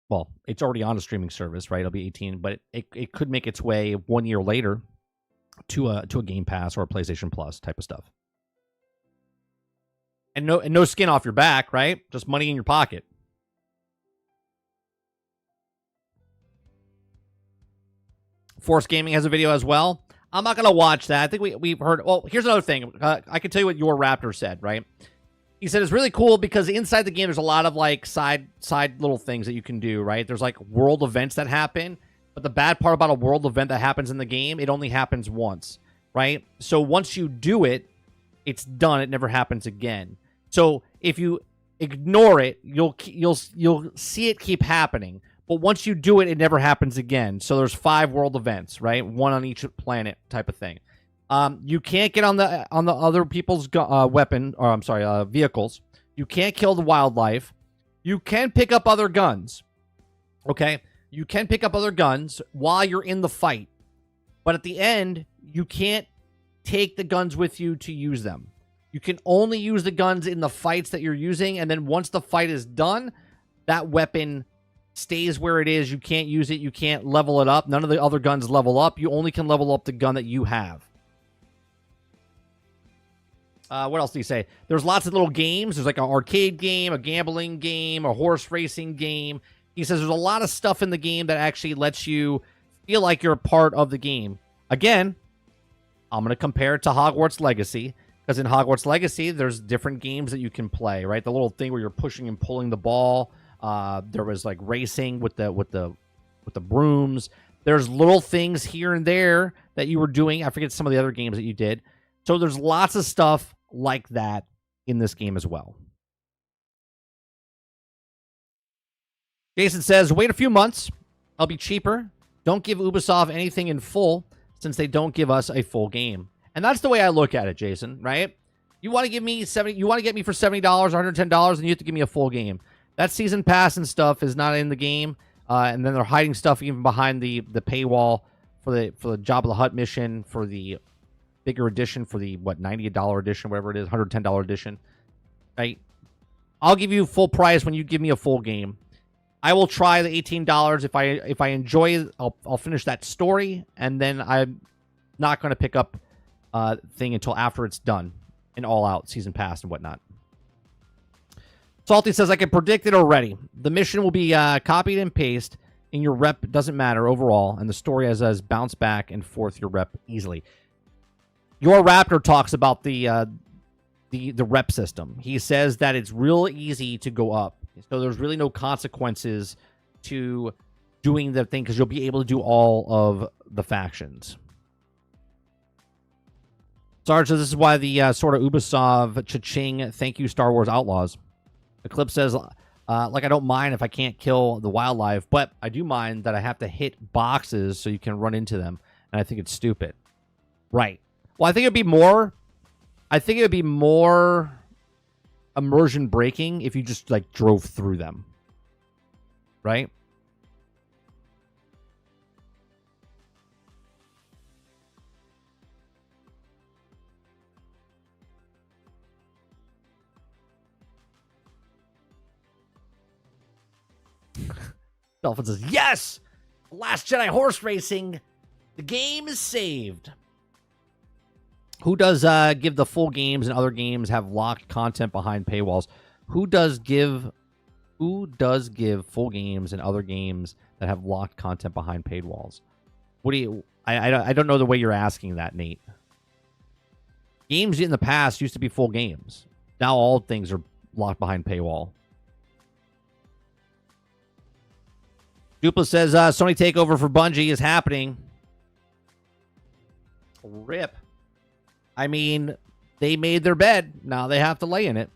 Well, it's already on a streaming service, right? It'll be 18, but it could make its way 1 year later to a Game Pass or a PlayStation Plus type of stuff. And no skin off your back, right? Just money in your pocket. Force Gaming has a video as well. I'm not going to watch that. I think we've heard... Well, here's another thing. I can tell you what your Raptor said, right? He said it's really cool because inside the game there's a lot of like side little things that you can do, right? There's like world events that happen, but the bad part about a world event that happens in the game, it only happens once, right? So once you do it, it's done. It never happens again. So if you ignore it, you'll see it keep happening. But once you do it, it never happens again. So there's 5 world events, right? 1 on each planet type of thing. You can't get on the other people's vehicles. You can't kill the wildlife. You can pick up other guns. Okay? You can pick up other guns while you're in the fight. But at the end, you can't take the guns with you to use them. You can only use the guns in the fights that you're using, and then once the fight is done, that weapon stays where it is. You can't use it. You can't level it up. None of the other guns level up. You only can level up the gun that you have. What else do you say? There's lots of little games. There's like an arcade game, a gambling game, a horse racing game. He says there's a lot of stuff in the game that actually lets you feel like you're a part of the game. Again, I'm going to compare it to Hogwarts Legacy, because in Hogwarts Legacy, there's different games that you can play, right? The little thing where you're pushing and pulling the ball. There was like racing with the brooms. There's little things here and there that you were doing. I forget some of the other games that you did. So there's lots of stuff like that in this game as well. Jason says, wait a few months. I'll be cheaper. Don't give Ubisoft anything in full since they don't give us a full game. And that's the way I look at it, Jason, right? You want to give me you want to get me for $70 or $110, and you have to give me a full game. That season pass and stuff is not in the game. And then they're hiding stuff even behind the paywall for the Jabba the Hutt mission, for the bigger edition, for the $90 edition, whatever it is, $110 edition. Right? I'll give you full price when you give me a full game. I will try the $18 if I enjoy it. I'll finish that story, and then I'm not going to pick up thing until after it's done, and all out season pass and whatnot. Salty says, I can predict it already. The mission will be copied and pasted in your rep. It doesn't matter overall, and the story has bounced back and forth your rep easily. Your Raptor talks about the rep system. He says that it's real easy to go up. So there's really no consequences to doing the thing because you'll be able to do all of the factions. Sarge says, this is why the sort of Ubisoft cha-ching, thank you, Star Wars Outlaws. Eclipse says, like, I don't mind if I can't kill the wildlife, but I do mind that I have to hit boxes so you can run into them, and I think it's stupid. Right. Well, I think it'd be more immersion breaking if you just, like, drove through them. Right? Dolphin says, yes! Last Jedi horse racing. The game is saved. Who does give the full games and other games have locked content behind paywalls? Who does give Who does give full games and other games that have locked content behind paid walls? What do you... I don't know the way you're asking that, Nate. Games in the past used to be full games. Now all things are locked behind paywall. Dupla says Sony takeover for Bungie is happening. Rip. I mean, they made their bed. Now they have to lay in it.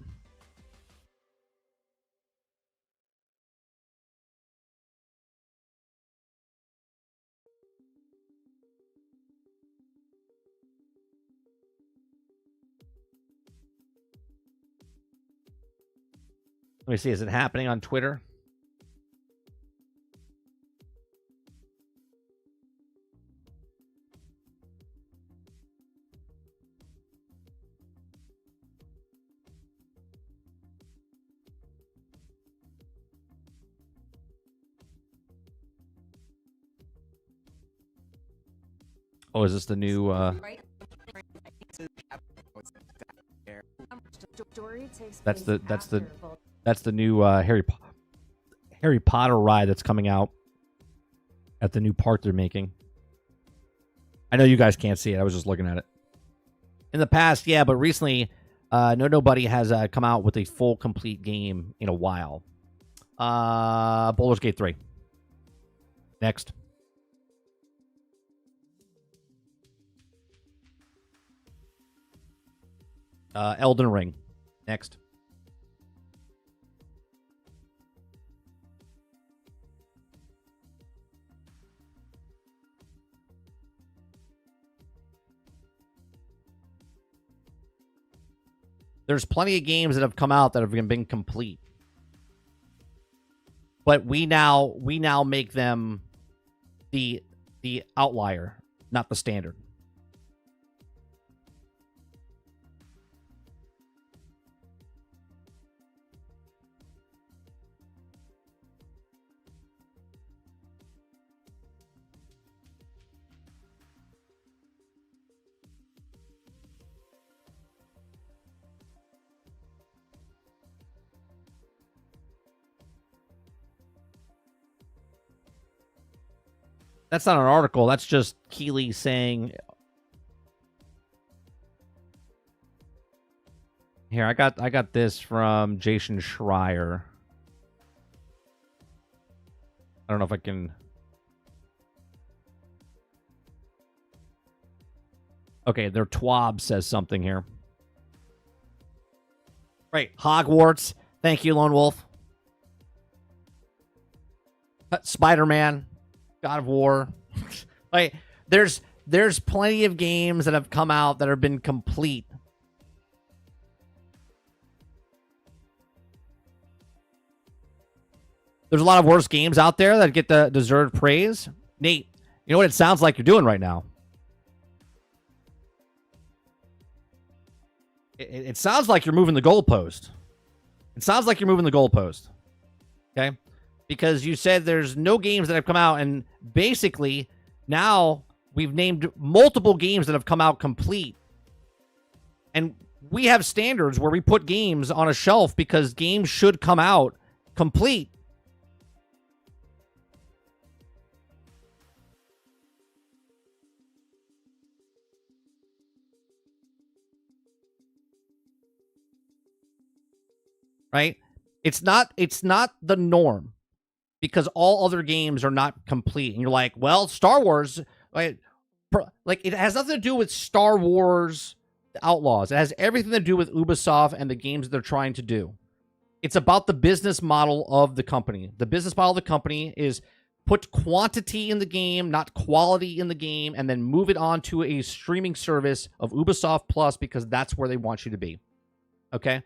Let me see. Is it happening on Twitter? Oh, is this the new that's the new Harry Potter ride that's coming out at the new park they're making. I know you guys can't see it. I was just looking at it. In the past, yeah, but recently nobody has come out with a full complete game in a while. Baldur's Gate 3. Next. Elden Ring. Next. There's plenty of games that have come out that have been complete. But we now make them the outlier, not the standard. That's not an article. That's just Keeley saying. Here, I got this from Jason Schreier. I don't know if I can. Okay, their TWAB says something here. Right, Hogwarts. Thank you, Lone Wolf. Spider-Man. God of War. Like, there's plenty of games that have come out that have been complete. There's a lot of worse games out there that get the deserved praise. Nate, you know what it sounds like you're doing right now? It sounds like you're moving the goalpost. It sounds like you're moving the goalpost. Okay? Because you said there's no games that have come out, and basically now we've named multiple games that have come out complete. And we have standards where we put games on a shelf because games should come out complete. Right? It's not the norm. Because all other games are not complete. And you're like, well, Star Wars, like it has nothing to do with Star Wars Outlaws. It has everything to do with Ubisoft and the games that they're trying to do. It's about the business model of the company. The business model of the company is put quantity in the game, not quality in the game, and then move it on to a streaming service of Ubisoft Plus because that's where they want you to be. Okay?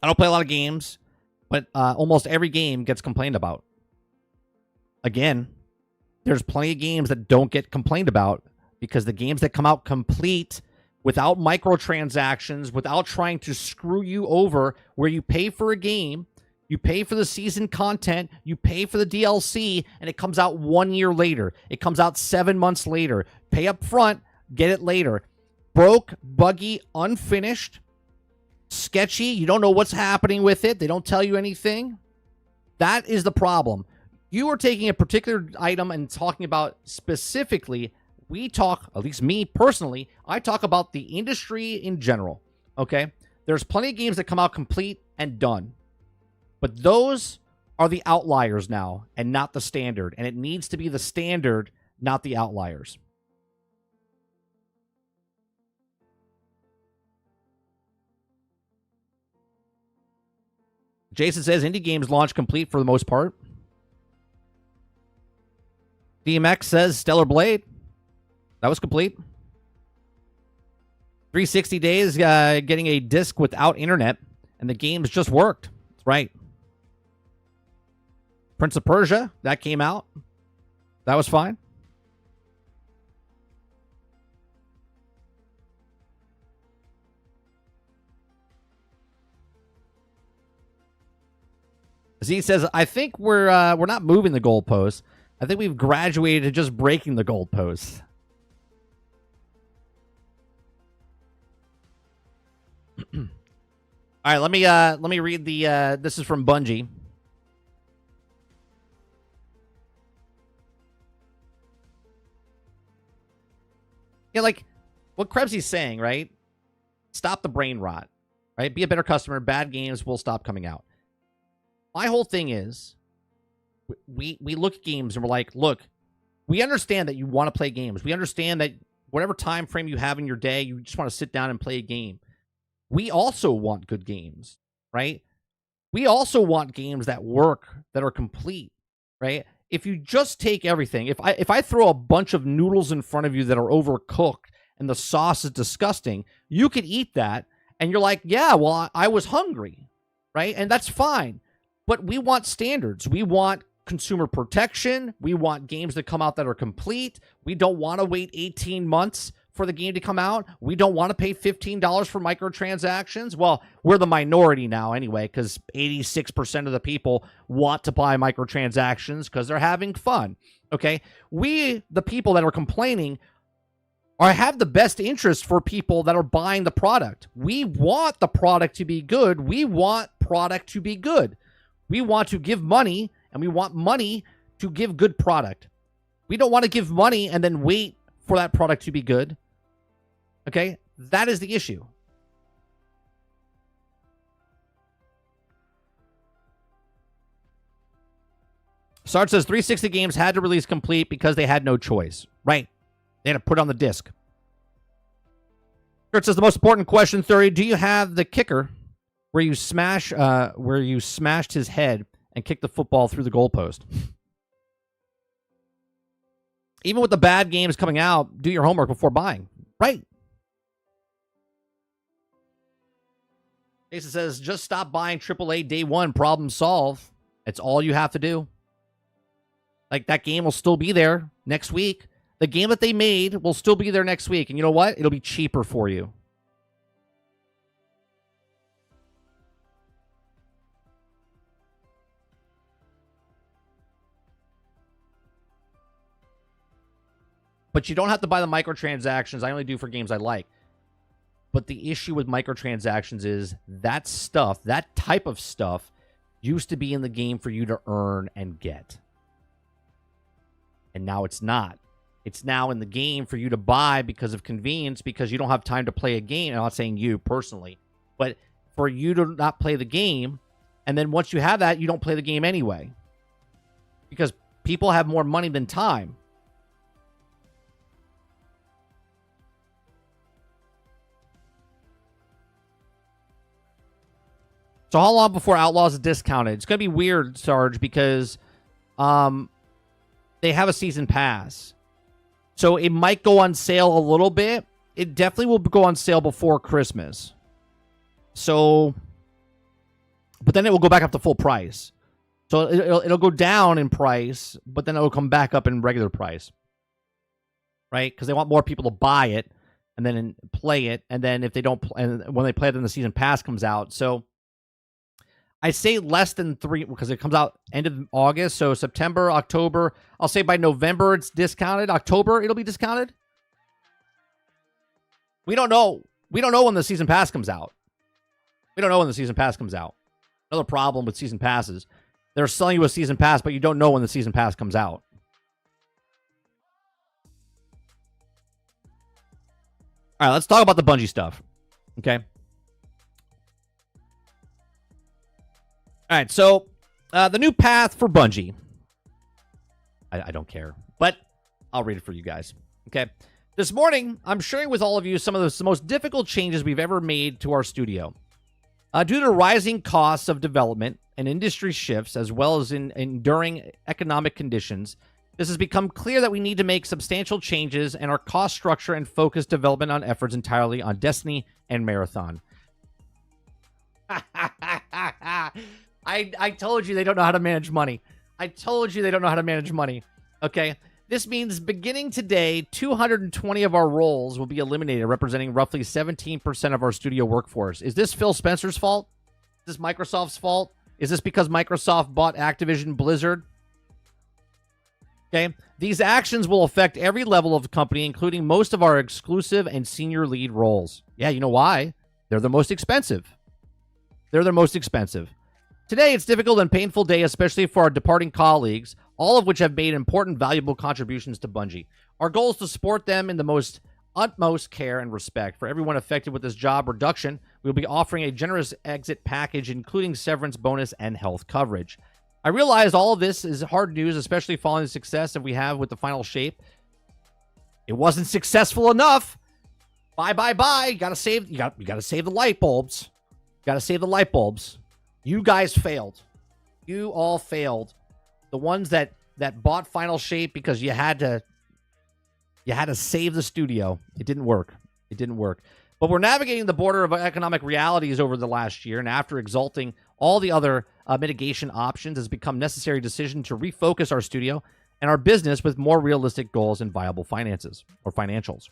I don't play a lot of games, but almost every game gets complained about. Again, there's plenty of games that don't get complained about because the games that come out complete without microtransactions, without trying to screw you over, where you pay for a game, You pay for the season content, you pay for the DLC, and it comes out 1 year later. It comes out 7 months later. Pay up front, get it later. Broke, buggy, unfinished, sketchy. You don't know what's happening with it. They don't tell you anything. That is the problem. You are taking a particular item and talking about specifically. We talk, at least me personally, I talk about the industry in general, okay? There's plenty of games that come out complete and done. But those are the outliers now and not the standard. And it needs to be the standard, not the outliers. Jason says indie games launch complete for the most part. DMX says Stellar Blade. That was complete. 360 days getting a disc without internet, and the games just worked. That's right. Prince of Persia, that came out. That was fine. Z says, I think we're not moving the goalposts. I think we've graduated to just breaking the goalposts. All right, let me read the this is from Bungie. Yeah, like what Krebsy's saying, right? Stop the brain rot, right? Be a better customer. Bad games will stop coming out. My whole thing is we look at games and we're like, look, we understand that you want to play games. We understand that whatever time frame you have in your day, you just want to sit down and play a game. We also want good games, right? We also want games that work, that are complete, right? If you just take everything, if I throw a bunch of noodles in front of you that are overcooked and the sauce is disgusting, you could eat that and you're like, yeah, well, I was hungry, right? And that's fine. But we want standards. We want consumer protection. We want games that come out that are complete. We don't want to wait 18 months for the game to come out. We don't want to pay $15 for microtransactions. Well, we're the minority now anyway, because 86% of the people want to buy microtransactions because they're having fun. Okay? We, the people that are complaining, have the best interest for people that are buying the product. We want the product to be good. We want product to be good. We want to give money, and we want money to give good product. We don't want to give money and then wait for that product to be good. Okay? That is the issue. Sarge says 360 games had to release complete because they had no choice. Right. They had to put it on the disc. Kurt says the most important question, 30, do you have the kicker where you smashed his head and kicked the football through the goalpost? Even with the bad games coming out, do your homework before buying. Right. Jason says, just stop buying AAA day one. Problem solved. It's all you have to do. Like, that game will still be there next week. The game that they made will still be there next week. And you know what? It'll be cheaper for you. But you don't have to buy the microtransactions. I only do for games I like. But the issue with microtransactions is that stuff, that type of stuff, used to be in the game for you to earn and get. And now it's not. It's now in the game for you to buy because of convenience, because you don't have time to play a game. I'm not saying you personally, but for you to not play the game, and then once you have that, you don't play the game anyway. Because people have more money than time. So how long before Outlaws is discounted? It's going to be weird, Sarge, because they have a season pass. So it might go on sale a little bit. It definitely will go on sale before Christmas. So, but then it will go back up to full price. So it'll go down in price, but then it will come back up in regular price. Right? Because they want more people to buy it and then play it. And then if they don't, and when they play it, then the season pass comes out. So I say less than 3 because it comes out end of August. So September, October. I'll say by November it's discounted. October it'll be discounted. We don't know. We don't know when the season pass comes out. We don't know when the season pass comes out. Another problem with season passes. They're selling you a season pass, but you don't know when the season pass comes out. All right, let's talk about the Bungie stuff. Okay. All right, so the new path for Bungie. I don't care, but I'll read it for you guys. Okay. This morning, I'm sharing with all of you some of the most difficult changes we've ever made to our studio. Due to rising costs of development and industry shifts, as well as in enduring economic conditions, this has become clear that we need to make substantial changes in our cost structure and focus development on efforts entirely on Destiny and Marathon. I told you they don't know how to manage money. I told you they don't know how to manage money. Okay? This means beginning today, 220 of our roles will be eliminated, representing roughly 17% of our studio workforce. Is this Phil Spencer's fault? Is this Microsoft's fault? Is this because Microsoft bought Activision Blizzard? Okay. These actions will affect every level of the company, including most of our exclusive and senior lead roles. Yeah, you know why? They're the most expensive. They're the most expensive. Today, it's a difficult and painful day, especially for our departing colleagues, all of which have made important, valuable contributions to Bungie. Our goal is to support them in the utmost care and respect. For everyone affected with this job reduction, we'll be offering a generous exit package, including severance bonus and health coverage. I realize all of this is hard news, especially following the success that we have with the final shape. It wasn't successful enough. Bye. You gotta save the light bulbs. Gotta save the light bulbs. You guys failed. You all failed. The ones that bought Final Shape because you had to save the studio. It didn't work. It didn't work. But we're navigating the border of economic realities over the last year, and after exalting all the other mitigation options, has become necessary decision to refocus our studio and our business with more realistic goals and viable finances or financials.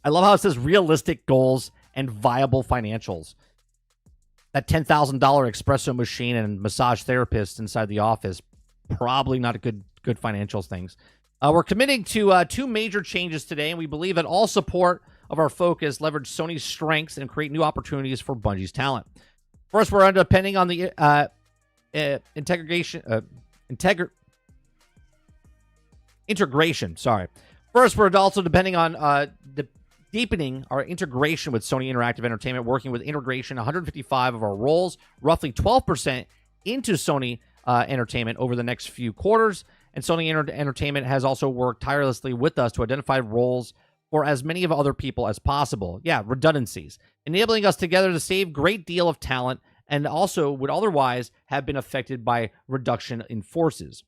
I love how it says realistic goals and viable financials. That $10,000 espresso machine and massage therapist inside the office, probably not a good financials things. We're committing to 2 major changes today, and we believe that all support of our focus leverage Sony's strengths and create new opportunities for Bungie's talent. First, we're depending on the integration. Sorry. First, we're also depending on deepening our integration with Sony Interactive Entertainment, working with integration 155 of our roles, roughly 12% into Sony Entertainment over the next few quarters. And Sony Entertainment has also worked tirelessly with us to identify roles for as many of other people as possible. Yeah, redundancies, enabling us together to save great deal of talent and also would otherwise have been affected by reduction in forces.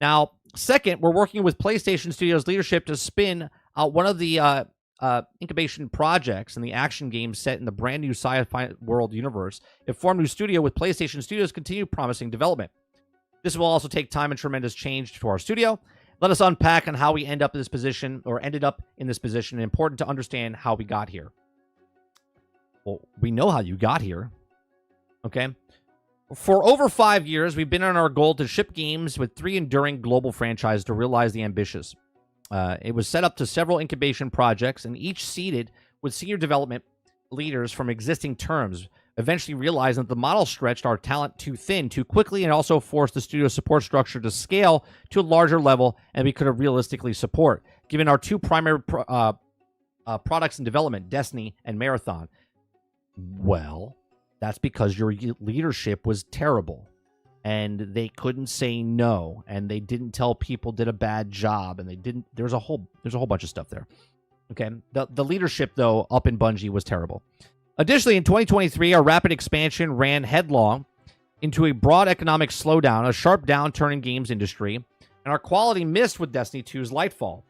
Now, second, we're working with PlayStation Studios leadership to spin out one of the incubation projects in the action game set in the brand new sci-fi world universe. It formed a new studio with PlayStation Studios continue promising development. This will also take time and tremendous change to our studio. Let us unpack on how we ended up in this position. Important to understand how we got here. Well, we know how you got here. Okay. For over 5 years, we've been on our goal to ship games with 3 enduring global franchises to realize the ambitious. It was set up to several incubation projects, and each seeded with senior development leaders from existing terms, eventually realizing that the model stretched our talent too thin too quickly and also forced the studio support structure to scale to a larger level and we could have realistically support, given our 2 primary products in development, Destiny and Marathon. Well, that's because your leadership was terrible. And they couldn't say no, and they didn't tell people did a bad job, and they didn't. There's a whole bunch of stuff there. Okay, the leadership though up in Bungie was terrible. Additionally, in 2023, our rapid expansion ran headlong into a broad economic slowdown, a sharp downturn in games industry, and our quality missed with Destiny 2's Lightfall.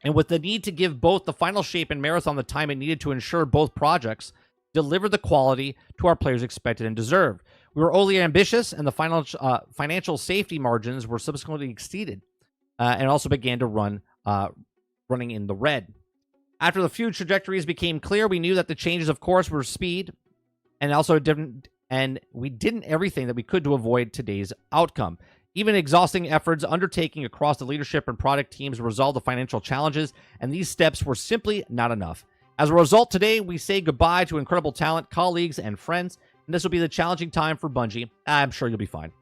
And with the need to give both the Final Shape and Marathon the time it needed to ensure both projects delivered the quality to our players expected and deserved. We were overly ambitious, and the financial safety margins were subsequently exceeded, and also began to running in the red. After the few trajectories became clear, we knew that the changes, of course, were speed, and also and we did everything that we could to avoid today's outcome. Even exhausting efforts undertaking across the leadership and product teams to resolve the financial challenges, and these steps were simply not enough. As a result, today we say goodbye to incredible talent, colleagues, and friends, and this will be the challenging time for Bungie. I'm sure you'll be fine.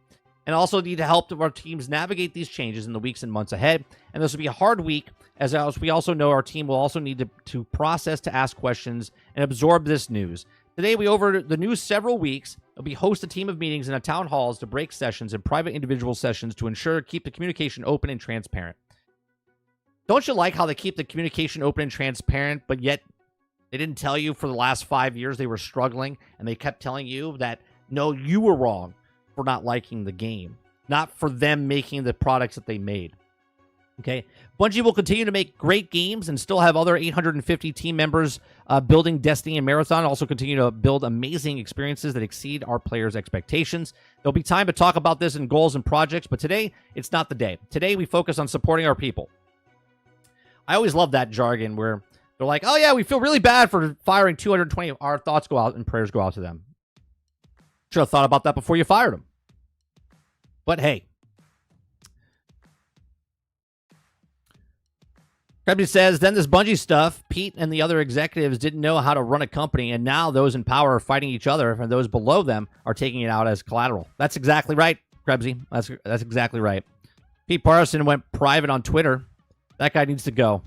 And also need the help of our teams navigate these changes in the weeks and months ahead, and this will be a hard week, as we also know our team will also need to process, to ask questions, and absorb this news. Today, over the news several weeks, we host a team of meetings in town halls to break sessions and private individual sessions to ensure keep the communication open and transparent. Don't you like how they keep the communication open and transparent, but yet they didn't tell you for the last 5 years they were struggling, and they kept telling you that, no, you were wrong for not liking the game, not for them making the products that they made. Okay, Bungie will continue to make great games and still have other 850 team members building Destiny and Marathon, also continue to build amazing experiences that exceed our players' expectations. There'll be time to talk about this in goals and projects, but today, it's not the day. Today, we focus on supporting our people. I always love that jargon where they're like, oh yeah, we feel really bad for firing 220. Our thoughts go out and prayers go out to them. Should have thought about that before you fired them. But hey. Scruffy says, then this Bungie stuff, Pete and the other executives didn't know how to run a company, and now those in power are fighting each other, and those below them are taking it out as collateral. That's exactly right, Krebsy. That's exactly right. Pete Parson went private on Twitter. That guy needs to go.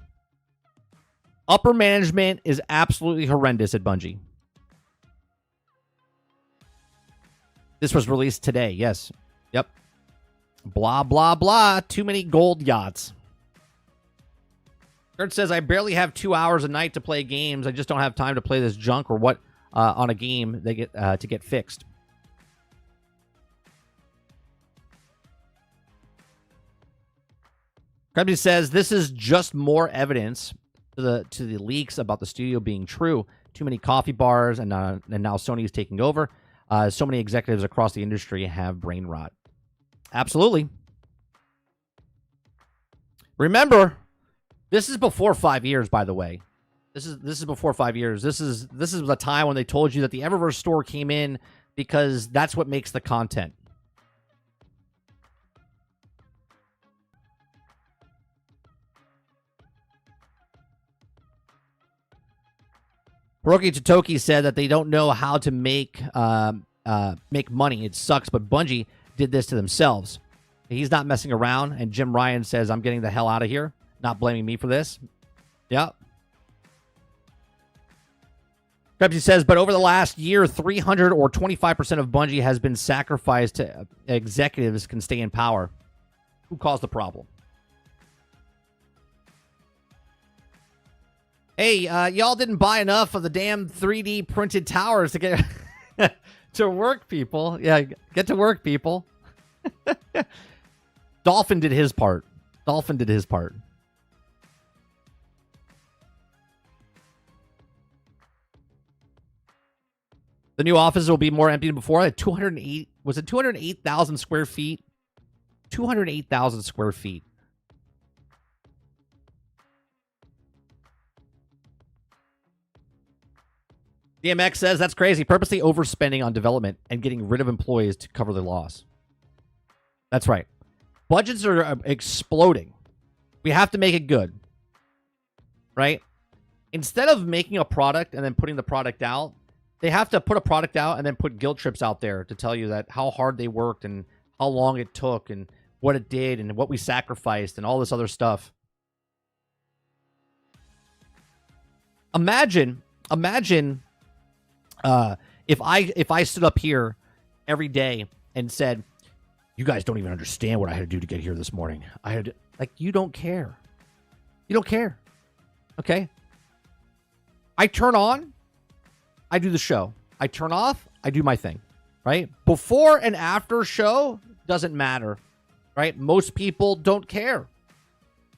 Upper management is absolutely horrendous at Bungie. This was released today, yes. Yep. Blah, blah, blah. Too many gold yachts. Kurt says, I barely have 2 hours a night to play games. I just don't have time to play this junk or what on a game they get to get fixed. Krebsy says, this is just more evidence to the leaks about the studio being true. Too many coffee bars, and now Sony is taking over. So many executives across the industry have brain rot. Absolutely. Remember, this is before 5 years, by the way. This is before 5 years. This is the time when they told you that the Eververse store came in because that's what makes the content. Hiroki Totoki said that they don't know how to make money. It sucks, but Bungie did this to themselves. He's not messing around, and Jim Ryan says, I'm getting the hell out of here. Not blaming me for this. Yep. Krebsy says, but over the last year, 300 or 25% of Bungie has been sacrificed to executives can stay in power. Who caused the problem? Hey, y'all didn't buy enough of the damn 3D printed towers to get to work, people. Yeah, get to work, people. Dolphin did his part. Dolphin did his part. The new offices will be more empty than before. At 208, was it 208,000 square feet? 208,000 square feet. DMX says that's crazy. Purposely overspending on development and getting rid of employees to cover the loss. That's right. Budgets are exploding. We have to make it good. Right? Instead of making a product and then putting the product out, they have to put a product out and then put guilt trips out there to tell you that how hard they worked and how long it took and what it did and what we sacrificed and all this other stuff. Imagine if I stood up here every day and said, you guys don't even understand what I had to do to get here this morning. I had to, like, you don't care. You don't care. Okay? I turn on, I do the show. I turn off, I do my thing. Right? Before and after show doesn't matter. Right? Most people don't care.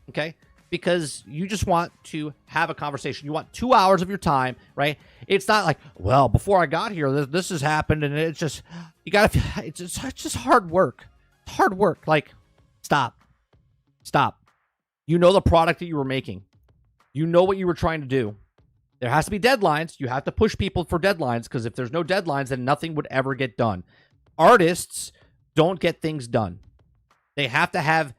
Okay? Because you just want to have a conversation. You want 2 hours of your time, right? It's not like, well, before I got here, this has happened, and it's just, you gotta, it's just hard work. It's hard work. Like, stop. You know the product that you were making. You know what you were trying to do. There has to be deadlines. You have to push people for deadlines because if there's no deadlines, then nothing would ever get done. Artists don't get things done. They have to have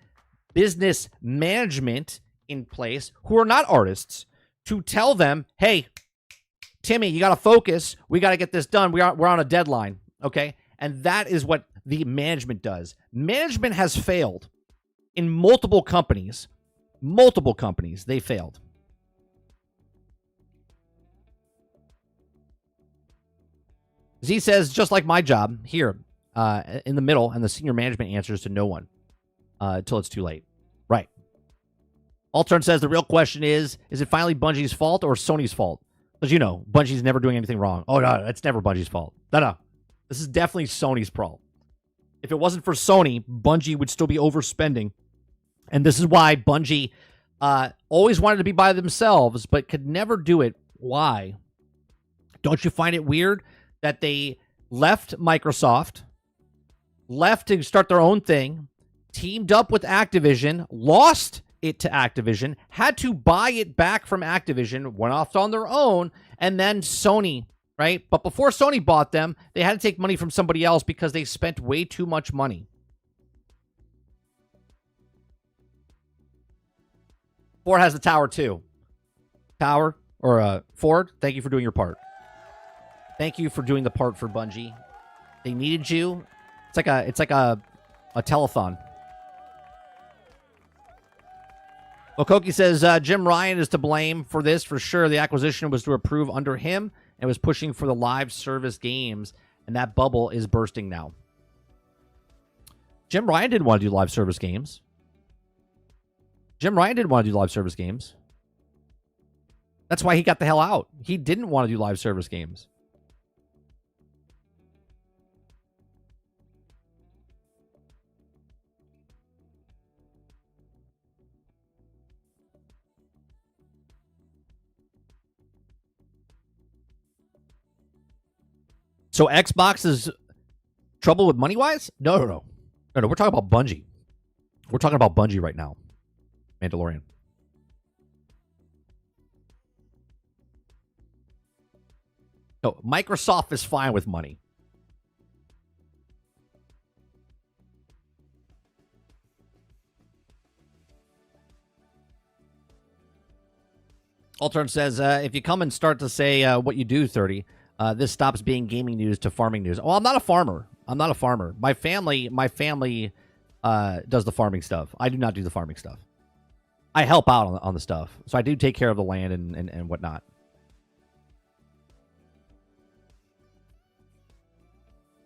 business management in place who are not artists to tell them, hey, Timmy, you got to focus. We got to get this done. We're on a deadline, okay? And that is what the management does. Management has failed in multiple companies. Multiple companies, they failed. Z says, just like my job here in the middle, and the senior management answers to no one until it's too late. Right. Altern says the real question is it finally Bungie's fault or Sony's fault? Because, you know, Bungie's never doing anything wrong. Oh, no, it's never Bungie's fault. No. This is definitely Sony's fault. If it wasn't for Sony, Bungie would still be overspending. And this is why Bungie always wanted to be by themselves, but could never do it. Why? Don't you find it weird that they left Microsoft, left to start their own thing, teamed up with Activision, lost it to Activision, had to buy it back from Activision, went off on their own, and then Sony, right? But before Sony bought them, they had to take money from somebody else because they spent way too much money. Ford has the tower too. Tower, or Ford, thank you for doing your part. Thank you for doing the part for Bungie. They needed you. It's like a telethon. Okoki says, Jim Ryan is to blame for this for sure. The acquisition was to approve under him and was pushing for the live service games, and that bubble is bursting now. Jim Ryan didn't want to do live service games. Jim Ryan didn't want to do live service games. That's why he got the hell out. He didn't want to do live service games. So Xbox is trouble with money-wise? No. We're talking about Bungie. We're talking about Bungie right now. Mandalorian. No, Microsoft is fine with money. Altern says, if you come and start to say what you do, 30, this stops being gaming news to farming news. Oh, I'm not a farmer. My family does the farming stuff. I do not do the farming stuff. I help out on the stuff. So I do take care of the land and whatnot.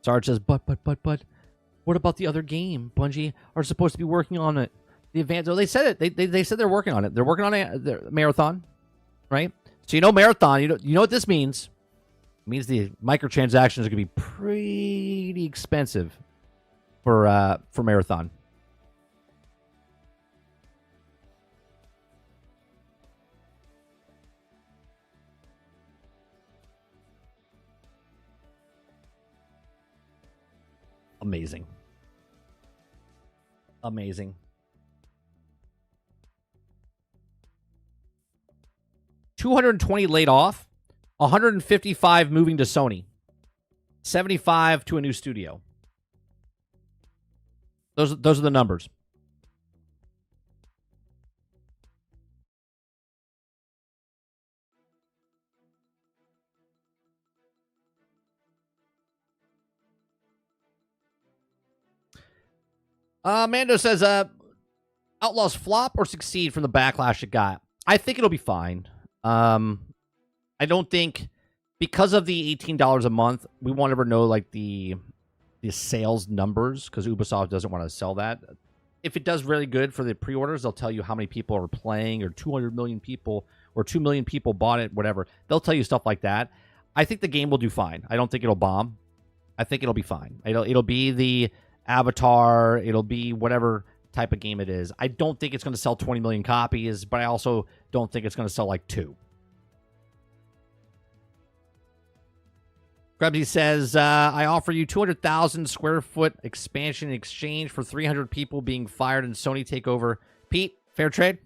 Sarge says, but, what about the other game? Bungie are supposed to be working on it. The advance. Oh, they said it. They said they're working on it. They're working on a Marathon, right? So you know Marathon. You know what this means. It means the microtransactions are going to be pretty expensive for Marathon. Amazing. 220 laid off, 155 moving to Sony, 75 to a new studio. Those are the numbers. Mando says, Outlaws flop or succeed from the backlash it got? I think it'll be fine. I don't think, because of the $18 a month, we won't ever know like the sales numbers because Ubisoft doesn't want to sell that. If it does really good for the pre-orders, they'll tell you how many people are playing, or 200 million people, or 2 million people bought it, whatever. They'll tell you stuff like that. I think the game will do fine. I don't think it'll bomb. I think it'll be fine. It'll be the Avatar. It'll be whatever type of game it is. I don't think it's going to sell 20 million copies, but I also don't think it's going to sell like 2. Krebsy says, I offer you 200,000 square foot expansion in exchange for 300 people being fired and Sony takeover. Pete, fair trade?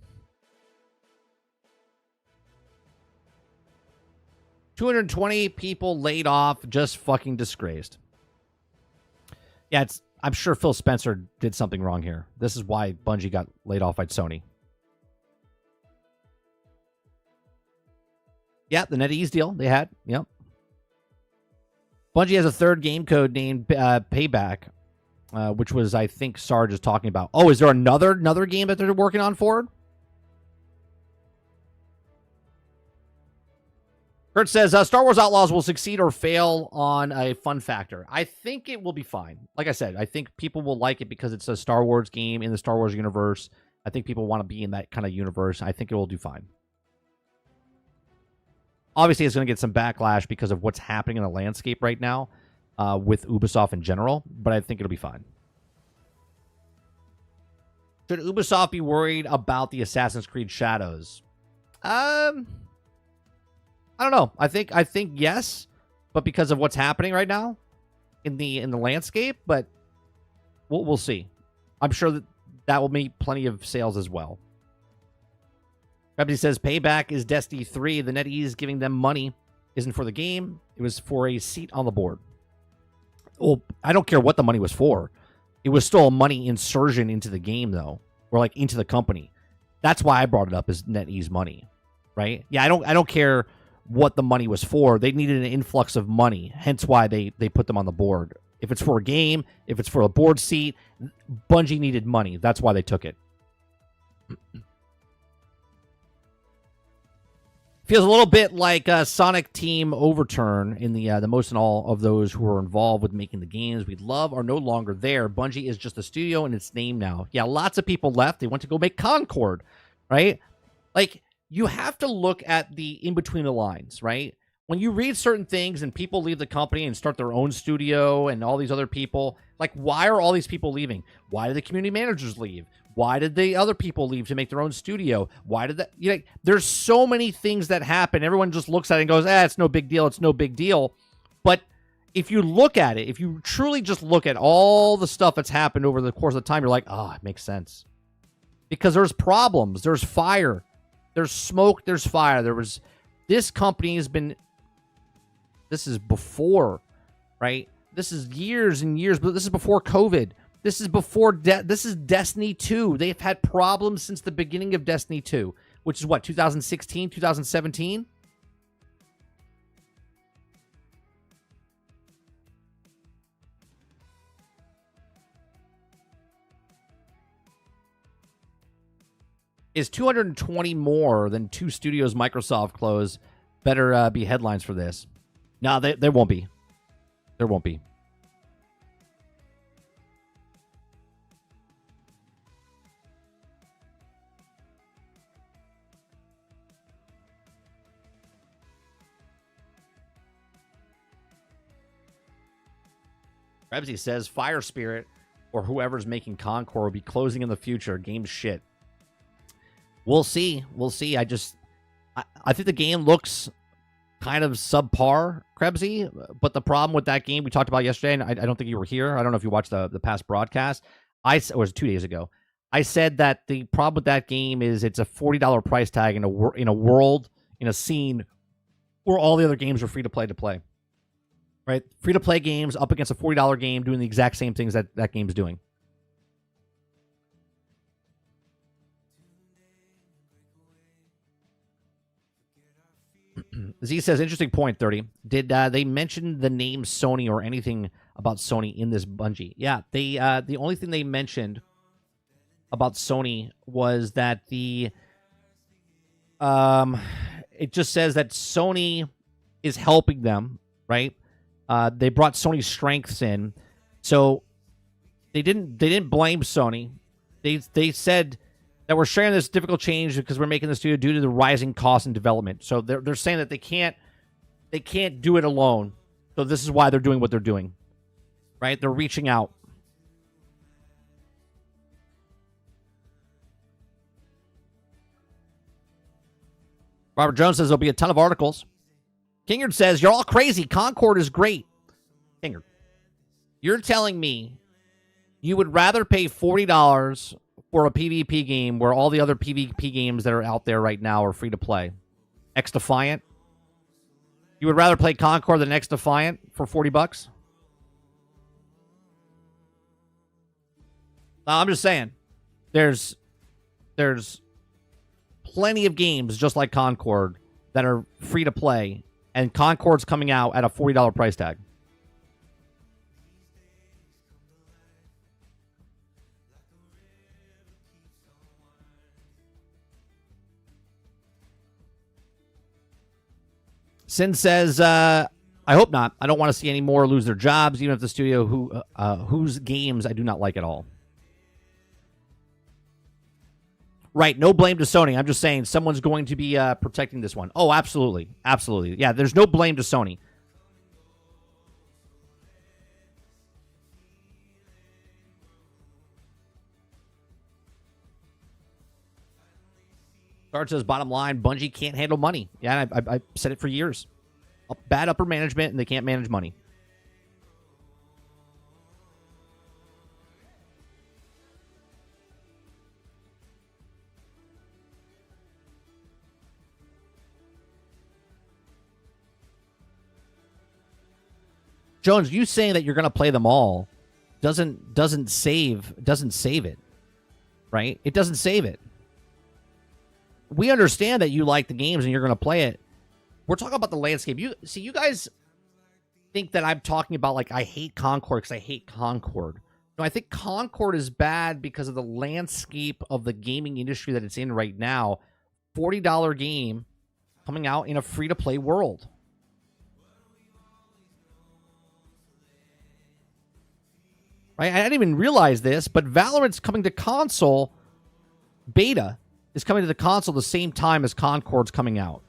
220 people laid off, just fucking disgraced. Yeah, I'm sure Phil Spencer did something wrong here. This is why Bungie got laid off by Sony. Yeah, the NetEase deal they had. Yep. Bungie has a third game code named Payback, which was, I think, Sarge is talking about. Oh, is there another game that they're working on forward? Kurt says, Star Wars Outlaws will succeed or fail on a fun factor. I think it will be fine. Like I said, I think people will like it because it's a Star Wars game in the Star Wars universe. I think people want to be in that kind of universe. I think it will do fine. Obviously, it's going to get some backlash because of what's happening in the landscape right now with Ubisoft in general, but I think it'll be fine. Should Ubisoft be worried about the Assassin's Creed Shadows? I don't know. I think yes, but because of what's happening right now in the landscape, but we'll see. I'm sure that will make plenty of sales as well. Pepsi says Payback is Destiny 3. The NetEase giving them money isn't for the game. It was for a seat on the board. Well, I don't care what the money was for. It was still a money insertion into the game, though, or like into the company. That's why I brought it up as NetEase money, right? Yeah, I don't care what the money was for. They needed an influx of money, hence why they put them on the board. If it's for a game, if it's for a board seat, Bungie needed money. That's why they took it. Feels a little bit like a Sonic Team overturn in the most and all of those who were involved with making the games we love are no longer there. Bungie is just a studio in its name now. Yeah, lots of people left. They went to go make Concord, right? Like, you have to look at the in-between the lines, right? When you read certain things and people leave the company and start their own studio and all these other people, like, why are all these people leaving? Why did the community managers leave? Why did the other people leave to make their own studio? Why did that? You know, there's so many things that happen. Everyone just looks at it and goes, it's no big deal. It's no big deal. But if you look at it, if you truly just look at all the stuff that's happened over the course of the time, you're like, it makes sense. Because there's problems. There's fire. There's smoke, there's fire. This company has been, this is before, right? This is years and years, but this is before COVID. This is before, this is Destiny 2. They've had problems since the beginning of Destiny 2, which is what, 2016, 2017? Is 220 more than 2 studios Microsoft close? Better be headlines for this. No, there won't be. There won't be. Rebsy says Fire Spirit or whoever's making Concord will be closing in the future. Game's shit. We'll see. We'll see. I think the game looks kind of subpar, Krebsy. But the problem with that game we talked about yesterday, and I don't think you were here. I don't know if you watched the past broadcast. It was 2 days ago. I said that the problem with that game is it's a $40 price tag in a world, in a scene where all the other games are free to play. Right? Free to play games up against a $40 game doing the exact same things that game's doing. Z says, interesting point, 30. Did they mention the name Sony or anything about Sony in this Bungie? Yeah, the only thing they mentioned about Sony was that it just says that Sony is helping them, right? They brought Sony's strengths in. So they didn't blame Sony. They said that we're sharing this difficult change because we're making the studio due to the rising cost and development. So they're saying that they can't do it alone. So this is why they're doing what they're doing. Right? They're reaching out. Robert Jones says there'll be a ton of articles. Kingard says, you're all crazy. Concord is great. Kingard, you're telling me you would rather pay $40 for a PvP game where all the other PvP games that are out there right now are free to play? X Defiant? You would rather play Concord than X Defiant for $40? I'm just saying. There's plenty of games just like Concord that are free to play, and Concord's coming out at a $40 price tag. Sin says, I hope not. I don't want to see any more lose their jobs, even if the studio whose games I do not like at all. Right, no blame to Sony. I'm just saying someone's going to be protecting this one. Oh, absolutely. Absolutely. Yeah, there's no blame to Sony. Start says, bottom line, Bungie can't handle money. Yeah, I've said it for years. Bad upper management, and they can't manage money. Jones, you saying that you're going to play them all doesn't save it, right? It doesn't save it. We understand that you like the games and you're going to play it. We're talking about the landscape. You guys think that I'm talking about like I hate Concord because I hate Concord. No, I think Concord is bad because of the landscape of the gaming industry that it's in right now. $40 game coming out in a free-to-play world. Right? I didn't even realize this, but Valorant's coming to console. Beta is coming to the console the same time as Concord's coming out.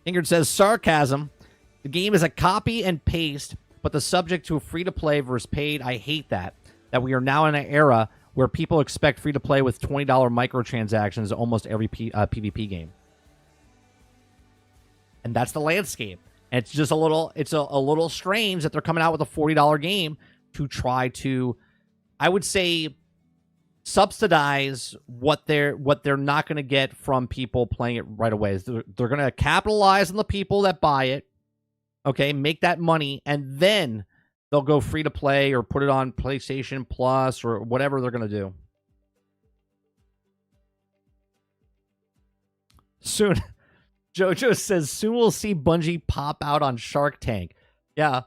Ingrid says, sarcasm. The game is a copy and paste, but the subject to a free-to-play versus paid. I hate that. That we are now in an era where people expect free-to-play with $20 microtransactions almost every PvP game. And that's the landscape. And it's just a little strange that they're coming out with a $40 game to try to, I would say, subsidize what they're not going to get from people playing it right away. They're going to capitalize on the people that buy it, okay, make that money, and then they'll go free to play or put it on PlayStation Plus or whatever they're going to do. Soon. Jojo says, soon we'll see Bungie pop out on Shark Tank. Yeah.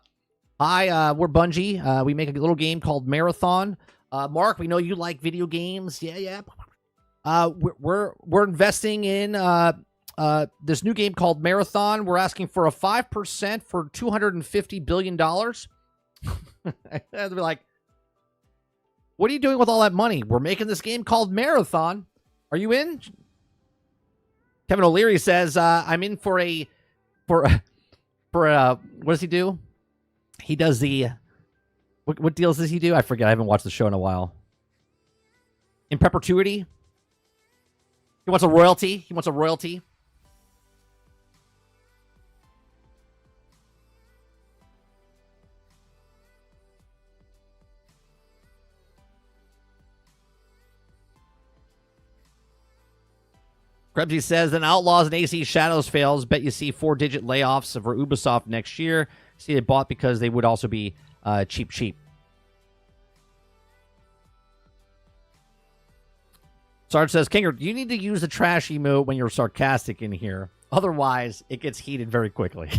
Hi, we're Bungie. We make a little game called Marathon. Mark, we know you like video games. Yeah. We're investing in this new game called Marathon. We're asking for a 5% for $250 billion. They'll be like, what are you doing with all that money? We're making this game called Marathon. Are you in? Kevin O'Leary says, I'm in for what does he do? He does the, what deals does he do? I forget. I haven't watched the show in a while. In perpetuity? He wants a royalty. Krebsy says, then Outlaws and AC Shadows fails. Bet you see 4-digit layoffs for Ubisoft next year. See, they bought because they would also be cheap. Sarge says, Kinger, you need to use the trash emote when you're sarcastic in here. Otherwise, it gets heated very quickly.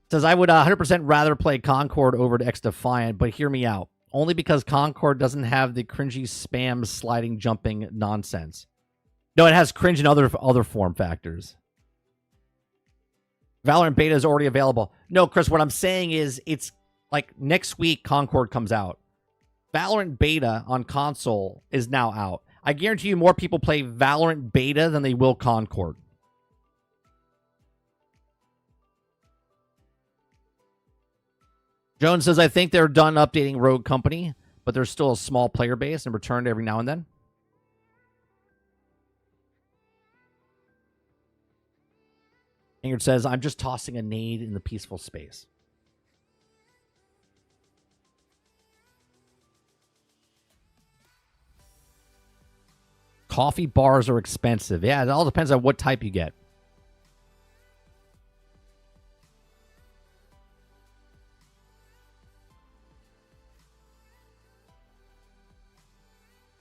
Says, I would 100% rather play Concord over to X Defiant, but hear me out. Only because Concord doesn't have the cringy spam sliding jumping nonsense. No, it has cringe and other form factors. Valorant beta is already available. No, Chris, what I'm saying is it's like next week Concord comes out. Valorant beta on console is now out. I guarantee you more people play Valorant beta than they will Concord. Jones says, I think they're done updating Rogue Company, but there's still a small player base and returned every now and then. Ingrid says, I'm just tossing a nade in the peaceful space. Coffee bars are expensive. Yeah, it all depends on what type you get.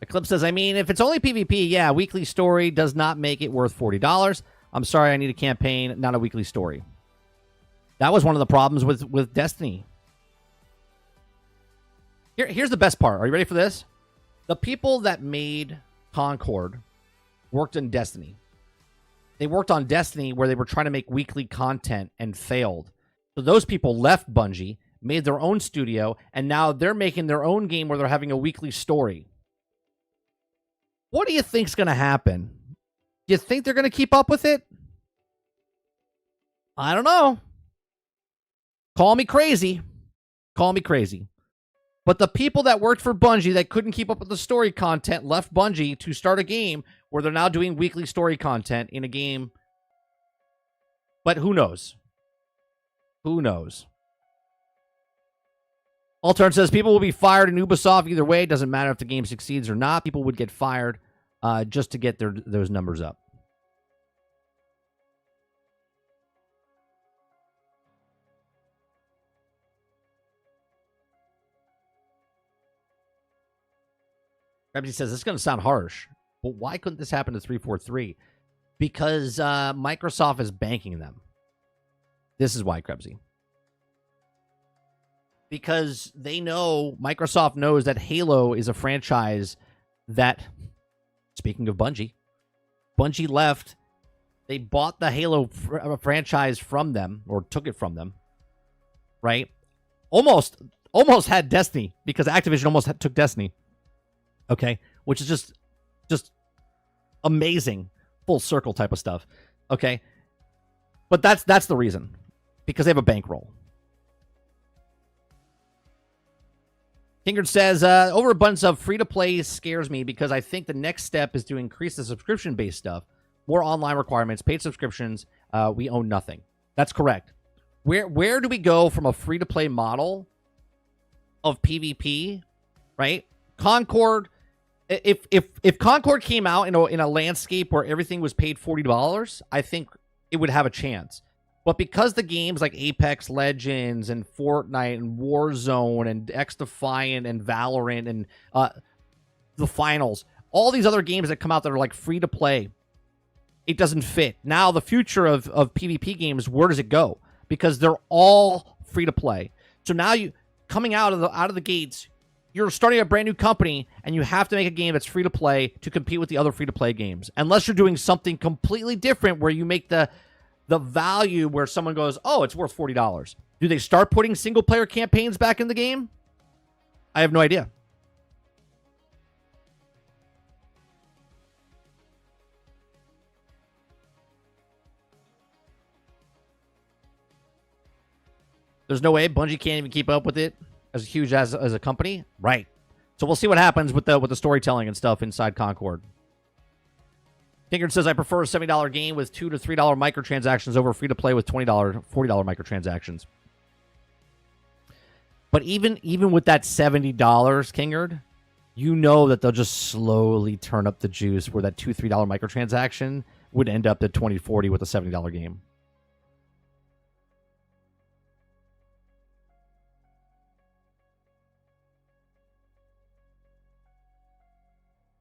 Eclipse says, I mean, if it's only PvP, yeah, weekly story does not make it worth $40. I'm sorry, I need a campaign, not a weekly story. That was one of the problems with Destiny. Here's the best part. Are you ready for this? The people that made Concord worked in Destiny. They worked on Destiny where they were trying to make weekly content and failed. So those people left Bungie, made their own studio, and now they're making their own game where they're having a weekly story. What do you think's going to happen? Do you think they're going to keep up with it? I don't know. Call me crazy. Call me crazy. But the people that worked for Bungie that couldn't keep up with the story content left Bungie to start a game where they're now doing weekly story content in a game. But who knows? Who knows? Altern says people will be fired in Ubisoft either way. It doesn't matter if the game succeeds or not. People would get fired just to get those numbers up. Krebsy says, this is going to sound harsh, but why couldn't this happen to 343? Because Microsoft is banking them. This is why, Krebsy. Because they know, Microsoft knows that Halo is a franchise that, speaking of Bungie, Bungie left. They bought the Halo franchise from them, or took it from them, right? Almost had Destiny, because Activision almost took Destiny. Okay, which is just amazing, full circle type of stuff. Okay, but that's the reason, because they have a bankroll. Kingard says, overabundance of free-to-play scares me because I think the next step is to increase the subscription-based stuff. More online requirements, paid subscriptions, we own nothing. That's correct. Where do we go from a free-to-play model of PvP, right? Concord, if Concord came out in a landscape where everything was paid $40, I think it would have a chance. But because the games like Apex Legends and Fortnite and Warzone and XDefiant and Valorant and the Finals, all these other games that come out that are like free to play, it doesn't fit. Now the future of PvP games, where does it go? Because they're all free to play. So now you coming out of the gates, you're starting a brand new company and you have to make a game that's free to play to compete with the other free to play games. Unless you're doing something completely different where you make the value where someone goes, oh, it's worth $40. Do they start putting single-player campaigns back in the game? I have no idea. There's no way Bungie can't even keep up with it as huge as a company? Right. So we'll see what happens with the storytelling and stuff inside Concord. Kingard says, I prefer a $70 game with $2 to $3 microtransactions over free-to-play with $20, $40 microtransactions. But even with that $70, Kingard, you know that they'll just slowly turn up the juice where that $2, $3 microtransaction would end up at $20, $40 with a $70 game.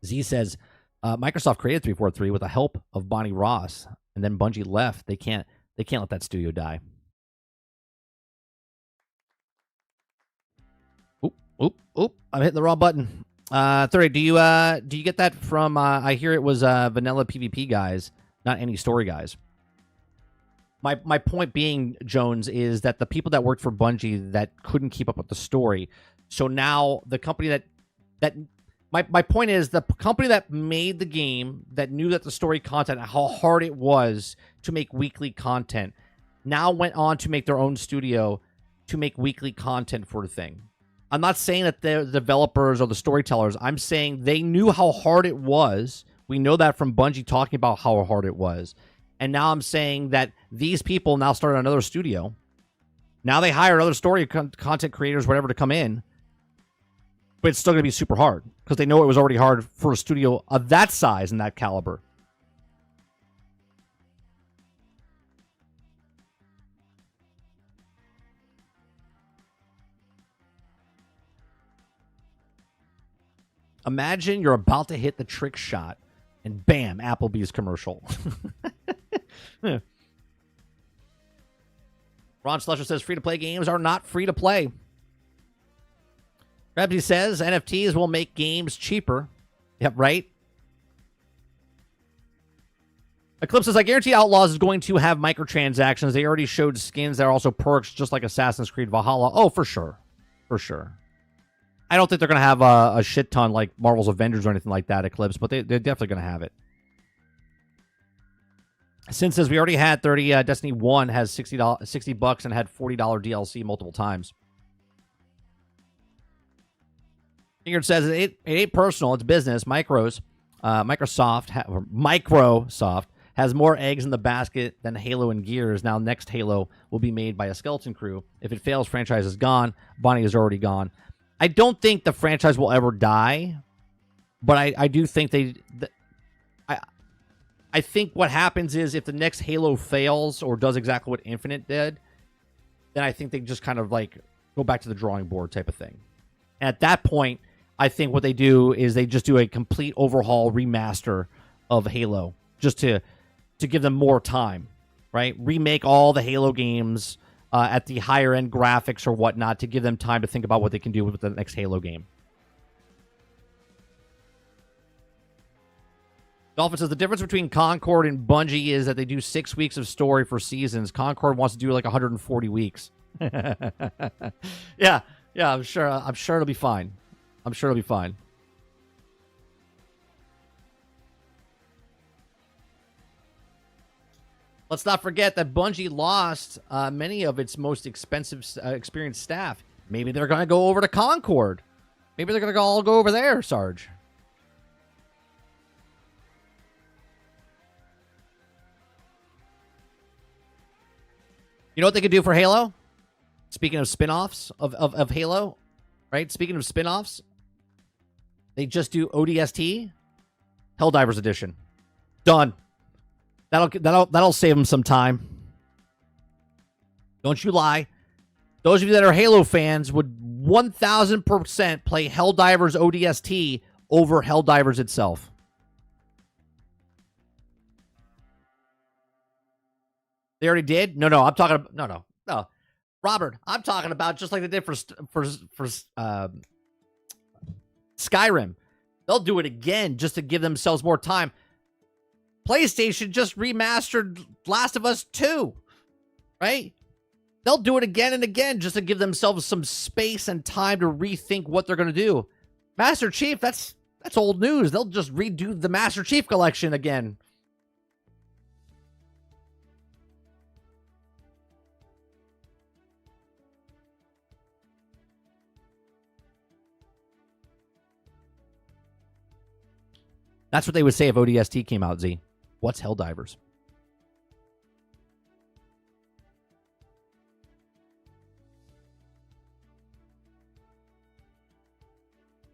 Z says, Microsoft created 343 with the help of Bonnie Ross, and then Bungie left. They can't let that studio die. Oop! I'm hitting the wrong button. 30. Do you get that from? I hear it was vanilla PvP guys, not any story guys. My point being, Jones, is that the people that worked for Bungie that couldn't keep up with the story, so now the company that. My point is the company that made the game, that knew that the story content, how hard it was to make weekly content, now went on to make their own studio to make weekly content for the thing. I'm not saying that the developers or the storytellers. I'm saying they knew how hard it was. We know that from Bungie talking about how hard it was. And now I'm saying that these people now started another studio. Now they hire other story content creators, whatever, to come in. but it's still going to be super hard because they know it was already hard for a studio of that size and that caliber. Imagine you're about to hit the trick shot and bam, Applebee's commercial. Ron Slusher says free-to-play games are not free-to-play. Rebsy says NFTs will make games cheaper. Yep, right? Eclipse says, I guarantee Outlaws is going to have microtransactions. They already showed skins that are also perks, just like Assassin's Creed Valhalla. Oh, for sure. For sure. I don't think they're going to have a shit ton like Marvel's Avengers or anything like that, Eclipse, but they're definitely going to have it. Sin says we already had 30. Destiny 1 has $60 and had $40 DLC multiple times. Ingrid says it ain't personal, it's business. Microsoft has more eggs in the basket than Halo and Gears. Now next Halo will be made by a skeleton crew. If it fails, franchise is gone. Bonnie is already gone. I don't think the franchise will ever die, but I do think I think what happens is if the next Halo fails or does exactly what Infinite did, then I think they just kind of like go back to the drawing board type of thing. And at that point, I think what they do is they just do a complete overhaul remaster of Halo just to give them more time, right? Remake all the Halo games at the higher end graphics or whatnot to give them time to think about what they can do with the next Halo game. Dolphin says the difference between Concord and Bungie is that they do 6 weeks of story for seasons. Concord wants to do like 140 weeks. Yeah, I'm sure it'll be fine. I'm sure it'll be fine. Let's not forget that Bungie lost many of its most experienced staff. Maybe they're going to go over to Concord. Maybe they're going to all go over there, Sarge. You know what they could do for Halo? Speaking of spin-offs of Halo, right? Speaking of spin-offs, they just do ODST, Helldivers Edition. Done. That'll save them some time. Don't you lie. Those of you that are Halo fans would 1,000% play Helldivers ODST over Helldivers itself. They already did? No. I'm talking about no. Robert, I'm talking about just like they did for Skyrim. They'll do it again just to give themselves more time. PlayStation just remastered Last of Us 2, right? They'll do it again and again just to give themselves some space and time to rethink what they're going to do. Master Chief, that's old news. They'll just redo the Master Chief collection again. That's what they would say if ODST came out, Z. What's Helldivers?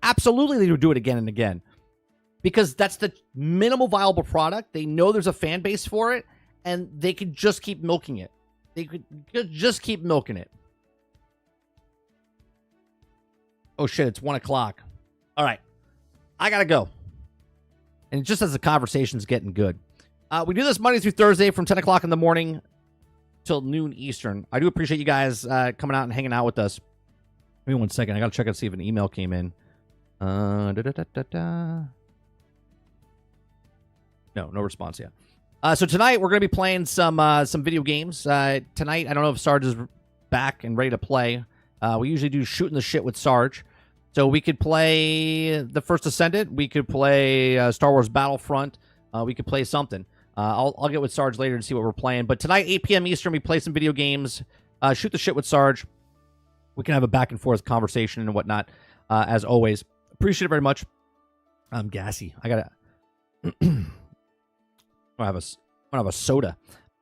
Absolutely, they would do it again and again. Because that's the minimal viable product. They know there's a fan base for it, and they could just keep milking it. They could just keep milking it. Oh, shit, it's 1 o'clock. All right. I got to go. And just as the conversation's getting good. We do this Monday through Thursday from 10 o'clock in the morning till noon Eastern. I do appreciate you guys coming out and hanging out with us. Give me 1 second. I got to check and see if an email came in. No response yet. So tonight we're going to be playing some video games. Tonight, I don't know if Sarge is back and ready to play. We usually do Shooting the Shit with Sarge. So we could play The First Ascendant. We could play Star Wars Battlefront. We could play something. I'll get with Sarge later and see what we're playing. But tonight, 8 p.m. Eastern, we play some video games. Shoot the shit with Sarge. We can have a back and forth conversation and whatnot, as always. Appreciate it very much. I'm gassy. I gotta. I have a soda.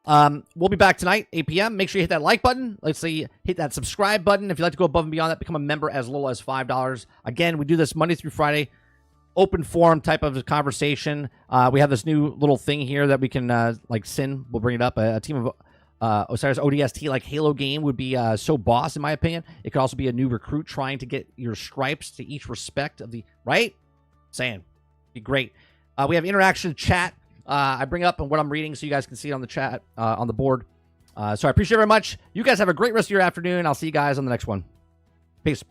We'll be back tonight, 8 p.m. Make sure you hit that like button. Let's see, hit that subscribe button. If you'd like to go above and beyond that, become a member as little as $5. Again, we do this Monday through Friday, open forum type of conversation. We have this new little thing here that we can, like Sin will bring it up. A team of Osiris ODST like Halo game would be so boss, in my opinion. It could also be a new recruit trying to get your stripes to each respect of the, right? Saying, be great. We have interaction chat. I bring up what I'm reading so you guys can see it on the chat, on the board. So I appreciate it very much. You guys have a great rest of your afternoon. I'll see you guys on the next one. Peace.